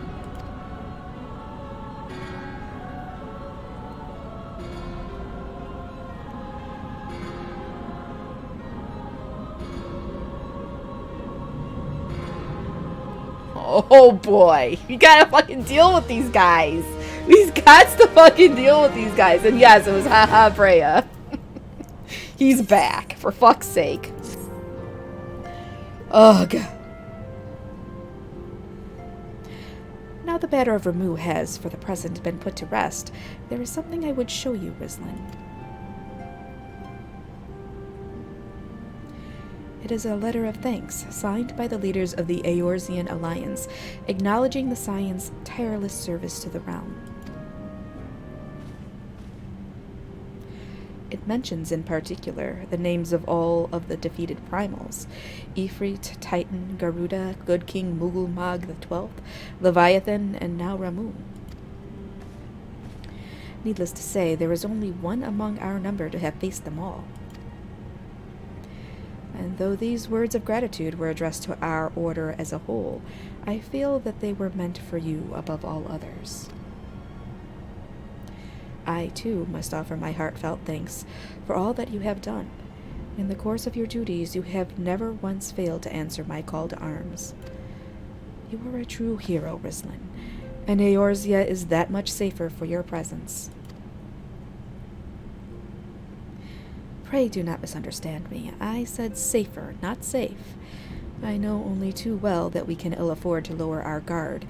Oh boy, you gotta fucking deal with these guys. We've got to fucking deal with these guys. And yes, it was haha Freya. He's back, for fuck's sake. Ugh. Now the matter of Ramuh has, for the present, been put to rest, there is something I would show you, Rislin. It is a letter of thanks, signed by the leaders of the Eorzean Alliance, acknowledging the Scion's tireless service to the realm. It mentions, in particular, the names of all of the defeated primals: Ifrit, Titan, Garuda, Good King Mughal-Mag XII, Leviathan, and now Ramuh. Needless to say, there is only one among our number to have faced them all. And though these words of gratitude were addressed to our order as a whole, I feel that they were meant for you above all others. I, too, must offer my heartfelt thanks for all that you have done. In the course of your duties, you have never once failed to answer my call to arms. You are a true hero, Rislin, and Eorzea is that much safer for your presence. Pray do not misunderstand me. I said safer, not safe. I know only too well that we can ill afford to lower our guard,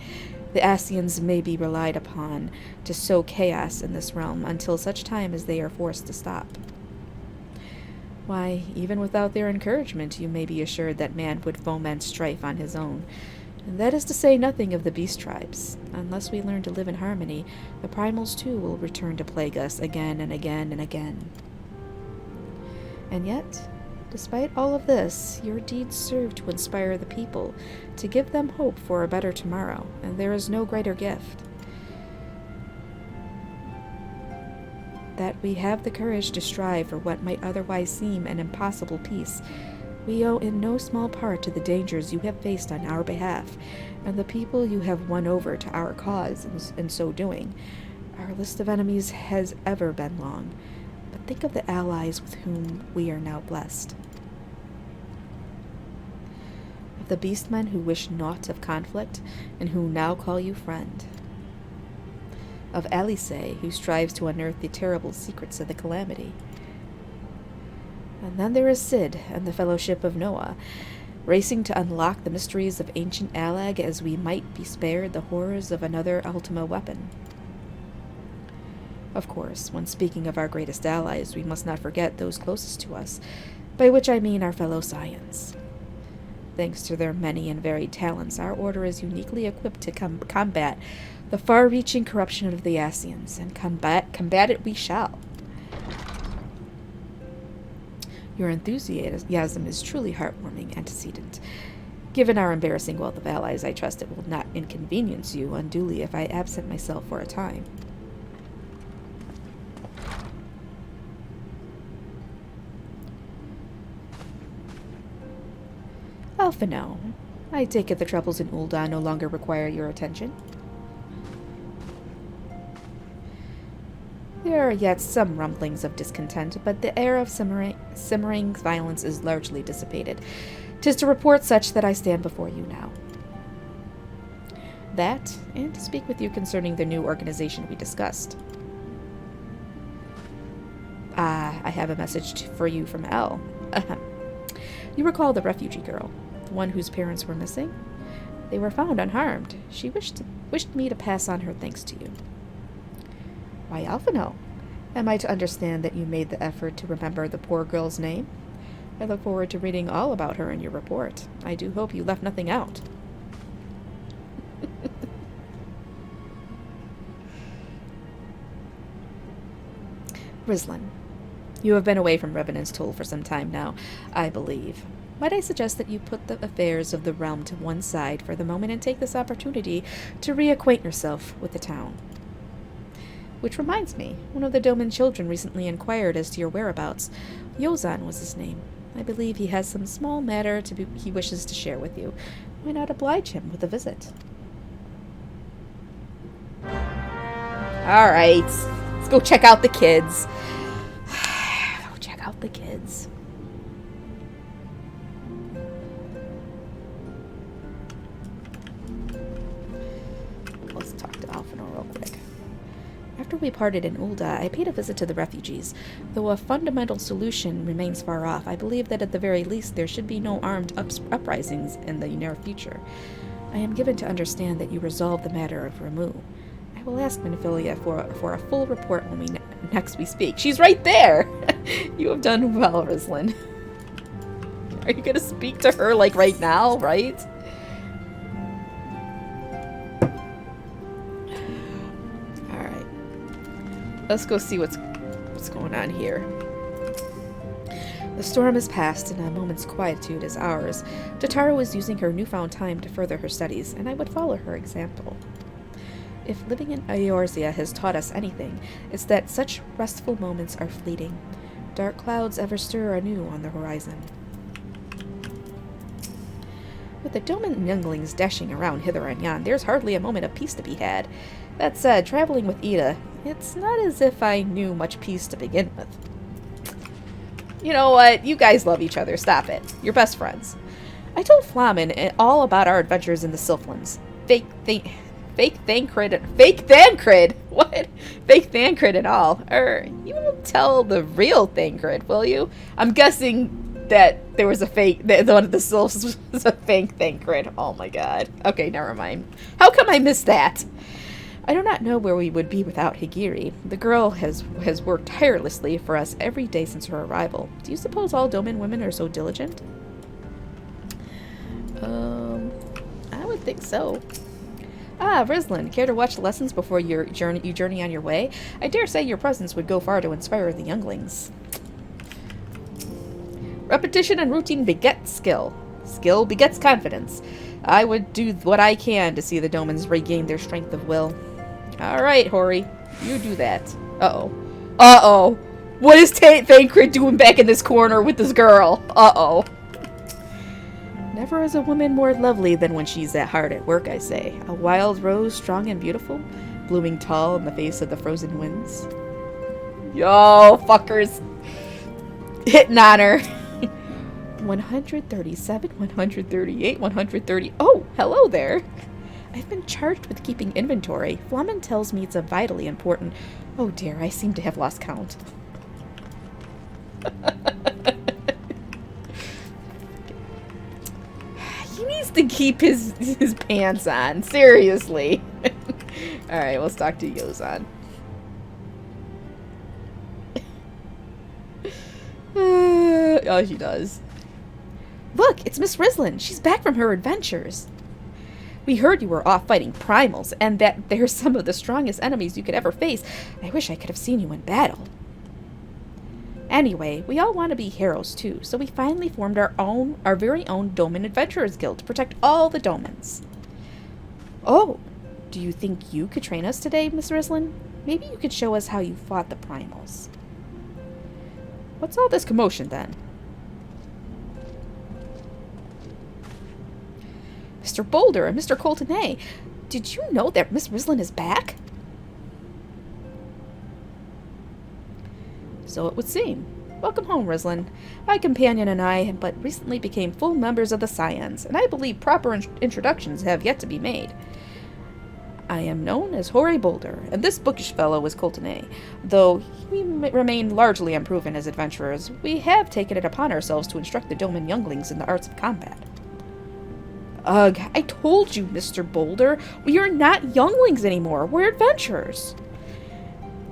The Ascians may be relied upon to sow chaos in this realm until such time as they are forced to stop. Why, even without their encouragement, you may be assured that man would foment strife on his own. And that is to say nothing of the beast tribes. Unless we learn to live in harmony, the primals too will return to plague us again and again and again. And yet, despite all of this, your deeds serve to inspire the people, to give them hope for a better tomorrow, and there is no greater gift. That we have the courage to strive for what might otherwise seem an impossible peace, we owe in no small part to the dangers you have faced on our behalf, and the people you have won over to our cause in so doing. Our list of enemies has ever been long, but think of the allies with whom we are now blessed. Of the beastmen who wish naught of conflict, and who now call you friend. Of Alice, who strives to unearth the terrible secrets of the calamity. And then there is Sid and the Fellowship of Noah, racing to unlock the mysteries of ancient Alag as we might be spared the horrors of another Ultima weapon. Of course, when speaking of our greatest allies, we must not forget those closest to us, by which I mean our fellow Scions. Thanks to their many and varied talents, our order is uniquely equipped to combat the far-reaching corruption of the Ascians, and combat it we shall. Your enthusiasm is truly heartwarming antecedent. Given our embarrassing wealth of allies, I trust it will not inconvenience you unduly if I absent myself for a time. Alphino, I take it the troubles in Ul'dah no longer require your attention. There are yet some rumblings of discontent, but the air of simmering violence is largely dissipated. 'Tis to report such that I stand before you now. That, and to speak with you concerning the new organization we discussed. I have a message for you from Elle. You recall the refugee girl, the one whose parents were missing? They were found unharmed. She wished me to pass on her thanks to you. Why, Alphino, am I to understand that you made the effort to remember the poor girl's name? I look forward to reading all about her in your report. I do hope you left nothing out. Rizlan, you have been away from Revenant's Toll for some time now, I believe. Might I suggest that you put the affairs of the realm to one side for the moment and take this opportunity to reacquaint yourself with the town? Which reminds me, one of the Doman children recently inquired as to your whereabouts. Yozan was his name. I believe he has some small matter he wishes to share with you. Why not oblige him with a visit? Alright, let's go check out the kids. Go check out the kids. Let's talk to Alphino real quick. After we parted in Ul'dah, I paid a visit to the refugees. Though a fundamental solution remains far off, I believe that at the very least there should be no armed uprisings in the near future. I am given to understand that you resolved the matter of Ramuh. I will ask Minfilia for a full report when next we speak. She's right there! You have done well, Rizlan. Are you going to speak to her, like, right now, right? Alright. Let's go see what's going on here. The storm has passed, and a moment's quietude is ours. Tataru is using her newfound time to further her studies, and I would follow her example. If living in Eorzea has taught us anything, it's that such restful moments are fleeting. Dark clouds ever stir anew on the horizon. With the Doman younglings dashing around hither and yon, there's hardly a moment of peace to be had. That said, traveling with Ida, it's not as if I knew much peace to begin with. You know what? You guys love each other. Stop it. You're best friends. I told Flamen all about our adventures in the Sylphlands. Fake Thancred! What? Fake Thancred and all. You won't tell the real Thancred, will you? I'm guessing that there was a fake, that one of the sylphs was a fake Thancred. Oh my god. Okay, never mind. How come I missed that? I do not know where we would be without Higiri. The girl has worked tirelessly for us every day since her arrival. Do you suppose all Doman women are so diligent? I would think so. Ah, Rislin, care to watch lessons before you journey on your way? I dare say your presence would go far to inspire the younglings. Repetition and routine begets skill. Skill begets confidence. I would do what I can to see the Domans regain their strength of will. Alright, Hori. You do that. Uh-oh. Uh-oh. What is Thancred doing back in this corner with this girl? Uh-oh. Never is a woman more lovely than when she's hard at work, I say. A wild rose, strong and beautiful, blooming tall in the face of the frozen winds. Yo, fuckers. Hitting on her. 137, 138, 130. Oh, hello there. I've been charged with keeping inventory. Flamen tells me it's a vitally important... Oh dear, I seem to have lost count. He needs to keep his pants on. Seriously. Alright, let's talk to Yozan. Oh, she does. Look, it's Miss Rislin. She's back from her adventures. We heard you were off fighting primals, and that they're some of the strongest enemies you could ever face. I wish I could have seen you in battle. Anyway, we all want to be heroes too, so we finally formed our very own Doman Adventurers Guild to protect all the Domans. Oh, do you think you could train us today, Miss Rislin? Maybe you could show us how you fought the primals. What's all this commotion then? Mr. Boulder and Mr. Coltonay, did you know that Miss Rislin is back? So it would seem. Welcome home, Rislin. My companion and I but recently became full members of the Scions, and I believe proper introductions have yet to be made. I am known as Hori Boulder, and this bookish fellow is Coltonay. Though we remain largely unproven as adventurers, we have taken it upon ourselves to instruct the Doman younglings in the arts of combat. Ugh, I told you, Mr. Boulder, we are not younglings anymore. We're adventurers.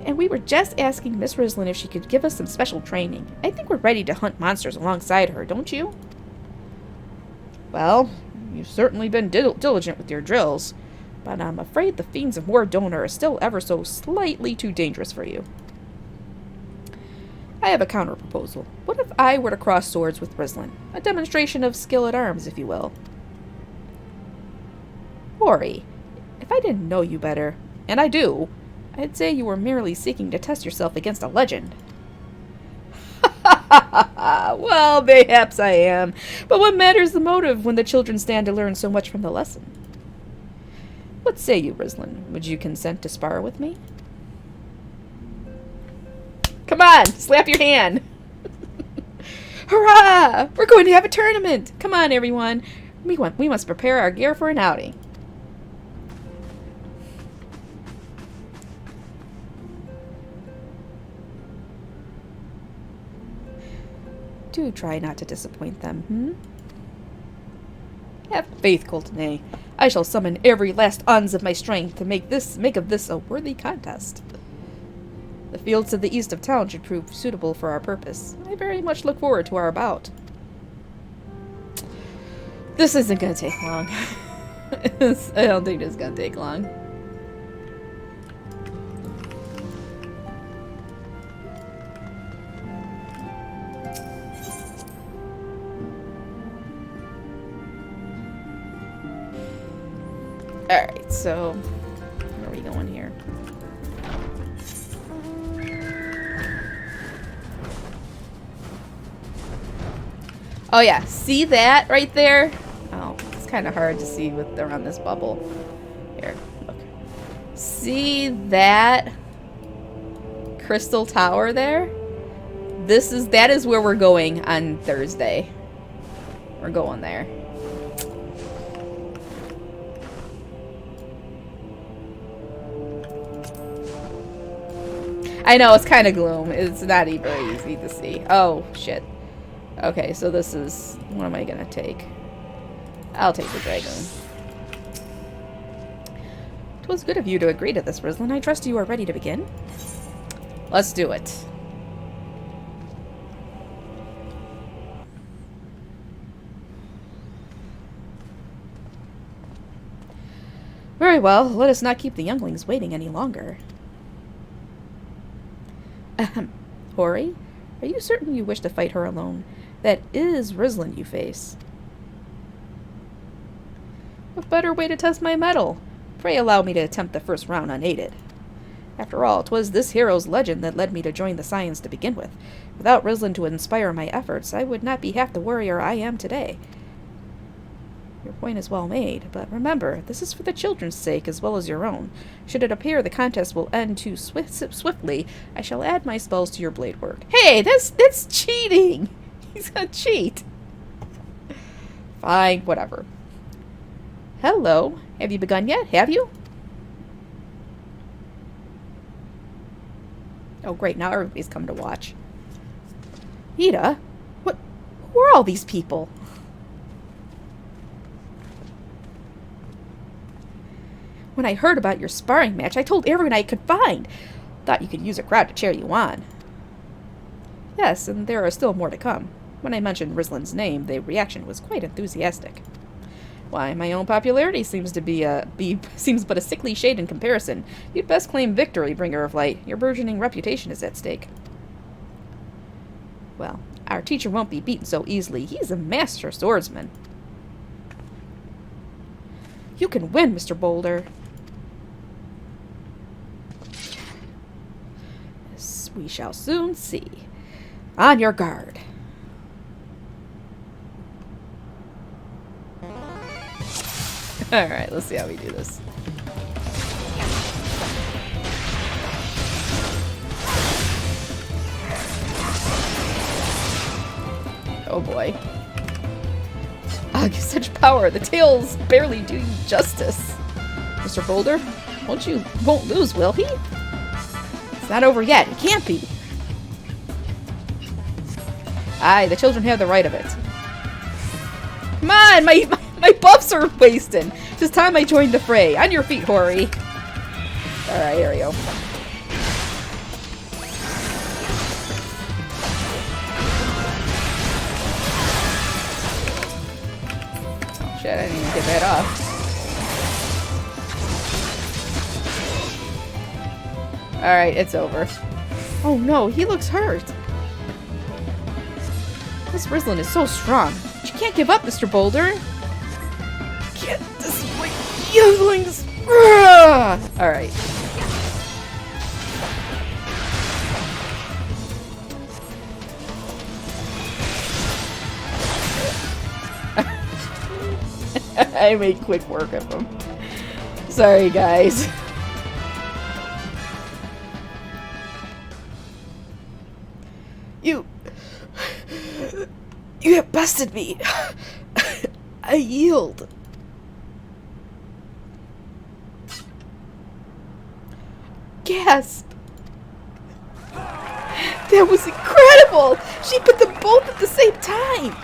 And we were just asking Miss Rislin if she could give us some special training. I think we're ready to hunt monsters alongside her, don't you? Well, you've certainly been diligent with your drills, but I'm afraid the fiends of Mordona are still ever so slightly too dangerous for you. I have a counter-proposal. What if I were to cross swords with Rislin? A demonstration of skill at arms, if you will. Hori, if I didn't know you better, and I do, I'd say you were merely seeking to test yourself against a legend. Well, mayhaps I am, but what matters the motive when the children stand to learn so much from the lesson? What say you, Rislin? Would you consent to spar with me? Come on, slap your hand. Hurrah! We're going to have a tournament. Come on, everyone. We must prepare our gear for an outing. Do try not to disappoint them, Have faith, Coltonay. I shall summon every last uns of my strength to make of this a worthy contest. The fields to the east of town should prove suitable for our purpose. I very much look forward to our bout. This isn't going to take long. I don't think this is going to take long. Alright, so where are we going here? Oh yeah, see that right there? Oh, it's kind of hard to see with around this bubble. Here, look. See that crystal tower there? That is where we're going on Thursday. We're going there. I know, it's kind of gloom. It's not very easy to see. Oh, shit. Okay, so this is... What am I gonna take? I'll take the dragon. It was good of you to agree to this, Rizlin. I trust you are ready to begin. Let's do it. Very well, let us not keep the younglings waiting any longer. Ahem. Hori, are you certain you wish to fight her alone? That is Rizlin you face. What better way to test my mettle? Pray allow me to attempt the first round unaided. After all, 'twas this hero's legend that led me to join the Scions to begin with. Without Rizlin to inspire my efforts, I would not be half the warrior I am today. Your point is well made, but remember, this is for the children's sake as well as your own. Should it appear the contest will end too swiftly, I shall add my spells to your blade work. Hey, that's cheating! He's gonna cheat. Fine, whatever. Hello. Have you begun yet? Have you? Oh, great. Now everybody's come to watch. Ida? What? Who are all these people? When I heard about your sparring match, I told everyone I could find. Thought you could use a crowd to cheer you on. Yes, and there are still more to come. When I mentioned Rizlin's name, the reaction was quite enthusiastic. Why, my own popularity seems but a sickly shade in comparison. You'd best claim victory, Bringer of Light. Your burgeoning reputation is at stake. Well, our teacher won't be beaten so easily. He's a master swordsman. You can win, Mr. Boulder. Yes, we shall soon see. On your guard. Alright, let's see how we do this. Oh boy. Ah, such power. The tails barely do you justice. Mr. Boulder, won't lose, will he? It's not over yet. It can't be. Aye, the children have the right of it. Come on, my buffs are wasting. Just time I joined the fray. On your feet, Hori. Alright, here we go. Oh shit, I didn't even get that off. Alright, it's over. Oh no, he looks hurt. This Rizlin is so strong. But you can't give up, Mr. Boulder. Can't disappoint younglings. Alright. I made quick work of them. Sorry, guys. You have bested me. I yield. Gasp. That was incredible. She put them both at the same time.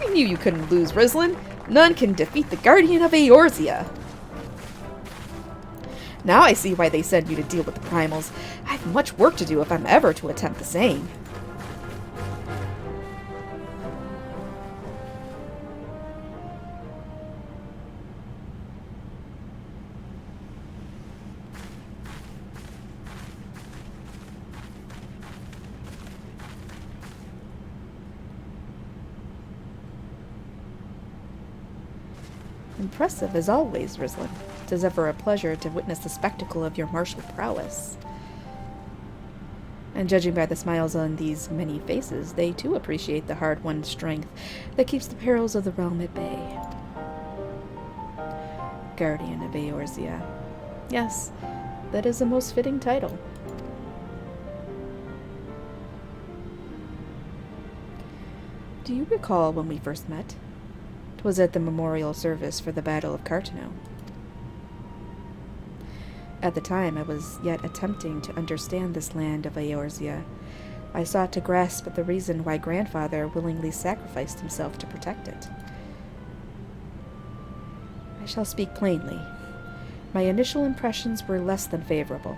I knew you couldn't lose, Rizlin. None can defeat the Guardian of Eorzea. Now I see why they send you to deal with the primals. I have much work to do if I'm ever to attempt the same. Impressive as always, Rizlin. 'Tis ever a pleasure to witness the spectacle of your martial prowess. And judging by the smiles on these many faces, they too appreciate the hard-won strength that keeps the perils of the realm at bay. Guardian of Eorzea. Yes, that is a most fitting title. Do you recall when we first met? 'Twas at the memorial service for the Battle of Cartano. At the time, I was yet attempting to understand this land of Eorzea, I sought to grasp at the reason why grandfather willingly sacrificed himself to protect it. I shall speak plainly. My initial impressions were less than favorable.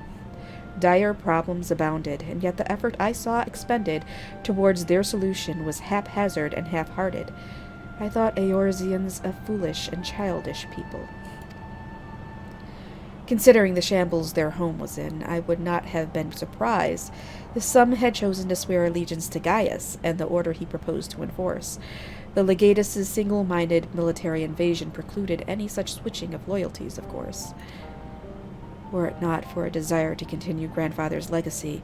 Dire problems abounded, and yet the effort I saw expended towards their solution was haphazard and half-hearted. I thought Eorzeans a foolish and childish people. Considering the shambles their home was in, I would not have been surprised if some had chosen to swear allegiance to Gaius and the order he proposed to enforce. The legatus' single-minded military invasion precluded any such switching of loyalties, of course. Were it not for a desire to continue grandfather's legacy,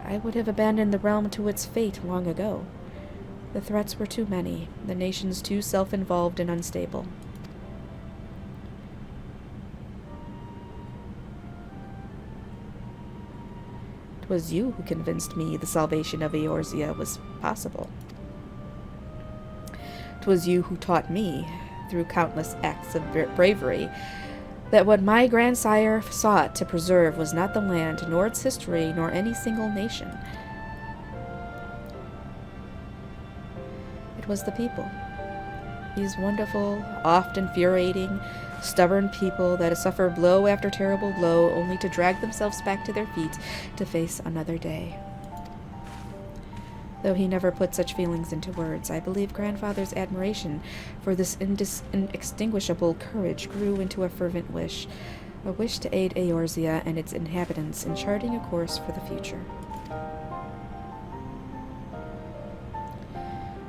I would have abandoned the realm to its fate long ago. The threats were too many, the nations too self-involved and unstable. It was you who convinced me the salvation of Eorzea was possible. It was you who taught me, through countless acts of bravery, that what my grandsire sought to preserve was not the land, nor its history, nor any single nation. It was the people. These wonderful, oft infuriating, stubborn people that suffer blow after terrible blow only to drag themselves back to their feet to face another day. Though he never put such feelings into words, I believe grandfather's admiration for this inextinguishable courage grew into a fervent wish, a wish to aid Eorzea and its inhabitants in charting a course for the future.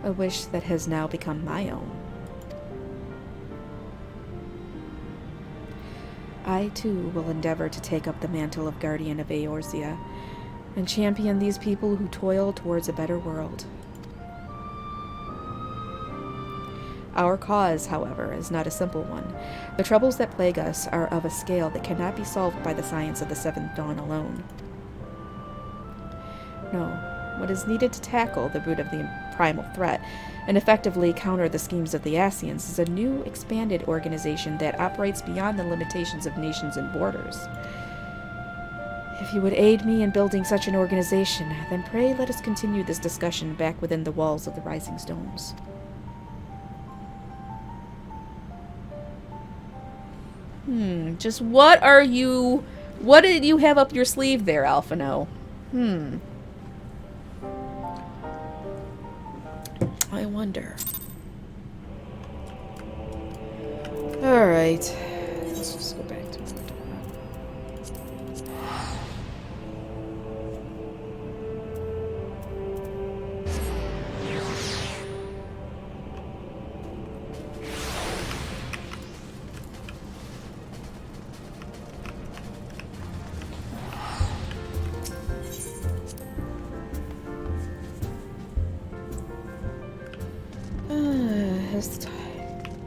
A wish that has now become my own. I, too, will endeavor to take up the mantle of Guardian of Eorzea, and champion these people who toil towards a better world. Our cause, however, is not a simple one. The troubles that plague us are of a scale that cannot be solved by the science of the Seventh Dawn alone. No, what is needed to tackle the root of the primal threat and effectively counter the schemes of the Ascians is a new, expanded organization that operates beyond the limitations of nations and borders. If you would aid me in building such an organization, then pray let us continue this discussion back within the walls of the Rising Stones. Just what did you have up your sleeve there, Alphino? I wonder. Alright. Let's just go back to the door.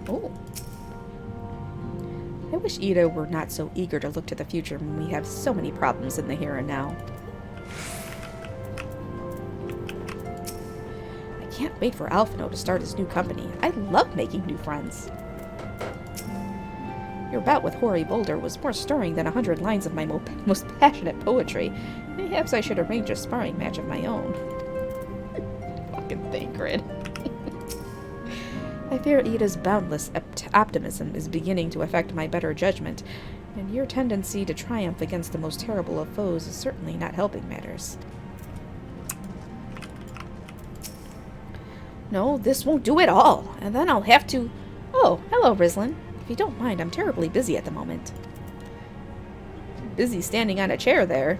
Oh. I wish Ida were not so eager to look to the future when we have so many problems in the here and now. I can't wait for Alphino to start his new company. I love making new friends. Your bout with Hoary Boulder was more stirring than 100 lines of my most passionate poetry. Perhaps I should arrange a sparring match of my own. Fucking Thancred. I fear Ida's boundless optimism is beginning to affect my better judgment, and your tendency to triumph against the most terrible of foes is certainly not helping matters. No, this won't do at all, and then I'll have to... Oh, hello, Rislin. If you don't mind, I'm terribly busy at the moment. Busy standing on a chair there.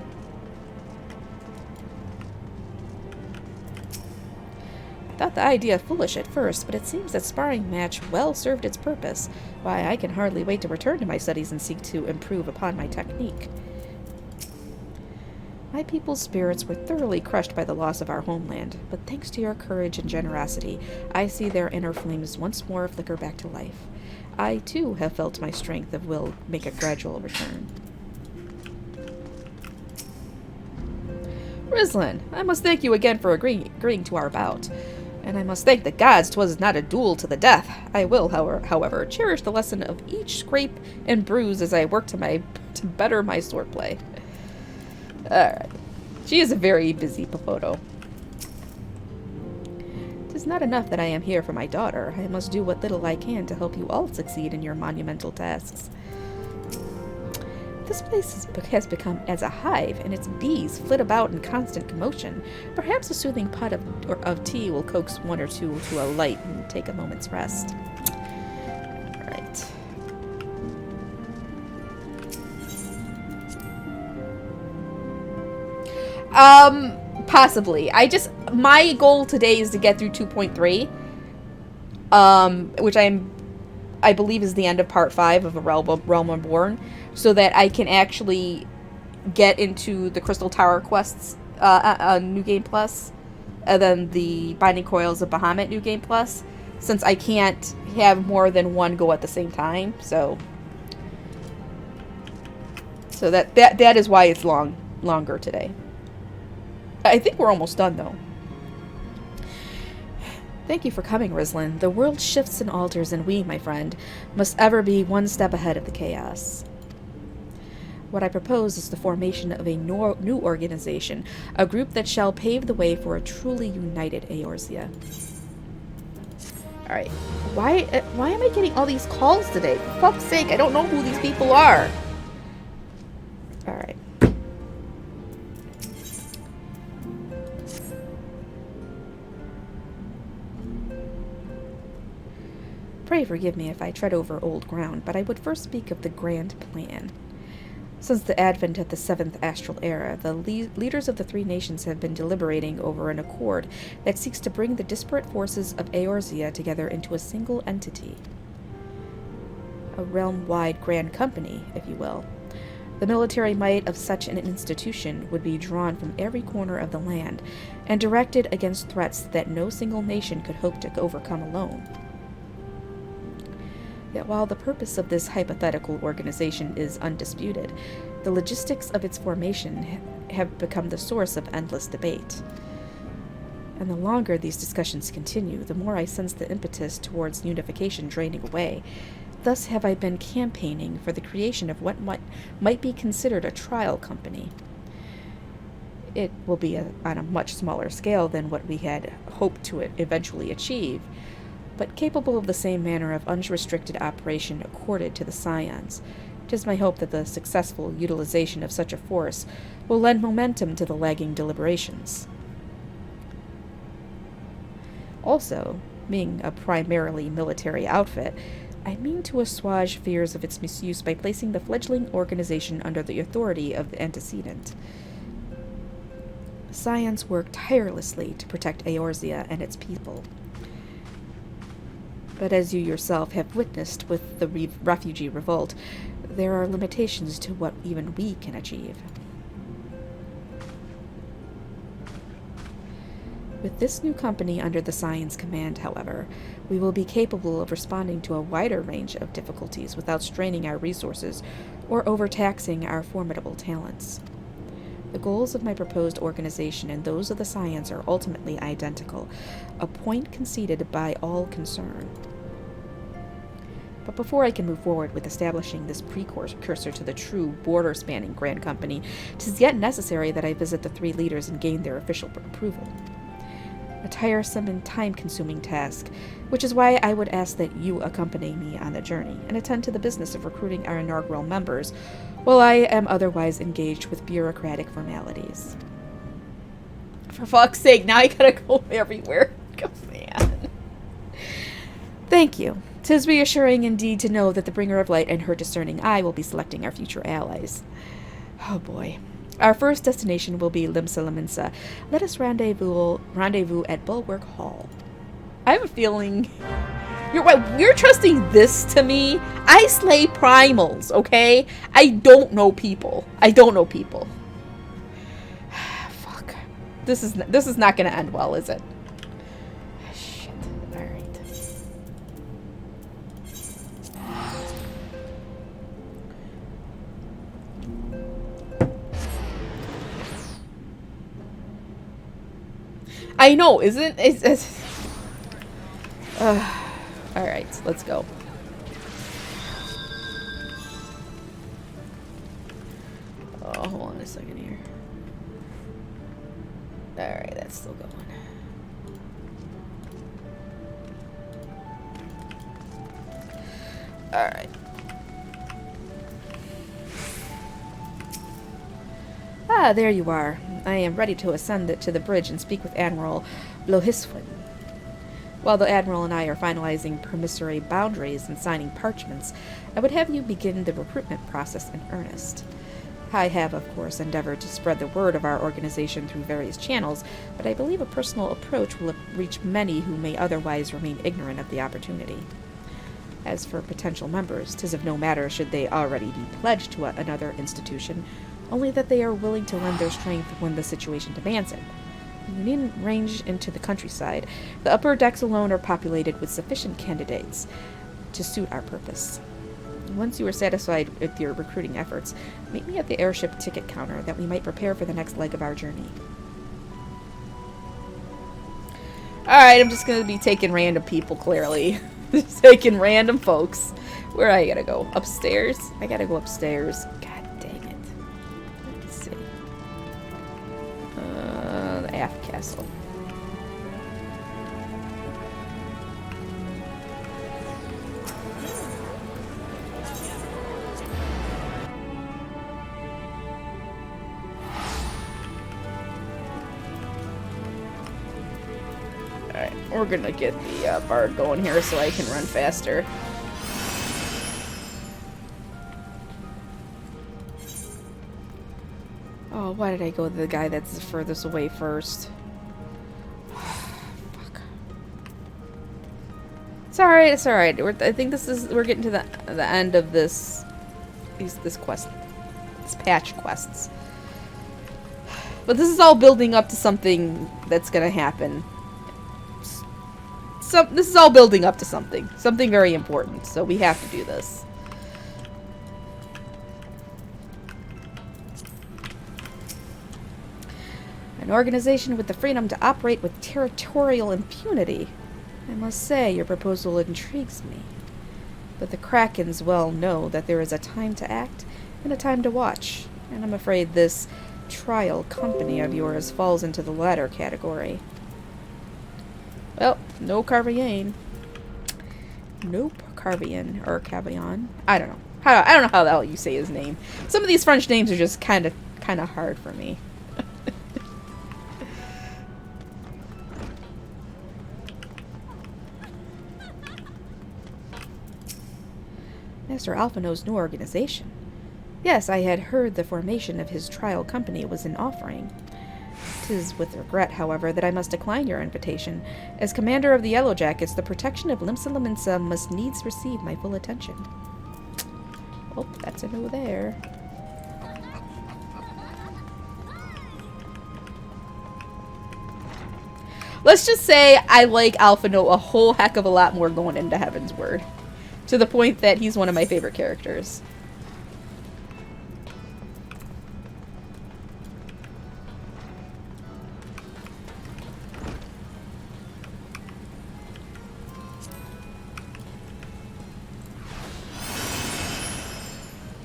I thought the idea foolish at first, but it seems that sparring match well served its purpose. Why, I can hardly wait to return to my studies and seek to improve upon my technique. My people's spirits were thoroughly crushed by the loss of our homeland, but thanks to your courage and generosity, I see their inner flames once more flicker back to life. I, too, have felt my strength of will make a gradual return. Rislin, I must thank you again for agreeing to our bout. And I must thank the gods 'twas not a duel to the death. I will, however, cherish the lesson of each scrape and bruise as I work to better my swordplay. Alright. She is a very busy Popoto. is not enough that I am here for my daughter. I must do what little I can to help you all succeed in your monumental tasks. This place has become as a hive, and its bees flit about in constant commotion. Perhaps a soothing pot of tea will coax one or two to alight and take a moment's rest. Alright. Possibly. My goal today is to get through 2.3. Which I believe is the end of part 5 of A Realm Reborn, so that I can actually get into the Crystal Tower quests, New Game Plus, and then the Binding Coils of Bahamut New Game Plus, since I can't have more than one go at the same time, so that is why it's longer today. I think we're almost done, though. Thank you for coming, Rizlin. The world shifts and alters, and we, my friend, must ever be one step ahead of the chaos. What I propose is the formation of a new organization, a group that shall pave the way for a truly united Eorzea. Alright, why am I getting all these calls today? For fuck's sake, I don't know who these people are. Alright. Pray forgive me if I tread over old ground, but I would first speak of the grand plan. Since the advent of the 7th Astral Era, the leaders of the 3 nations have been deliberating over an accord that seeks to bring the disparate forces of Eorzea together into a single entity. A realm-wide grand company, if you will. The military might of such an institution would be drawn from every corner of the land and directed against threats that no single nation could hope to overcome alone. Yet while the purpose of this hypothetical organization is undisputed, the logistics of its formation have become the source of endless debate. And the longer these discussions continue, the more I sense the impetus towards unification draining away. Thus have I been campaigning for the creation of what might be considered a trial company. It will be on a much smaller scale than what we had hoped to eventually achieve, but capable of the same manner of unrestricted operation accorded to the Scions. 'Tis my hope that the successful utilization of such a force will lend momentum to the lagging deliberations. Also, being a primarily military outfit, I mean to assuage fears of its misuse by placing the fledgling organization under the authority of the antecedent. Scions work tirelessly to protect Eorzea and its people. But as you yourself have witnessed with the refugee revolt, there are limitations to what even we can achieve. With this new company under the Scions' command, however, we will be capable of responding to a wider range of difficulties without straining our resources or overtaxing our formidable talents. The goals of my proposed organization and those of the Scions are ultimately identical, a point conceded by all concerned. But before I can move forward with establishing this precursor to the true border-spanning Grand Company, 'tis yet necessary that I visit the 3 leaders and gain their official approval. A tiresome and time-consuming task, which is why I would ask that you accompany me on the journey and attend to the business of recruiting our inaugural members, while I am otherwise engaged with bureaucratic formalities. For fuck's sake, now I gotta go everywhere. Come on. Thank you. 'Tis reassuring indeed to know that the Bringer of Light and her discerning eye will be selecting our future allies. Oh boy. Our first destination will be Limsa Lominsa. Let us rendezvous at Bulwark Hall. I have a feeling... You're trusting this to me? I slay primals, okay? I don't know people. Fuck. This is not gonna end well, is it? Shit. Alright. I know, isn't it? Alright, let's go. Oh, hold on a second here. Alright, that's still going. Alright. Ah, there you are. I am ready to ascend to the bridge and speak with Admiral Blohiswin. While the Admiral and I are finalizing promissory boundaries and signing parchments, I would have you begin the recruitment process in earnest. I have, of course, endeavored to spread the word of our organization through various channels, but I believe a personal approach will reach many who may otherwise remain ignorant of the opportunity. As for potential members, 'tis of no matter should they already be pledged to another institution, only that they are willing to lend their strength when the situation demands it. You needn't range into the countryside. The upper decks alone are populated with sufficient candidates to suit our purpose. Once you are satisfied with your recruiting efforts, meet me at the airship ticket counter that we might prepare for the next leg of our journey. Alright, I'm just going to be taking random people, clearly. Just taking random folks. Where I gotta go? Upstairs? I gotta go upstairs. God dang it. Let's see. The aft castle. Alright, we're gonna get the bard going here so I can run faster. Oh, why did I go to the guy that's the furthest away first? Fuck. It's alright, it's alright. I think we're getting to the end of this quest. This patch quests. But this is all building up to something that's gonna happen. This is all building up to something. Something very important. So we have to do this. An organization with the freedom to operate with territorial impunity. I must say, your proposal intrigues me. But the Krakens well know that there is a time to act and a time to watch. And I'm afraid this trial company of yours falls into the latter category. Well, no Carvian. Nope, Carvian or Cavian. I don't know. I don't know how the hell you say his name. Some of these French names are just kind of hard for me. Master Alphino's new organization. Yes, I had heard the formation of his trial company was an offering. 'Tis with regret, however, that I must decline your invitation. As commander of the Yellow Jackets, the protection of Limsa Lominsa must needs receive my full attention. Oh, that's a no there. Let's just say I like Alphino a whole heck of a lot more going into Heaven's Word. To the point that he's one of my favorite characters.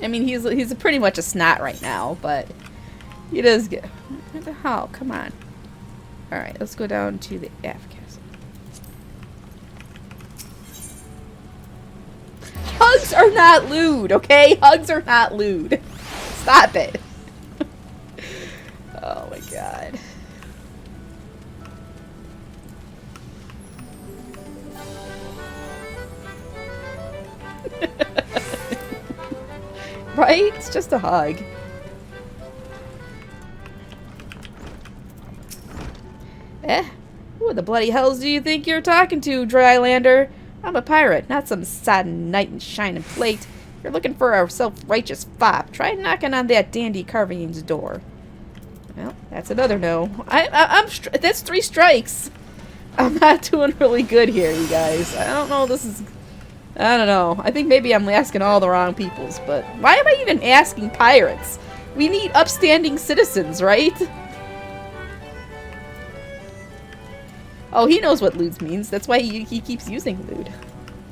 I mean, he's pretty much a snot right now, but he does get... What the hell? Come on. Alright, let's go down to the aft castle. Hugs are not lewd, okay? Hugs are not lewd. Stop it. Oh my god. Right? It's just a hug. Who the bloody hells do you think you're talking to, Drylander? I'm a pirate, not some sodden knight in shining plate. You're looking for a self-righteous fop. Try knocking on that dandy Carvian's door. Well, that's another no. That's 3 strikes. I'm not doing really good here, you guys. I don't know, I don't know. I think maybe I'm asking all the wrong peoples, but why am I even asking pirates? We need upstanding citizens, right? Oh, he knows what lewd means. That's why he keeps using lewd.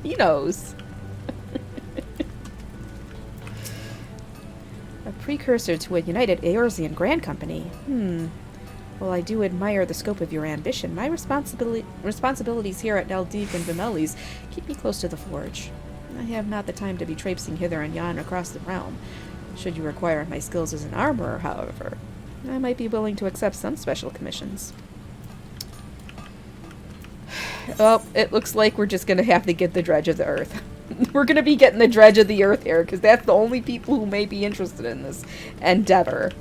He knows. A precursor to a united Eorzean Grand Company. Well, I do admire the scope of your ambition. My responsibilities here at Neldeek and Vimelis keep me close to the forge. I have not the time to be traipsing hither and yon across the realm. Should you require my skills as an armorer, however, I might be willing to accept some special commissions. Oh, it looks like we're just gonna have to get the Dredge of the Earth. We're gonna be getting the Dredge of the Earth here, because that's the only people who may be interested in this endeavor.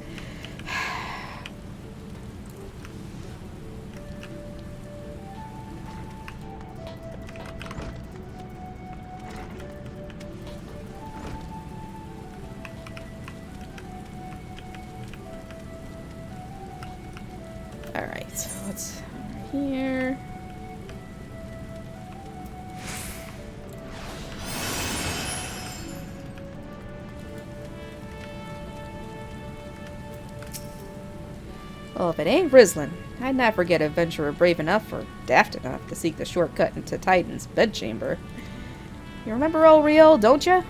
Alright, so what's here? Well, if it ain't Rislin, I'd not forget a adventurer brave enough or daft enough to seek the shortcut into Titan's bedchamber. You remember old Rio, don't ya?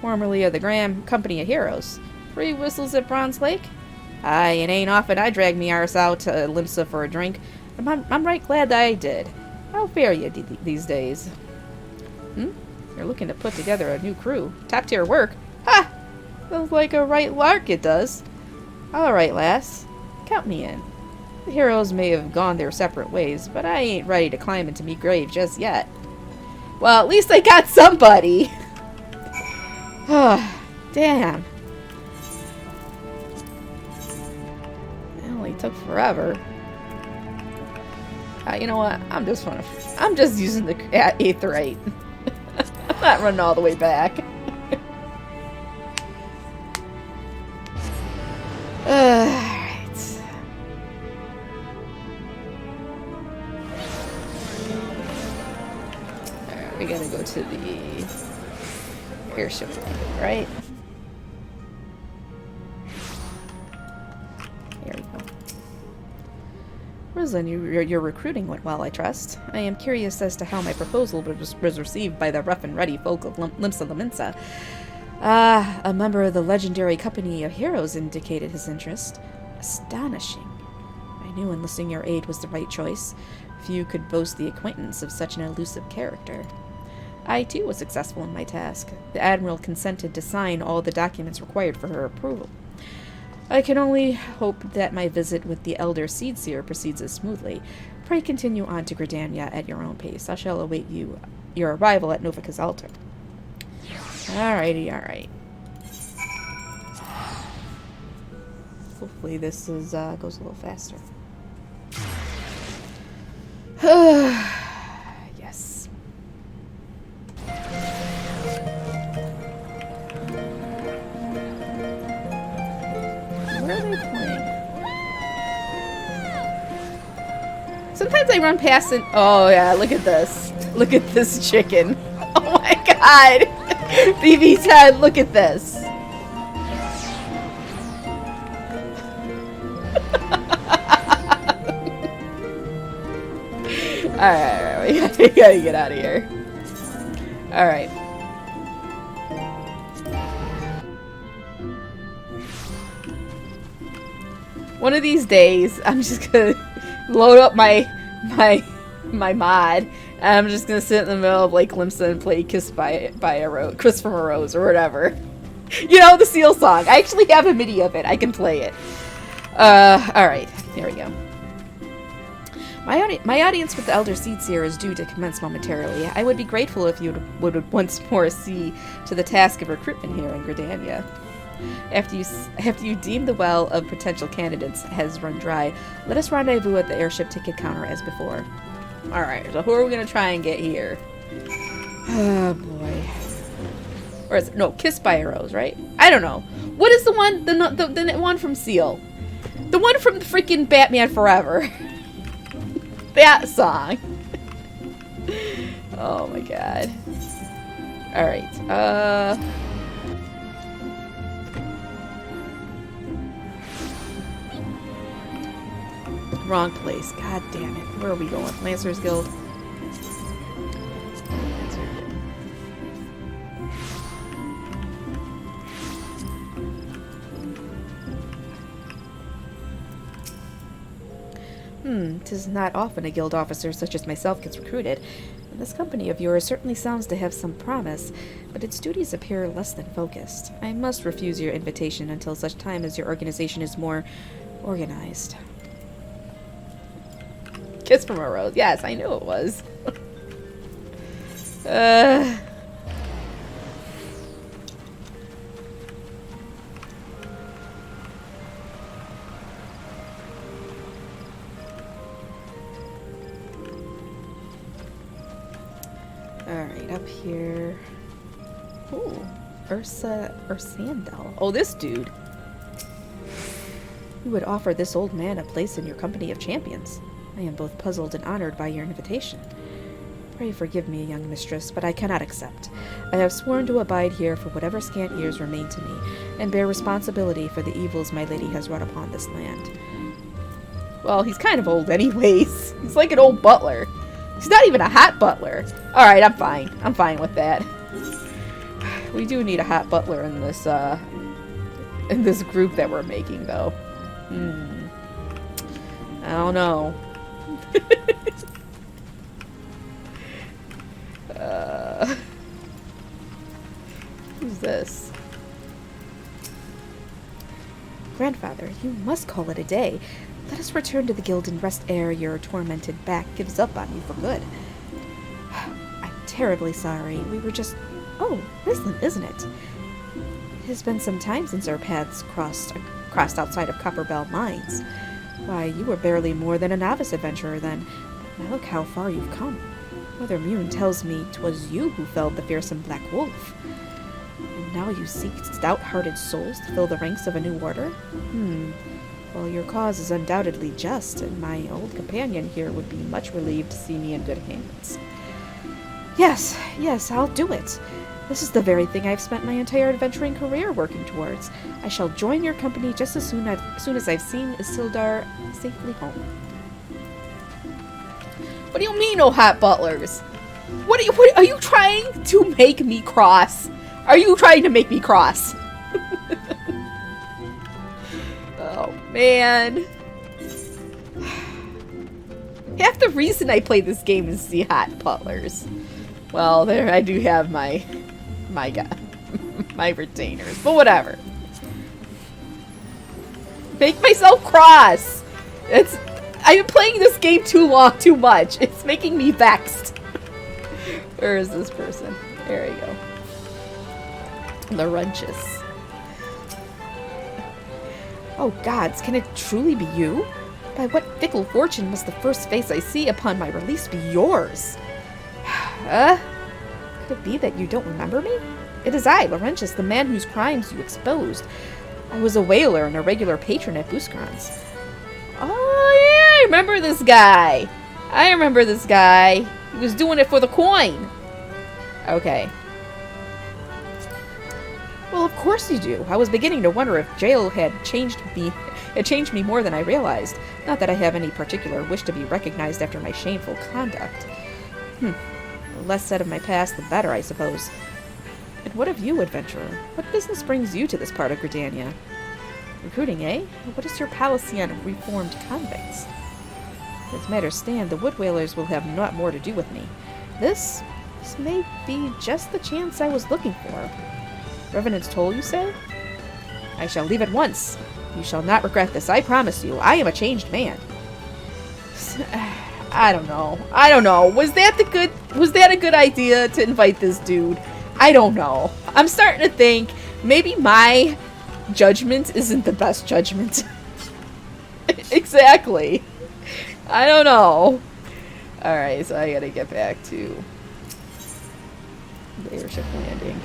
Formerly of the Graham Company of Heroes. 3 whistles at Bronze Lake? Aye, it ain't often I drag me arse out to Limsa for a drink. I'm right glad that I did. How fare you these days? You're looking to put together a new crew. Top tier work? Ha! Sounds like a right lark it does. Alright, lass. Count me in. The heroes may have gone their separate ways, but I ain't ready to climb into me grave just yet. Well, at least I got somebody! Oh, damn. It only took forever. You know what? I'm just using the Aetherite. I'm not running all the way back. We gotta go to the airship, right? There we go. Rislin, your recruiting went well, I trust. I am curious as to how my proposal was received by the rough and ready folk of Limsa Lominsa. A member of the legendary Company of Heroes indicated his interest. Astonishing. I knew enlisting your aid was the right choice. Few could boast the acquaintance of such an elusive character. I, too, was successful in my task. The Admiral consented to sign all the documents required for her approval. I can only hope that my visit with the Elder Seedseer proceeds as smoothly. Pray continue on to Gridania at your own pace. I shall await your arrival at Novica's altar. Alrighty, alright. Hopefully this is goes a little faster. Yes. Where are they playing? Sometimes I run past and oh yeah, look at this. Look at this chicken. Oh my god. BB's head, look at this. Alright, we gotta get out of here. Alright. One of these days, I'm just gonna load up my mod, and I'm just gonna sit in the middle of Lake Limsa and play Kiss by a Rose, Kiss from a Rose, or whatever. You know, the Seal song. I actually have a MIDI of it. I can play it. Alright. There we go. My audience with the Elder Seedseer is due to commence momentarily. I would be grateful if you would once more see to the task of recruitment here in Gridania. After you deem the well of potential candidates has run dry, let us rendezvous at the airship ticket counter as before. Alright, so who are we going to try and get here? Oh, boy. Or is it? No, Kiss by a Rose, right? I don't know. What is the one? The one from Seal. The one from the freaking Batman Forever. That song. Oh my god. Alright, wrong place. God damn it. Where are we going? Lancers Guild. Tis not often a guild officer such as myself gets recruited. This company of yours certainly sounds to have some promise, but its duties appear less than focused. I must refuse your invitation until such time as your organization is more organized. Kiss from a rose. Yes, I knew it was. Alright, up here. Ooh, Ursandel. Oh, this dude. You would offer this old man a place in your company of champions. I am both puzzled and honored by your invitation. Pray forgive me, young mistress, but I cannot accept. I have sworn to abide here for whatever scant years remain to me, and bear responsibility for the evils my lady has wrought upon this land. Well, he's kind of old anyways. He's like an old butler. He's not even a hot butler. Alright, I'm fine. I'm fine with that. We do need a hot butler in this group that we're making, though. I don't know. Who's this? Grandfather, you must call it a day. Let us return to the guild and rest ere your tormented back gives up on you for good. I'm terribly sorry. We were just... Oh, Rislin, isn't it? It has been some time since our paths crossed outside of Copperbell Mines. Why, you were barely more than a novice adventurer then. Now look how far you've come. Mother Mune tells me 'twas you who felled the fearsome Black Wolf. And now you seek stout-hearted souls to fill the ranks of a new order? Well, your cause is undoubtedly just, and my old companion here would be much relieved to see me in good hands. Yes, I'll do it. This is the very thing I've spent my entire adventuring career working towards. I shall join your company just as soon as I've seen Isildar safely home. What do you mean, no hot butlers? What are you trying to make me cross? Are you trying to make me cross? Oh, man. Half the reason I play this game is the hot butlers. Well, there I do have my retainers, but whatever. Make myself cross. I've been playing this game too much. It's making me vexed. Where is this person? There we go. The Runchus. Oh gods, can it truly be you? By what fickle fortune must the first face I see upon my release be yours? Could it be that you don't remember me? It is I, Laurentius, the man whose crimes you exposed. I was a whaler and a regular patron at Buscron's. Oh yeah, I remember this guy. He was doing it for the coin. Okay. Well, of course you do. I was beginning to wonder if jail had changed me more than I realized. Not that I have any particular wish to be recognized after my shameful conduct. The less said of my past, the better, I suppose. And what of you, adventurer? What business brings you to this part of Gridania? Recruiting, eh? What is your policy on reformed convicts? As matters stand, the Wood Whalers will have naught more to do with me. This may be just the chance I was looking for. Revenant's toll, you say? I shall leave at once. You shall not regret this, I promise you. I am a changed man. I don't know. Was that a good idea to invite this dude? I don't know. I'm starting to think maybe my judgment isn't the best judgment. Exactly. I don't know. Alright, so I gotta get back to the airship landing.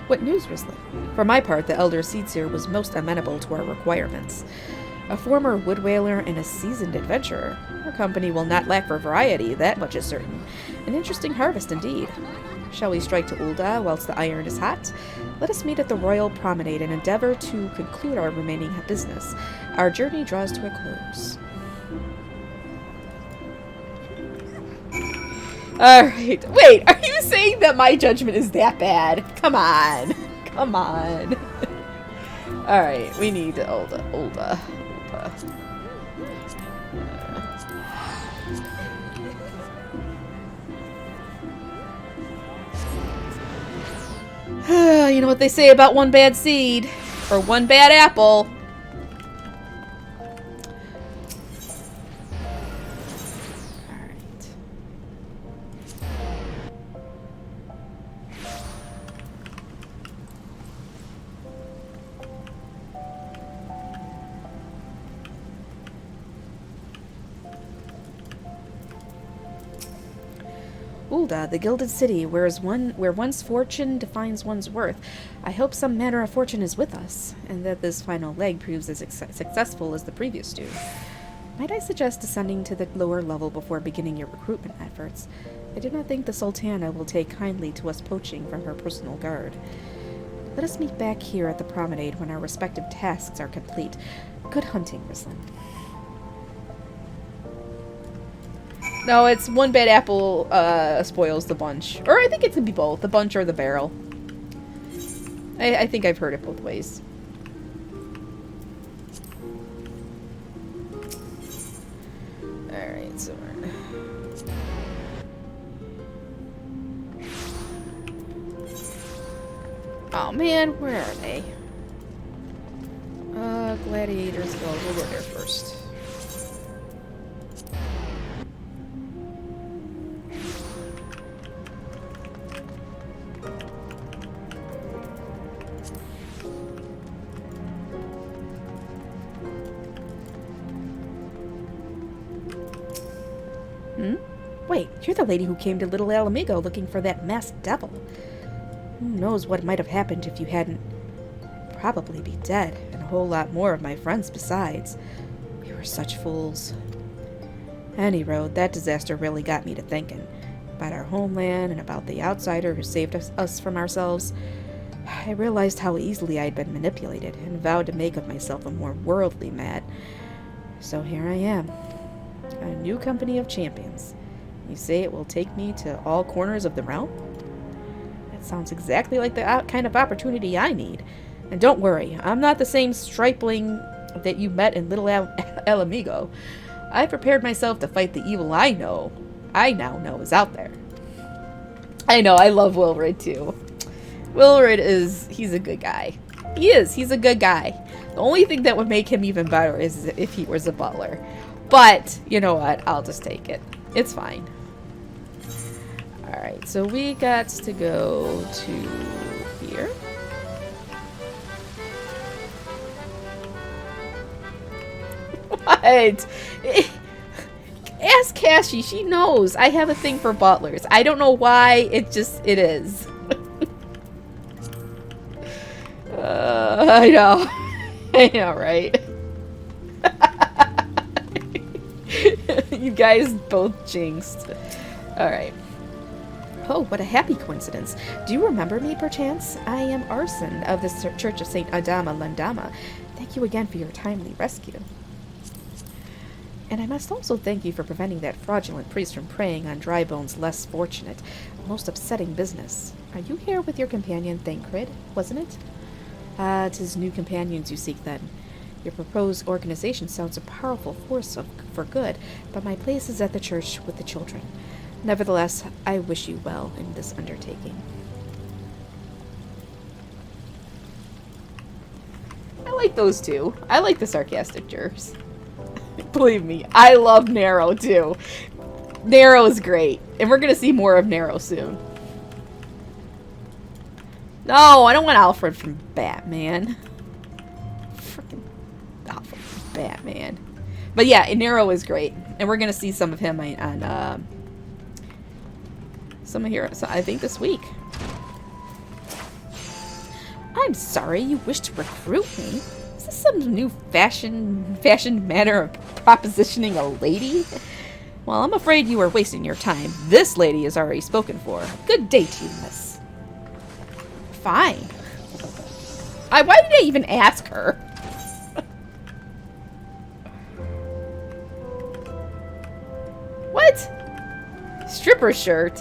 What news, Rislin? For my part, the Elder Seedseer was most amenable to our requirements. A former wood whaler and a seasoned adventurer. Our company will not lack for variety, that much is certain. An interesting harvest indeed. Shall we strike to Ul'dah whilst the iron is hot? Let us meet at the Royal Promenade and endeavor to conclude our remaining business. Our journey draws to a close. Alright. Wait, are you saying that my judgment is that bad? Come on. Alright, we need Ul'dah. You know what they say about one bad seed? Or one bad apple. Ulda, the Gilded City, where one's fortune defines one's worth. I hope some manner of fortune is with us, and that this final leg proves as successful as the previous two. Might I suggest descending to the lower level before beginning your recruitment efforts? I do not think the Sultana will take kindly to us poaching from her personal guard. Let us meet back here at the promenade when our respective tasks are complete. Good hunting, Rislin. No, it's one bad apple spoils the bunch. Or I think it could be both. The bunch or the barrel. I think I've heard it both ways. Alright, so we're... Oh man, where are they? Gladiators. Well, we'll go there first. Wait, you're the lady who came to Little Alamigo looking for that masked devil. Who knows what might have happened if you hadn't... Probably be dead, and a whole lot more of my friends besides. We were such fools. Any road, that disaster really got me to thinking. About our homeland, and about the outsider who saved us from ourselves. I realized how easily I'd been manipulated, and vowed to make of myself a more worldly man. So here I am. A new company of champions. You say it will take me to all corners of the realm? That sounds exactly like the kind of opportunity I need. And don't worry, I'm not the same stripling that you met in Little Alamigo. I prepared myself to fight the evil I now know is out there. I know, I love Wilrid too. Wilrid he's a good guy. He's a good guy. The only thing that would make him even better is if he was a butler. But, you know what, I'll just take it. It's fine. Alright, so we got to go to here. What? Ask Cassie, she knows. I have a thing for butlers. I don't know why, it is. I know. I know, right? You guys both jinxed. Alright. Oh, what a happy coincidence. Do you remember me, perchance? I am Arson of the Church of St. Adama Landama. Thank you again for your timely rescue. And I must also thank you for preventing that fraudulent priest from preying on Drybone's less fortunate, most upsetting business. Are you here with your companion, Thancred, wasn't it? Ah, 'tis new companions you seek then. Your proposed organization sounds a powerful force for good, but my place is at the church with the children. Nevertheless, I wish you well in this undertaking. I like those two. I like the sarcastic jerks. Believe me, I love Nero too. Nero is great, and we're gonna see more of Nero soon. No, I don't want Alfred from Batman. Freaking Alfred from Batman. But yeah, Nero is great, and we're gonna see some of him on some of here. So I think this week. I'm sorry, you wish to recruit me? Is this some new fashioned manner of propositioning a lady? Well, I'm afraid you are wasting your time. This lady is already spoken for. Good day to you, miss. Fine. Why did I even ask her? What? Stripper shirt?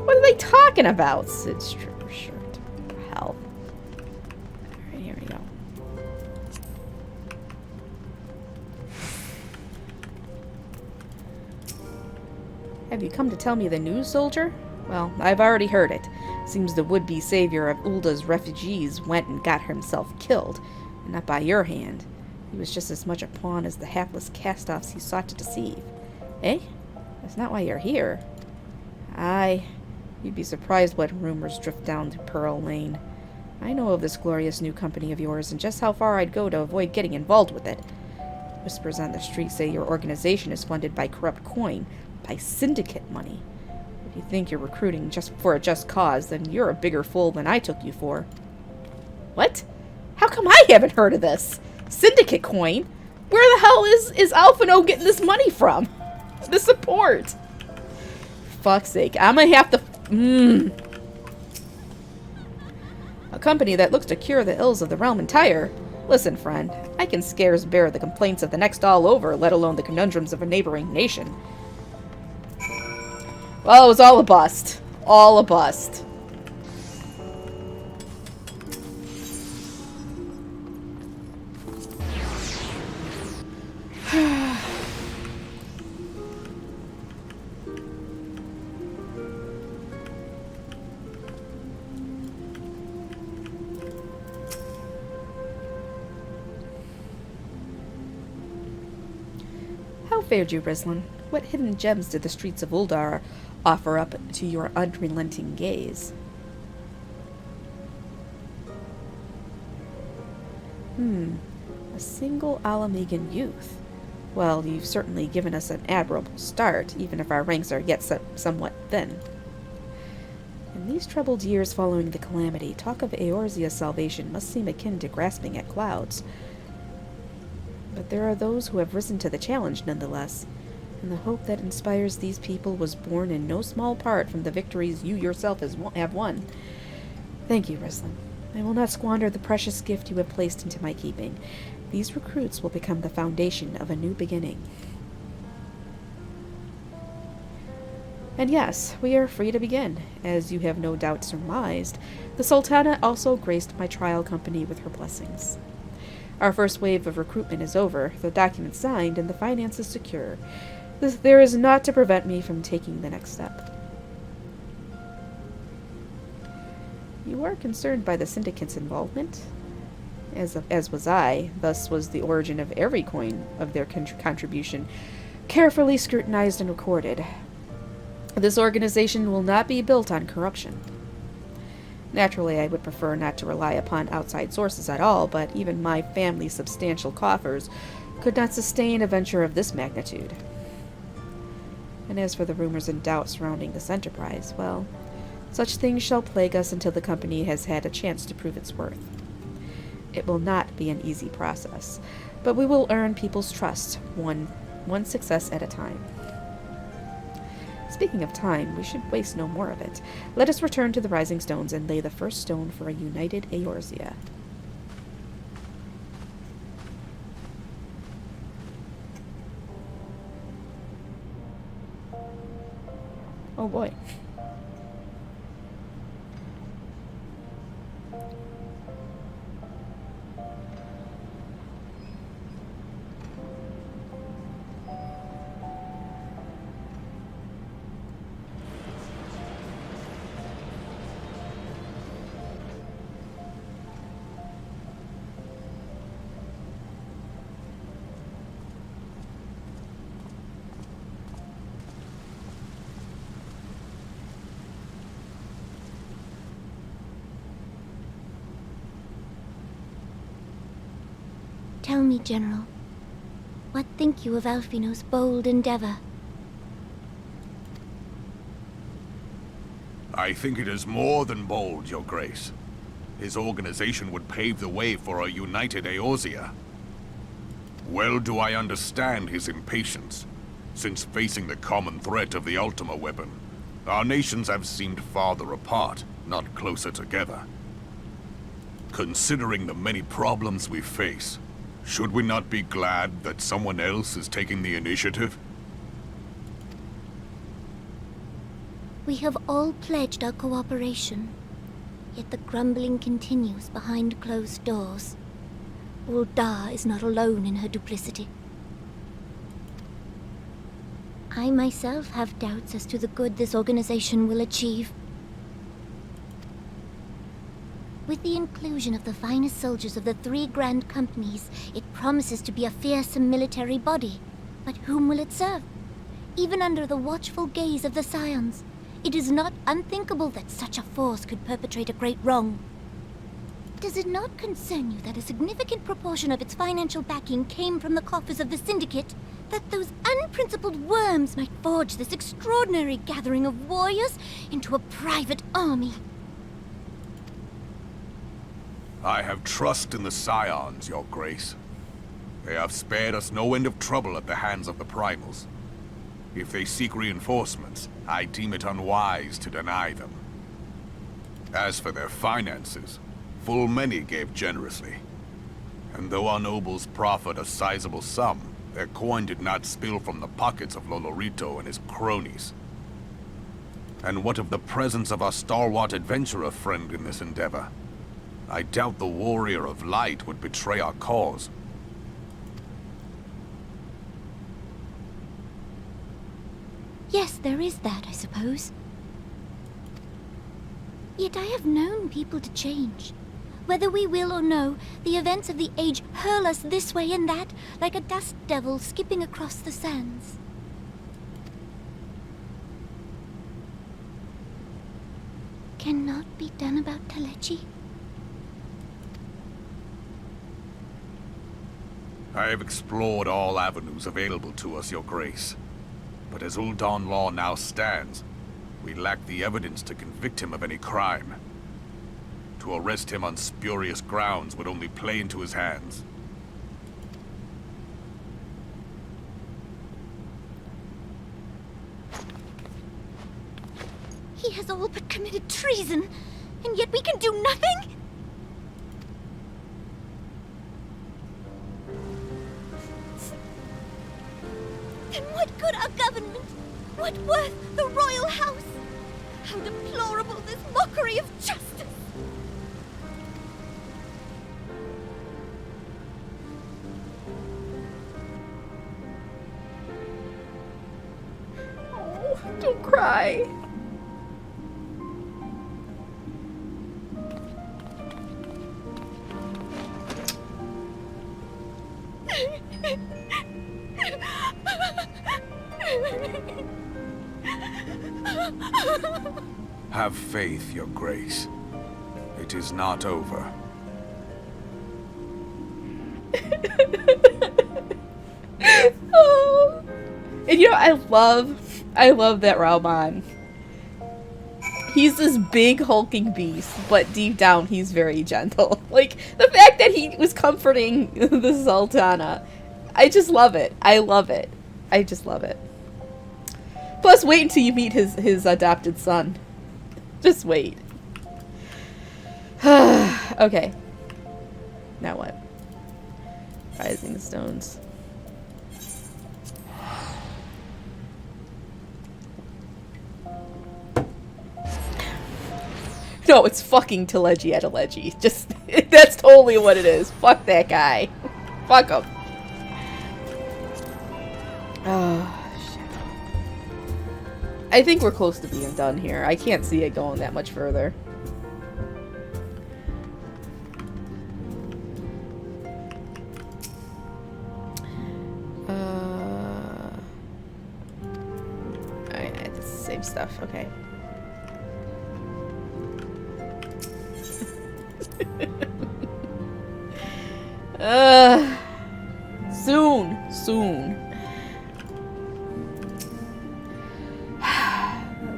What are they talking about? Said stripper shirt. Hell. Alright, here we go. Have you come to tell me the news, soldier? Well, I've already heard it. Seems the would-be savior of Ulda's refugees went and got himself killed, and not by your hand. He was just as much a pawn as the hapless cast-offs he sought to deceive. Eh? That's not why you're here. Aye. You'd be surprised what rumors drift down to Pearl Lane. I know of this glorious new company of yours, and just how far I'd go to avoid getting involved with it. Whispers on the street say your organization is funded by corrupt coin, by syndicate money. If you think you're recruiting just for a just cause, then you're a bigger fool than I took you for. What? How come I haven't heard of this? Syndicate coin? Where the hell is Alphino getting this money from? The support. Fuck's sake. I'm gonna have to... A company that looks to cure the ills of the realm entire. Listen, friend. I can scarce bear the complaints of the next all over, let alone the conundrums of a neighboring nation. Well, it was all a bust. All a bust. How fared you, Rislin? What hidden gems did the streets of Uldar offer up to your unrelenting gaze? A single Alamegan youth. Well, you've certainly given us an admirable start, even if our ranks are yet somewhat thin. In these troubled years following the calamity, talk of Eorzea's salvation must seem akin to grasping at clouds. But there are those who have risen to the challenge nonetheless, and the hope that inspires these people was born in no small part from the victories you yourself have won. Thank you, Rislin. I will not squander the precious gift you have placed into my keeping. These recruits will become the foundation of a new beginning. And yes, we are free to begin. As you have no doubt surmised, the Sultana also graced my trial company with her blessings. Our first wave of recruitment is over, the documents signed, and the finances secure. There is naught to prevent me from taking the next step. You are concerned by the syndicate's involvement? As was I. Thus was the origin of every coin of their contribution carefully scrutinized and recorded. This organization will not be built on corruption. Naturally, I would prefer not to rely upon outside sources at all, but even my family's substantial coffers could not sustain a venture of this magnitude. And as for the rumors and doubts surrounding this enterprise, well, such things shall plague us until the company has had a chance to prove its worth. It will not be an easy process, but we will earn people's trust, one success at a time. Speaking of time, we should waste no more of it. Let us return to the Rising Stones and lay the first stone for a united Eorzea. Oh boy. Tell me, General, what think you of Alphino's bold endeavor? I think it is more than bold, Your Grace. His organization would pave the way for a united Eorzea. Well do I understand his impatience. Since facing the common threat of the Ultima weapon, our nations have seemed farther apart, not closer together. Considering the many problems we face, should we not be glad that someone else is taking the initiative? We have all pledged our cooperation, yet the grumbling continues behind closed doors. Uldar is not alone in her duplicity. I myself have doubts as to the good this organization will achieve. With the inclusion of the finest soldiers of the 3 grand companies, it promises to be a fearsome military body. But whom will it serve? Even under the watchful gaze of the Scions, it is not unthinkable that such a force could perpetrate a great wrong. Does it not concern you that a significant proportion of its financial backing came from the coffers of the Syndicate? That those unprincipled worms might forge this extraordinary gathering of warriors into a private army? I have trust in the Scions, Your Grace. They have spared us no end of trouble at the hands of the Primals. If they seek reinforcements, I deem it unwise to deny them. As for their finances, full many gave generously. And though our nobles proffered a sizable sum, their coin did not spill from the pockets of Lolorito and his cronies. And what of the presence of our stalwart adventurer friend in this endeavor? I doubt the Warrior of Light would betray our cause. Yes, there is that, I suppose. Yet I have known people to change. Whether we will or no, the events of the age hurl us this way and that, like a dust devil skipping across the sands. Cannot be done about Telechi? I have explored all avenues available to us, Your Grace. But as Ul'Dan law now stands, we lack the evidence to convict him of any crime. To arrest him on spurious grounds would only play into his hands. He has all but committed treason, and yet we can do nothing? Then what good our government? What worth the royal house? How deplorable this mockery of justice! Oh, don't cry. Have faith, Your Grace. It is not over. Oh. And you know, I love that Raoman. He's this big hulking beast, but deep down he's very gentle. Like, the fact that he was comforting the Sultana. I just love it. I love it. I just love it. Plus, wait until you meet his adopted son. Just wait. Okay. Now what? Rising Stones. No, it's fucking Teleji Adeleji. Just, that's totally what it is. Fuck that guy. Fuck him. Oh, shit. I think we're close to being done here. I can't see it going that much further. Alright, it's the same stuff. Okay. Soon.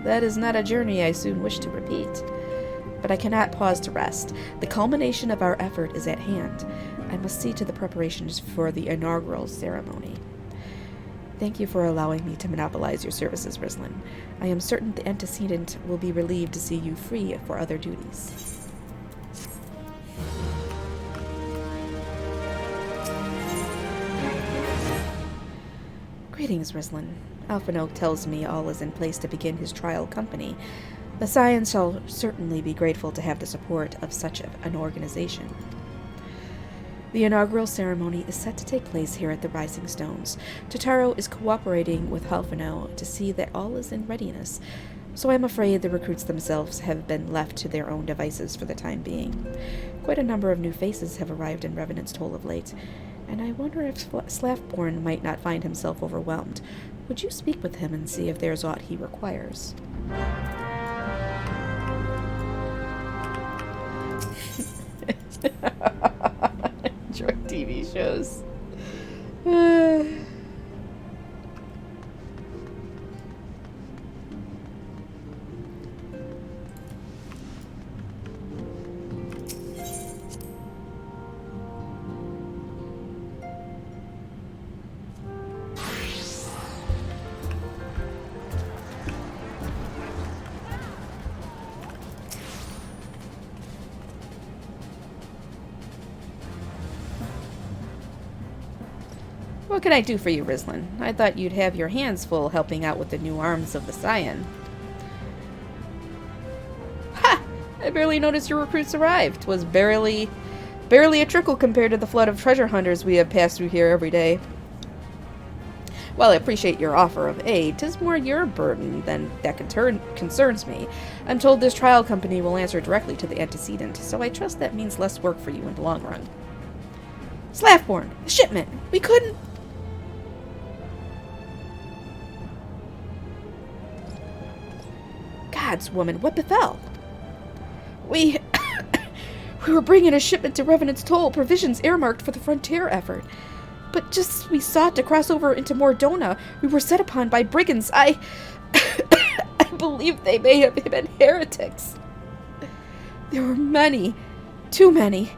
That is not a journey I soon wish to repeat. But I cannot pause to rest. The culmination of our effort is at hand. I must see to the preparations for the inaugural ceremony. Thank you for allowing me to monopolize your services, Rislin. I am certain the antecedent will be relieved to see you free for other duties. Greetings, Rislin. Alphinaud tells me all is in place to begin his trial company. The Scions shall certainly be grateful to have the support of such an organization. The inaugural ceremony is set to take place here at the Rising Stones. Totaro is cooperating with Alphinaud to see that all is in readiness. So I'm afraid the recruits themselves have been left to their own devices for the time being. Quite a number of new faces have arrived in Revenant's Toll of late, and I wonder if Slaftborn might not find himself overwhelmed. Would you speak with him and see if there's aught he requires? Enjoy TV shows. What can I do for you, Rizlin? I thought you'd have your hands full helping out with the new arms of the Scion. Ha! I barely noticed your recruits arrived. 'Twas barely a trickle compared to the flood of treasure hunters we have passed through here every day. While I appreciate your offer of aid, 'tis more your burden than that concerns me. I'm told this trial company will answer directly to the antecedent, so I trust that means less work for you in the long run. Slaftborn, the shipment! We couldn't... Gods, woman, what befell? We were bringing a shipment to Revenant's Toll, provisions earmarked for the frontier effort. But just as we sought to cross over into Mordona, we were set upon by brigands. I believe they may have been heretics. There were many, too many.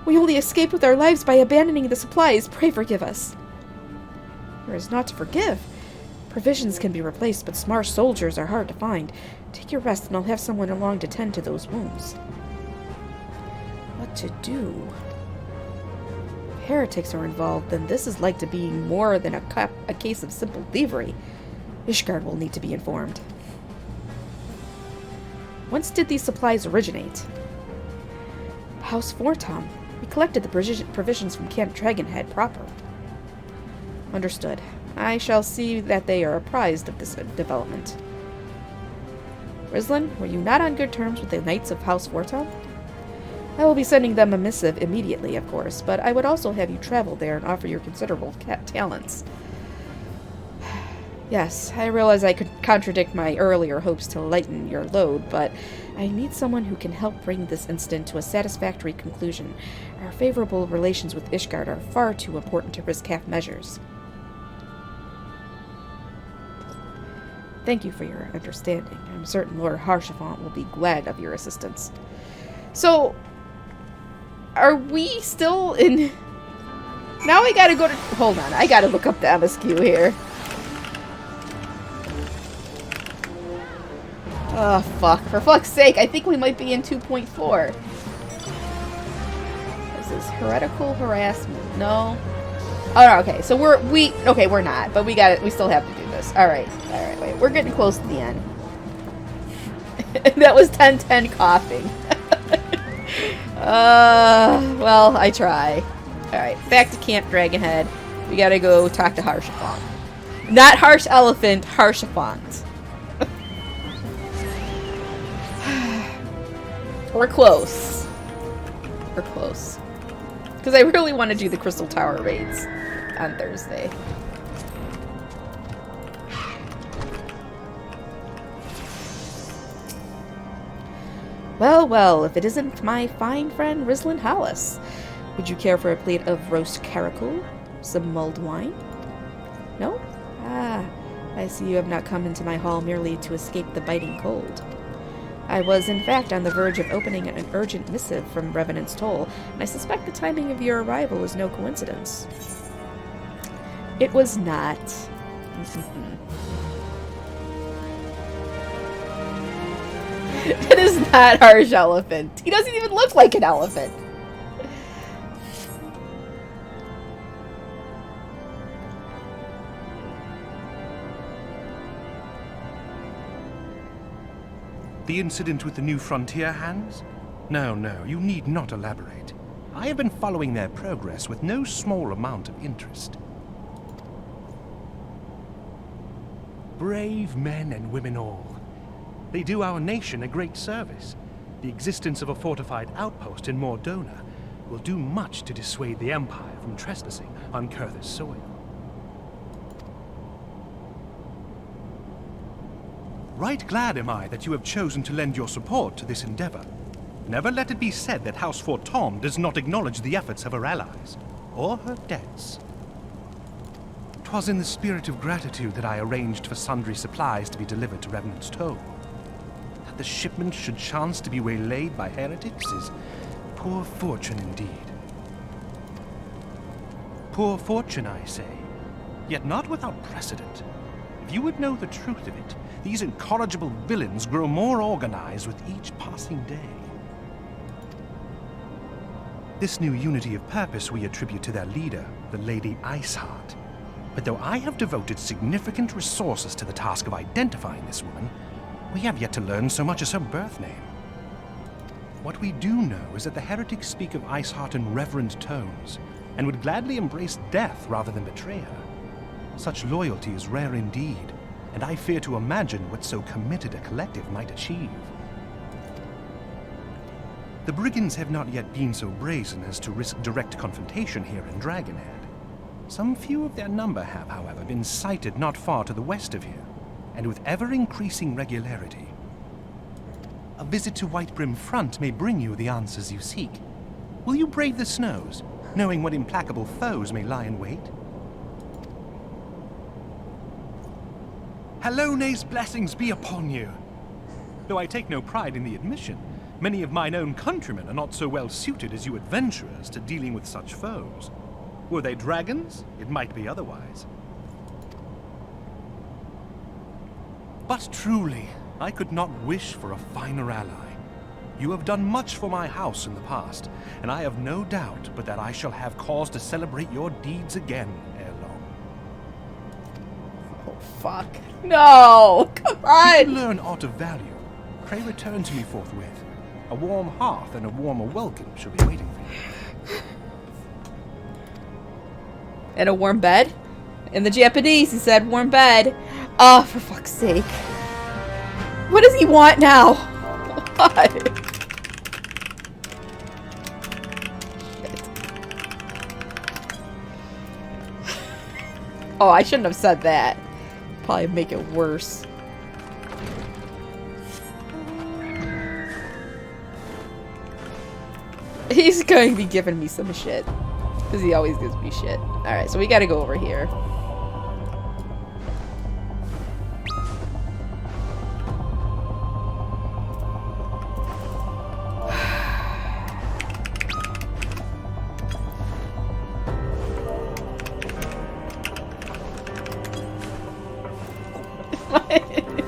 We only escaped with our lives by abandoning the supplies. Pray forgive us. There is naught to forgive. Provisions can be replaced, but smart soldiers are hard to find. Take your rest, and I'll have someone along to tend to those wounds. What to do? If heretics are involved, then this is like to be more than a case of simple thievery. Ishgard will need to be informed. Whence did these supplies originate? House Fortom. We collected the provisions from Camp Dragonhead proper. Understood. I shall see that they are apprised of this development. Rizlin, were you not on good terms with the Knights of House Fortom? I will be sending them a missive immediately, of course, but I would also have you travel there and offer your considerable talents. Yes, I realize I could contradict my earlier hopes to lighten your load, but I need someone who can help bring this incident to a satisfactory conclusion. Our favorable relations with Ishgard are far too important to risk half measures. Thank you for your understanding. I'm certain Lord Haurchefant will be glad of your assistance. So, are we still in... Now I gotta go to... Hold on, I gotta look up the MSQ here. Oh, fuck. For fuck's sake, I think we might be in 2.4. This is heretical harassment. No. Oh, no, okay. So we're not, but we still have to do this. Alright, wait. We're getting close to the end. That was 1010 coughing. Well, I try. Alright, back to Camp Dragonhead. We gotta go talk to Haurchefant. Not Harsh Elephant, Haurchefant. We're close. We're close. Because I really want to do the Crystal Tower raids on Thursday. Well, well, if it isn't my fine friend Rizlin Hollis. Would you care for a plate of roast caracul? Some mulled wine? No? Ah, I see you have not come into my hall merely to escape the biting cold. I was, in fact, on the verge of opening an urgent missive from Revenant's Toll, and I suspect the timing of your arrival is no coincidence. It was not. It is not Harsh Elephant. He doesn't even look like an elephant. The incident with the new frontier hands? No, you need not elaborate. I have been following their progress with no small amount of interest. Brave men and women all. They do our nation a great service. The existence of a fortified outpost in Mordona will do much to dissuade the Empire from trespassing on Kurth's soil. Right glad am I that you have chosen to lend your support to this endeavor. Never let it be said that House Fortom does not acknowledge the efforts of her allies, or her debts. 'Twas in the spirit of gratitude that I arranged for sundry supplies to be delivered to Revenant's Toll. That the shipment should chance to be waylaid by heretics is poor fortune indeed. Poor fortune, I say, yet not without precedent. If you would know the truth of it, these incorrigible villains grow more organized with each passing day. This new unity of purpose we attribute to their leader, the Lady Iceheart. But though I have devoted significant resources to the task of identifying this woman, we have yet to learn so much as her birth name. What we do know is that the heretics speak of Iceheart in reverent tones, and would gladly embrace death rather than betray her. Such loyalty is rare indeed, and I fear to imagine what so committed a collective might achieve. The brigands have not yet been so brazen as to risk direct confrontation here in Dragonhead. Some few of their number have, however, been sighted not far to the west of here, and with ever-increasing regularity. A visit to Whitebrim Front may bring you the answers you seek. Will you brave the snows, knowing what implacable foes may lie in wait? Hallone's blessings be upon you! Though I take no pride in the admission, many of mine own countrymen are not so well suited as you adventurers to dealing with such foes. Were they dragons, it might be otherwise. But truly, I could not wish for a finer ally. You have done much for my house in the past, and I have no doubt but that I shall have cause to celebrate your deeds again ere long. Oh, fuck. No! Come on! If you learn aught of value, pray return to me forthwith. A warm hearth and a warmer welcome shall be waiting for you. And a warm bed? In the Japanese, he said warm bed. Oh, for fuck's sake. What does he want now? What? Shit. Oh, I shouldn't have said that. Probably make it worse. He's going to be giving me some shit. Because he always gives me shit. Alright, so we gotta go over here.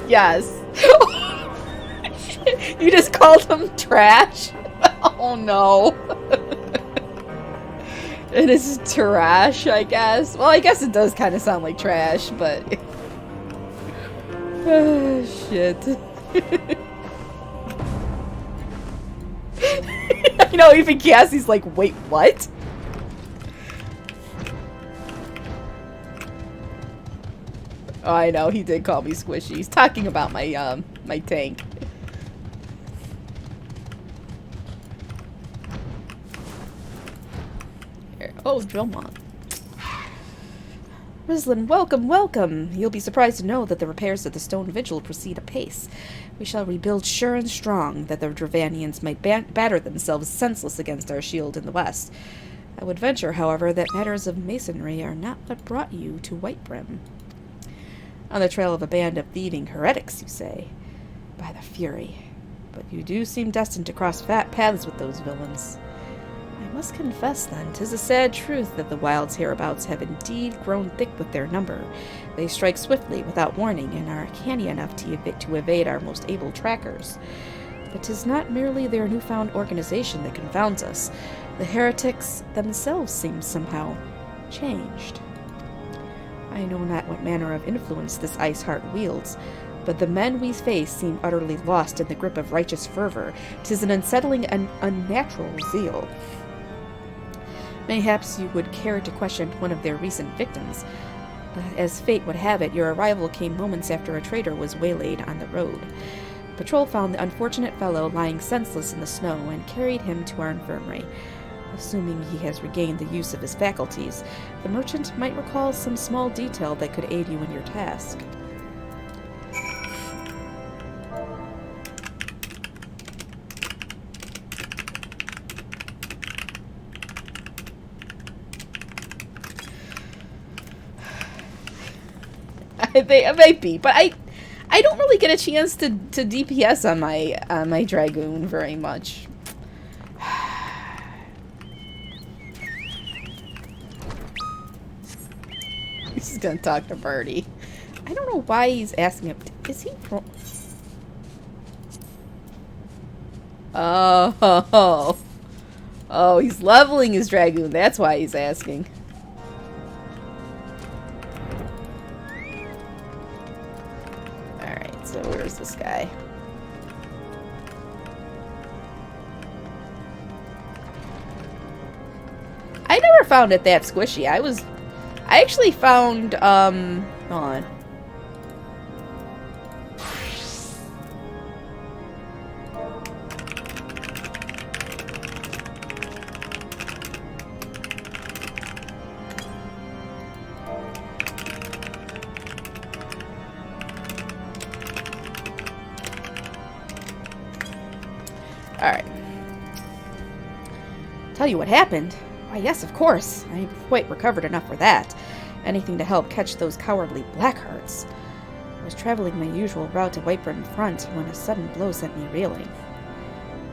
Yes. You just called him trash? Oh no. It is trash, I guess. Well, I guess it does kind of sound like trash, but... Oh, shit. You know, even Cassie's like, wait, what? Oh, I know, he did call me squishy. He's talking about my, my tank. Oh, Drillmont. Rislin, welcome, welcome! You'll be surprised to know that the repairs of the Stone Vigil proceed apace. We shall rebuild sure and strong, that the Dravanians might batter themselves senseless against our shield in the west. I would venture, however, that matters of masonry are not what brought you to Whitebrim. On the trail of a band of thieving heretics, you say? By the Fury. But you do seem destined to cross paths with those villains. I must confess, then, 'tis a sad truth that the wilds hereabouts have indeed grown thick with their number. They strike swiftly, without warning, and are canny enough to evade our most able trackers. But 'tis not merely their newfound organization that confounds us. The heretics themselves seem somehow changed. I know not what manner of influence this Iceheart wields, but the men we face seem utterly lost in the grip of righteous fervor. 'Tis an unsettling and unnatural zeal. Mayhaps you would care to question one of their recent victims. As fate would have it, your arrival came moments after a trader was waylaid on the road. patrol found the unfortunate fellow lying senseless in the snow and carried him to our infirmary. Assuming he has regained the use of his faculties, the merchant might recall some small detail that could aid you in your task. It might be, but I don't really get a chance to DPS on my Dragoon very much. He's gonna talk to Birdie. I don't know why he's asking him. Is he? Oh, he's leveling his Dragoon. That's why he's asking. Alright, so where's this guy? I never found it that squishy. I actually found, hold on. Alright. Tell you what happened? Why, yes, of course. I've quite recovered enough for that. Anything to help catch those cowardly Blackhearts. I was traveling my usual route to Whiterun front when a sudden blow sent me reeling.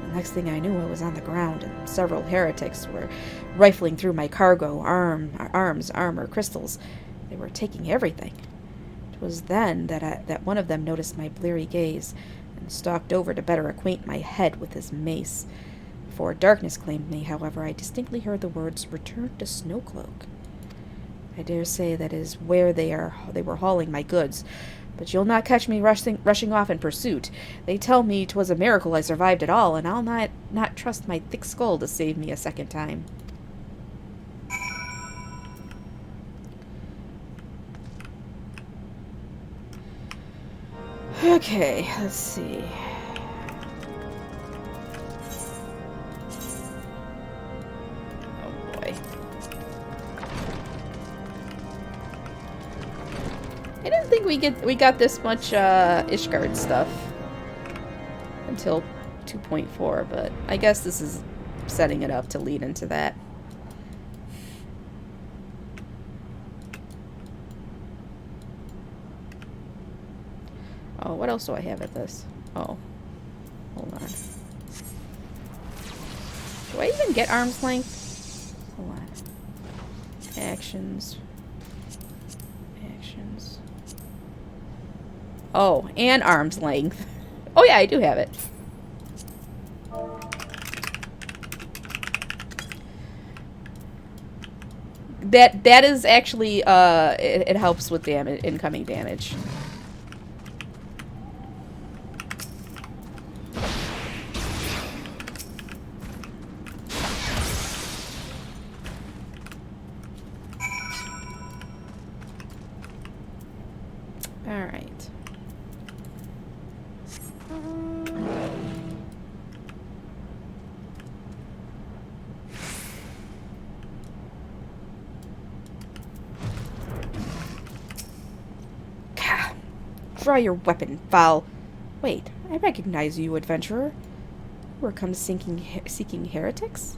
The next thing I knew, I was on the ground, and several heretics were rifling through my cargo, arms, armor, crystals. They were taking everything. It was then that one of them noticed my bleary gaze and stalked over to better acquaint my head with his mace. Before darkness claimed me, however, I distinctly heard the words, "Return to Snowcloak." I dare say that is where they were hauling my goods, but you'll not catch me rushing off in pursuit. They tell me 'twas a miracle I survived at all, and I'll not trust my thick skull to save me a second time. Okay, let's see. Oh boy. I didn't think we got this much Ishgard stuff until 2.4, but I guess this is setting it up to lead into that. Oh, what else do I have at this? Oh. Hold on. Do I even get arm's length? Hold on. Actions. Actions. Oh, and arm's length. Oh yeah, I do have it. That is actually, it helps with damage, incoming damage. Alright. Draw your weapon, foul. Wait, I recognize you, adventurer. You are come seeking heretics?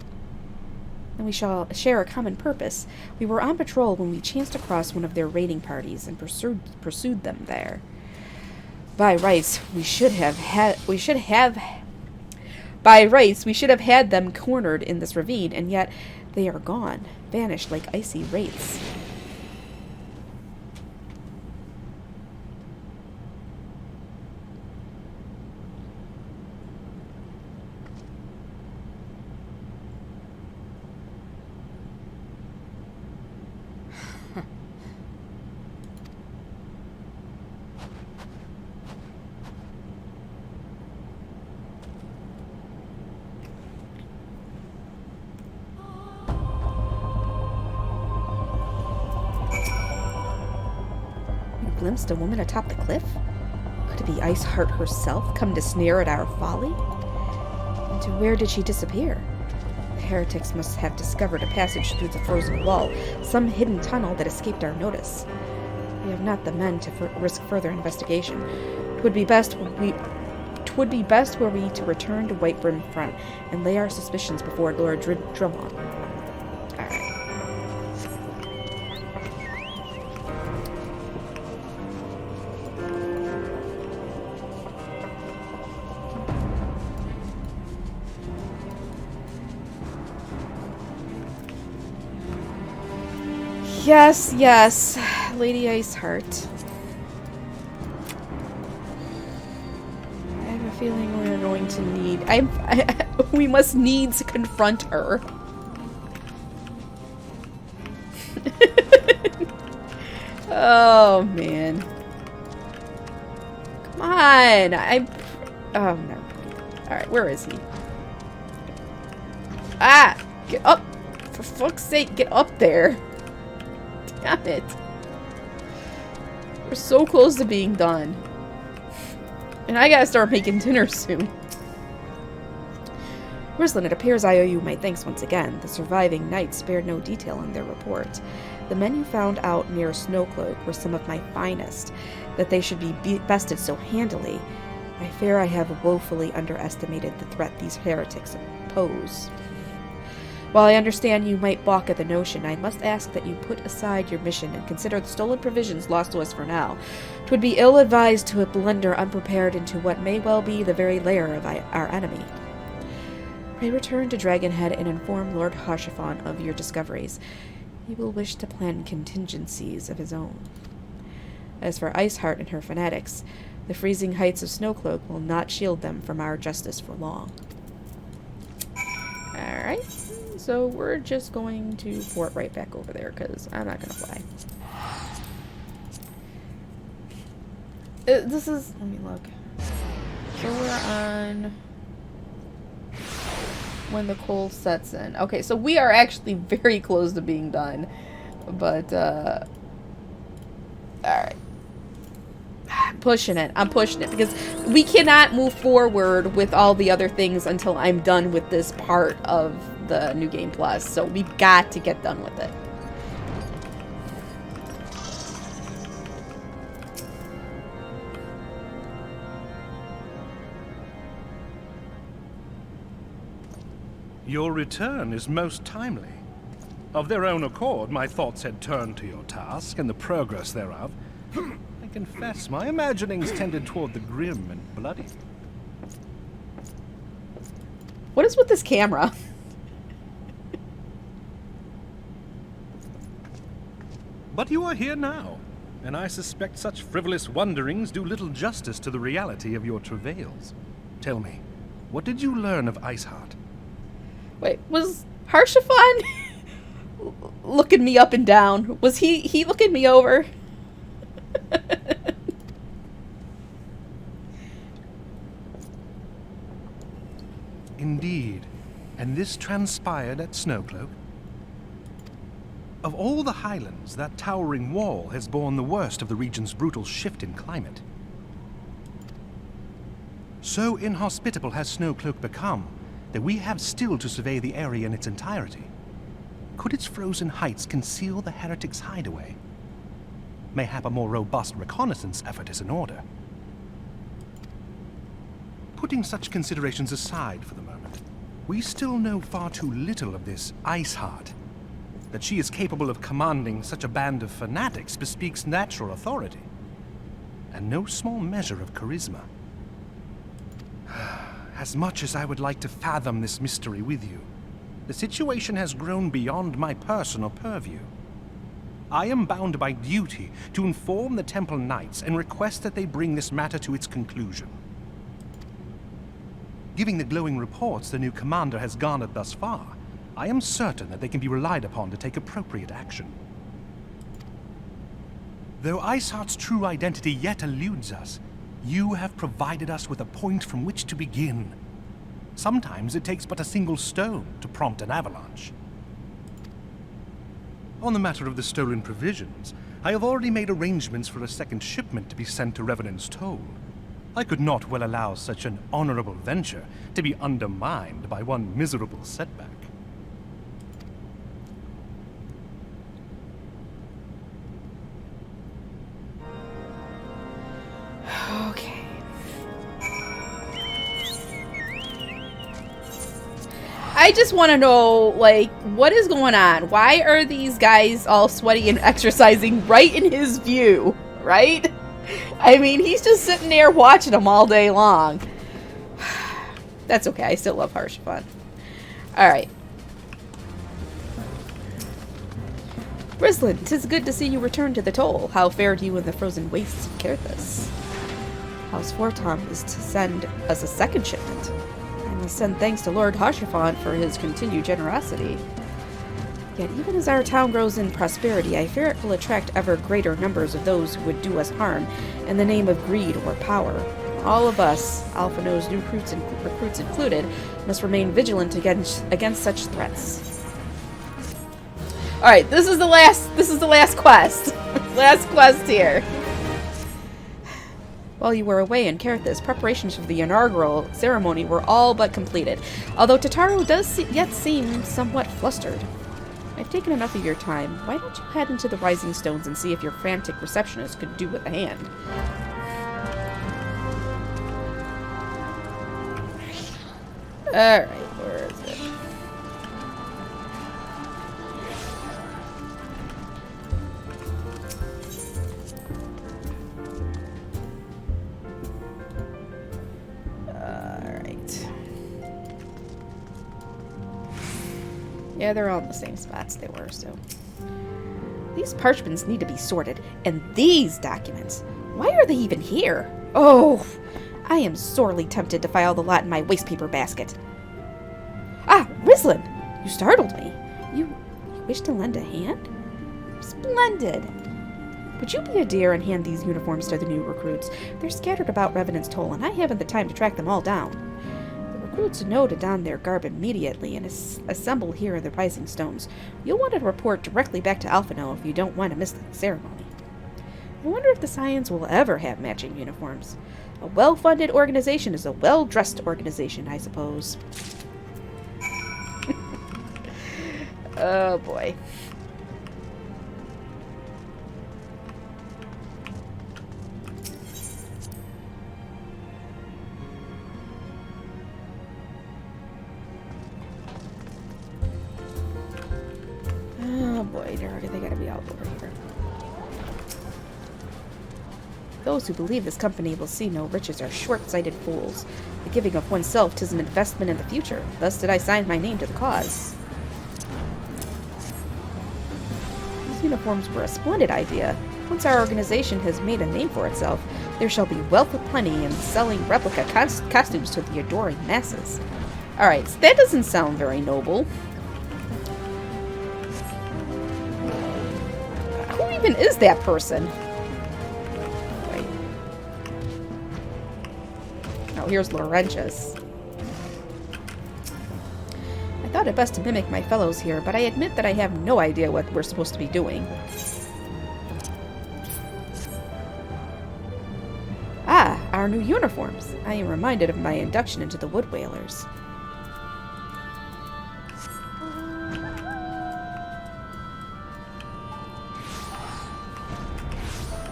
Then we shall share a common purpose. We were on patrol when we chanced across one of their raiding parties and pursued them there. By rights, we should have had them cornered in this ravine, and yet they are gone, vanished like icy wraiths. Glimpsed a woman atop the cliff? Could it be Iceheart herself come to sneer at our folly? And to where did she disappear? The heretics must have discovered a passage through the frozen wall, some hidden tunnel that escaped our notice. We have not the men to risk further investigation. It would be best were we to return to Whitebrim Front and lay our suspicions before Lord Drummond. Alright. Yes, yes, Lady Iceheart. I have a feeling we're going to need... we must needs confront her. Oh, man. Come on. Oh, no. Alright, where is he? Ah! Get up! For fuck's sake, get up there. Damn it. We're so close to being done. And I gotta start making dinner soon. Rislin, it appears I owe you my thanks once again. The surviving knights spared no detail in their report. The men you found out near Snowcloak were some of my finest. That they should be bested so handily. I fear I have woefully underestimated the threat these heretics pose. While I understand you might balk at the notion, I must ask that you put aside your mission and consider the stolen provisions lost to us for now. 'Twould be ill-advised to blunder unprepared into what may well be the very lair of our enemy. Pray return to Dragonhead and inform Lord Harshaphon of your discoveries. He will wish to plan contingencies of his own. As for Iceheart and her fanatics, the freezing heights of Snowcloak will not shield them from our justice for long. Alright. So we're just going to port right back over there because I'm not going to fly. This is... let me look. So we're on... when the cold sets in. Okay, so we are actually very close to being done. But, alright. I'm pushing it because we cannot move forward with all the other things until I'm done with this part of the New Game Plus, so we've got to get done with it. Your return is most timely. Of their own accord, my thoughts had turned to your task and the progress thereof. I confess, my imaginings tended toward the grim and bloody. What is with this camera? But you are here now, and I suspect such frivolous wonderings do little justice to the reality of your travails. Tell me, what did you learn of Iceheart? Wait, was Harshaphon looking me up and down? Was he looking me over? Indeed. And this transpired at Snowcloak? Of all the highlands, that towering wall has borne the worst of the region's brutal shift in climate. So inhospitable has Snowcloak become that we have still to survey the area in its entirety. Could its frozen heights conceal the heretics' hideaway? Mayhap a more robust reconnaissance effort is in order. Putting such considerations aside for the moment, we still know far too little of this Iceheart. That she is capable of commanding such a band of fanatics bespeaks natural authority, and no small measure of charisma. As much as I would like to fathom this mystery with you, the situation has grown beyond my personal purview. I am bound by duty to inform the Temple Knights and request that they bring this matter to its conclusion. Given the glowing reports the new commander has garnered thus far, I am certain that they can be relied upon to take appropriate action. Though Iceheart's true identity yet eludes us, you have provided us with a point from which to begin. Sometimes it takes but a single stone to prompt an avalanche. On the matter of the stolen provisions, I have already made arrangements for a second shipment to be sent to Revenant's Toll. I could not well allow such an honorable venture to be undermined by one miserable setback. Okay. I just want to know, like, what is going on? Why are these guys all sweaty and exercising right in his view, right? I mean, he's just sitting there watching them all day long. That's okay. I still love Harshavan. Alright. Rislin, 'tis good to see you return to the toll. How fared you in the frozen wastes of Kerthus? House Fortom is to send us a second shipment. I must send thanks to Lord Harshavan for his continued generosity. Yet even as our town grows in prosperity, I fear it will attract ever greater numbers of those who would do us harm in the name of greed or power. All of us, Alphino's new recruits included, must remain vigilant against such threats. Alright, this is the last quest. Last quest here. While you were away in Kerthus, preparations for the inaugural ceremony were all but completed, although Tataru does yet seem somewhat flustered. I've taken enough of your time. Why don't you head into the Rising Stones and see if your frantic receptionist could do with a hand? Alright, where is it? Yeah, they're all in the same spots they were, so. These parchments need to be sorted. And these documents, why are they even here? Oh, I am sorely tempted to file the lot in my wastepaper basket. Ah, Rislin, you startled me. You wish to lend a hand? Splendid. Would you be a dear and hand these uniforms to the new recruits? They're scattered about Revenant's Toll, and I haven't the time to track them all down. Recruits know to don their garb immediately and assemble here in the Rising Stones. You'll want to report directly back to Alphino if you don't want to miss the ceremony. I wonder if the Scions will ever have matching uniforms. A well-funded organization is a well-dressed organization, I suppose. Oh boy. Oh boy, they gotta be all over here. Those who believe this company will see no riches are short-sighted fools. The giving of oneself 'tis an investment in the future. Thus did I sign my name to the cause. These uniforms were a splendid idea. Once our organization has made a name for itself, there shall be wealth aplenty in selling replica costumes to the adoring masses. Alright, so that doesn't sound very noble. Who even is that person? Wait. Oh, here's Laurentius. I thought it best to mimic my fellows here, but I admit that I have no idea what we're supposed to be doing. Ah, our new uniforms. I am reminded of my induction into the Wood Whalers.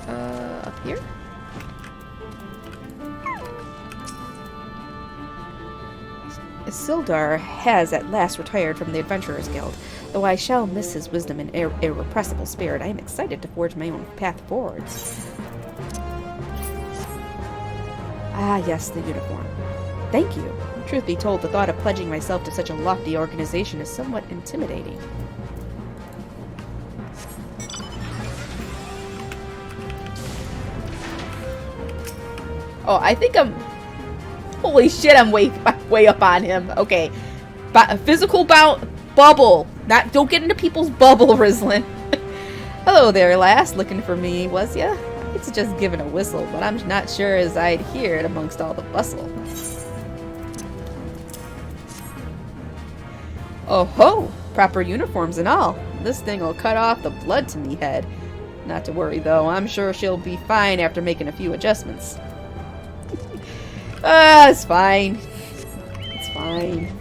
Up here? Isildur has at last retired from the Adventurers Guild. Though I shall miss his wisdom and irrepressible spirit, I am excited to forge my own path forwards. Ah, yes, the uniform. Thank you. Truth be told, the thought of pledging myself to such a lofty organization is somewhat intimidating. Oh, I think I'm... Holy shit, I'm way up on him. Okay. Physical bubble. Don't get into people's bubble, Rislin. Hello there, lass. Looking for me, was ya? It's just giving a whistle, but I'm not sure as I'd hear it amongst all the bustle. Oh ho! Proper uniforms and all. This thing'll cut off the blood to me head. Not to worry, though. I'm sure she'll be fine after making a few adjustments. It's fine. It's fine.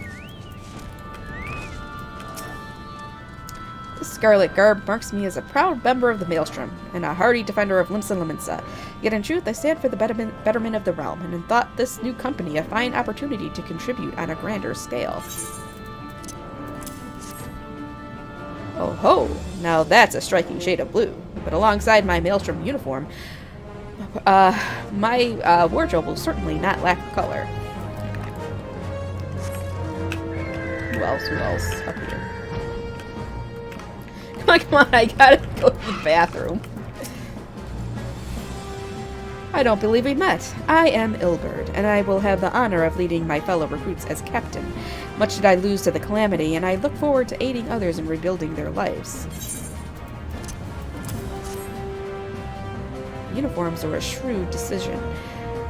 This scarlet garb marks me as a proud member of the Maelstrom, and a hardy defender of Limsa Lominsa. Yet in truth, I stand for the betterment of the realm, and thought this new company a fine opportunity to contribute on a grander scale. Oh ho! Now that's a striking shade of blue. But alongside my Maelstrom uniform, my wardrobe will certainly not lack color. Who else up here? Come on, I gotta go to the bathroom. I don't believe we met. I am Ilberd, and I will have the honor of leading my fellow recruits as captain. Much did I lose to the Calamity, and I look forward to aiding others in rebuilding their lives. Uniforms are a shrewd decision.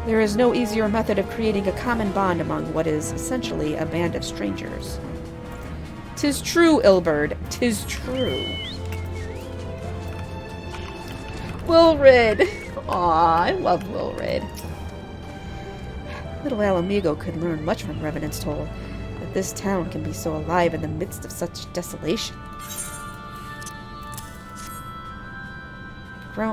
There is no easier method of creating a common bond among what is essentially a band of strangers. 'Tis true, Ilberd. 'Tis true. Wilrid! Aw, I love Wilrid. Little Alamigo could learn much from Revenant's Toll, that this town can be so alive in the midst of such desolation.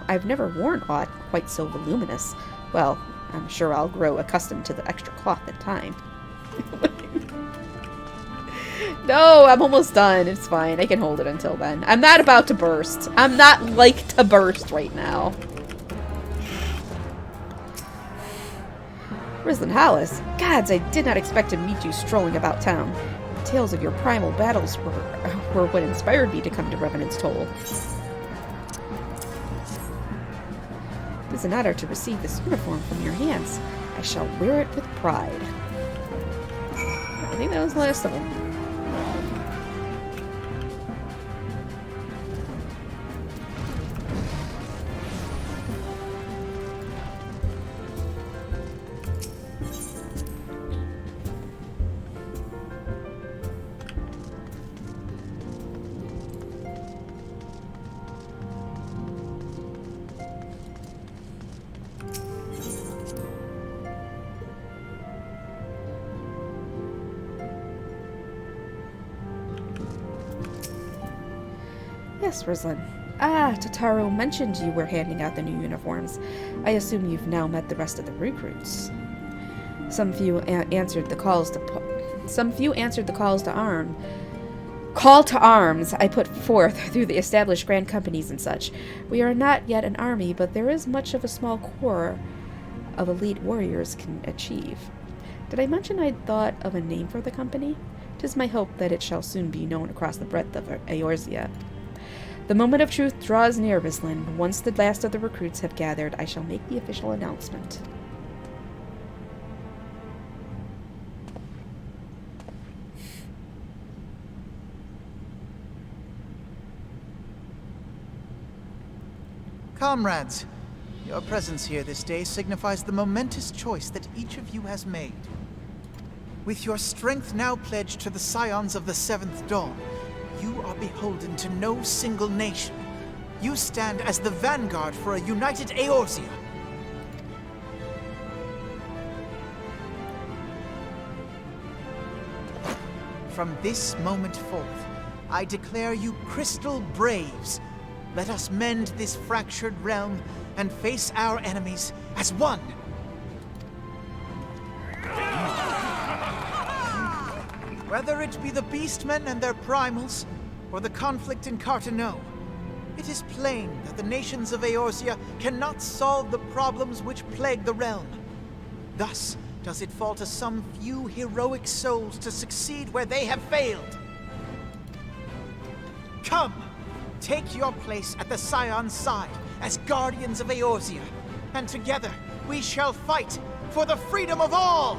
I've never worn aught quite so voluminous. Well, I'm sure I'll grow accustomed to the extra cloth in time. No, I'm almost done. It's fine. I can hold it until then. I'm not about to burst. I'm not like to burst right now. Rislin Hollis, gods, I did not expect to meet you strolling about town. The tales of your primal battles were what inspired me to come to Revenant's Toll. It is an honor to receive this uniform from your hands. I shall wear it with pride. I think that was the last of them. Yes, Rislin. Ah, Totaro mentioned you were handing out the new uniforms. I assume you've now met the rest of the recruits. Some few answered the calls to arms I put forth through the established grand companies and such. We are not yet an army, but there is much of a small corps of elite warriors can achieve. Did I mention I'd thought of a name for the company? 'Tis my hope that it shall soon be known across the breadth of Eorzea. The moment of truth draws near, Rislin. Once the last of the recruits have gathered, I shall make the official announcement. Comrades, your presence here this day signifies the momentous choice that each of you has made. With your strength now pledged to the scions of the Seventh Dawn, you are beholden to no single nation. You stand as the vanguard for a united Eorzea. From this moment forth, I declare you Crystal Braves. Let us mend this fractured realm and face our enemies as one. Whether it be the Beastmen and their primals, or the conflict in Carteneau, it is plain that the nations of Eorzea cannot solve the problems which plague the realm. Thus does it fall to some few heroic souls to succeed where they have failed. Come, take your place at the Scion's side as guardians of Eorzea, and together we shall fight for the freedom of all!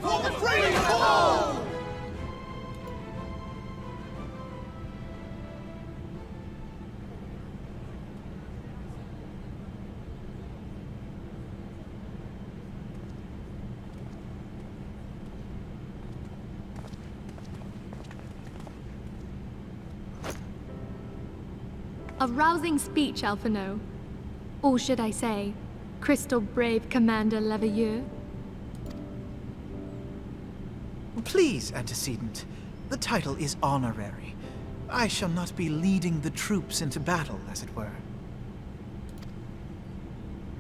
For the freedom of all! A rousing speech, Alphino. Or should I say, Crystal Brave Commander Leveilleur. Please, antecedent. The title is honorary. I shall not be leading the troops into battle, as it were.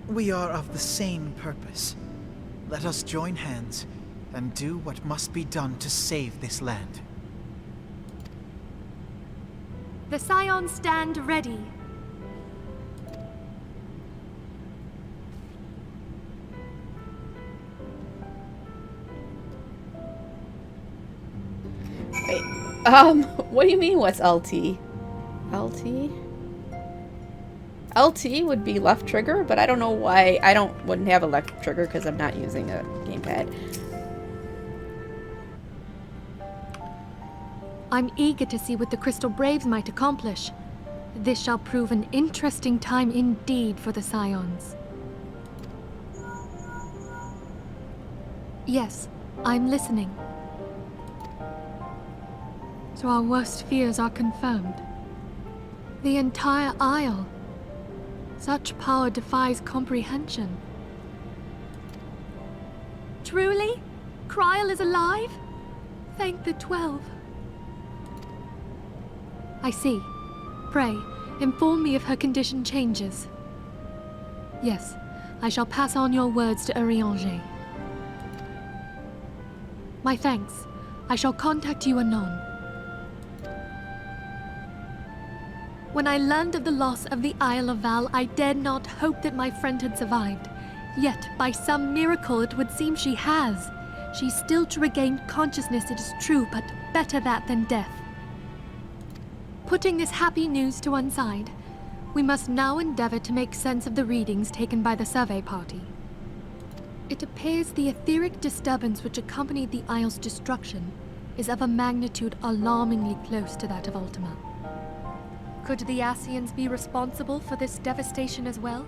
We are of the same purpose. Let us join hands and do what must be done to save this land. The Scions stand ready. Wait, what do you mean what's LT? LT? LT would be left trigger, but I don't know why wouldn't have a left trigger because I'm not using a gamepad. I'm eager to see what the Crystal Braves might accomplish. This shall prove an interesting time indeed for the Scions. Yes, I'm listening. So our worst fears are confirmed. The entire Isle. Such power defies comprehension. Truly? Kryl is alive? Thank the 12. I see. Pray, inform me if her condition changes. Yes, I shall pass on your words to Urianger. My thanks. I shall contact you anon. When I learned of the loss of the Isle of Val, I dared not hope that my friend had survived. Yet, by some miracle, it would seem she has. She's still to regain consciousness, it is true, but better that than death. Putting this happy news to one side, we must now endeavor to make sense of the readings taken by the survey party. It appears the etheric disturbance which accompanied the Isle's destruction is of a magnitude alarmingly close to that of Ultima. Could the Ascians be responsible for this devastation as well?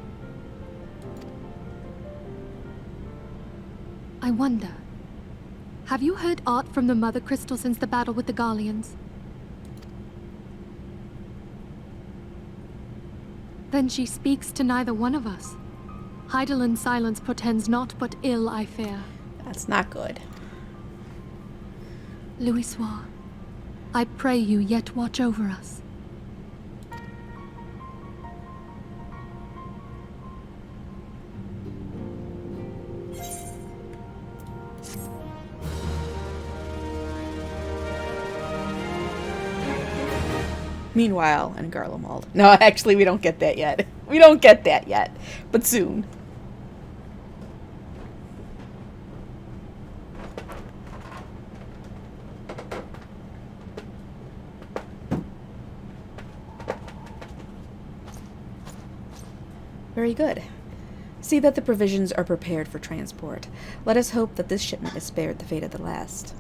I wonder, have you heard aught from the Mother Crystal since the battle with the Garleans? Then she speaks to neither one of us. Heidelind's silence portends naught but ill, I fear. That's not good. Louisoix, I pray you yet watch over us. Meanwhile, in Garlemald. No, actually, we don't get that yet. We don't get that yet. But soon. Very good. See that the provisions are prepared for transport. Let us hope that this shipment is spared the fate of the last.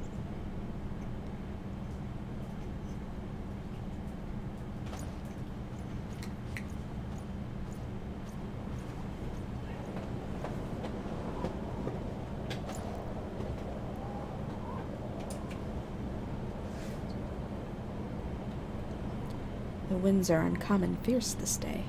The winds are uncommon fierce this day.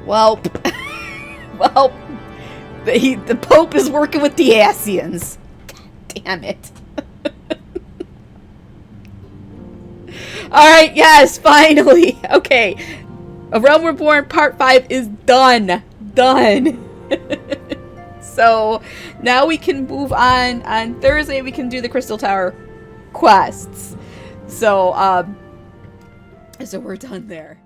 Well, the Pope is working with the Ascians. Damn it. Alright, yes, finally. Okay. A Realm Reborn Part 5 is done. Done. So now we can move on. On Thursday, we can do the Crystal Tower quests. So we're done there.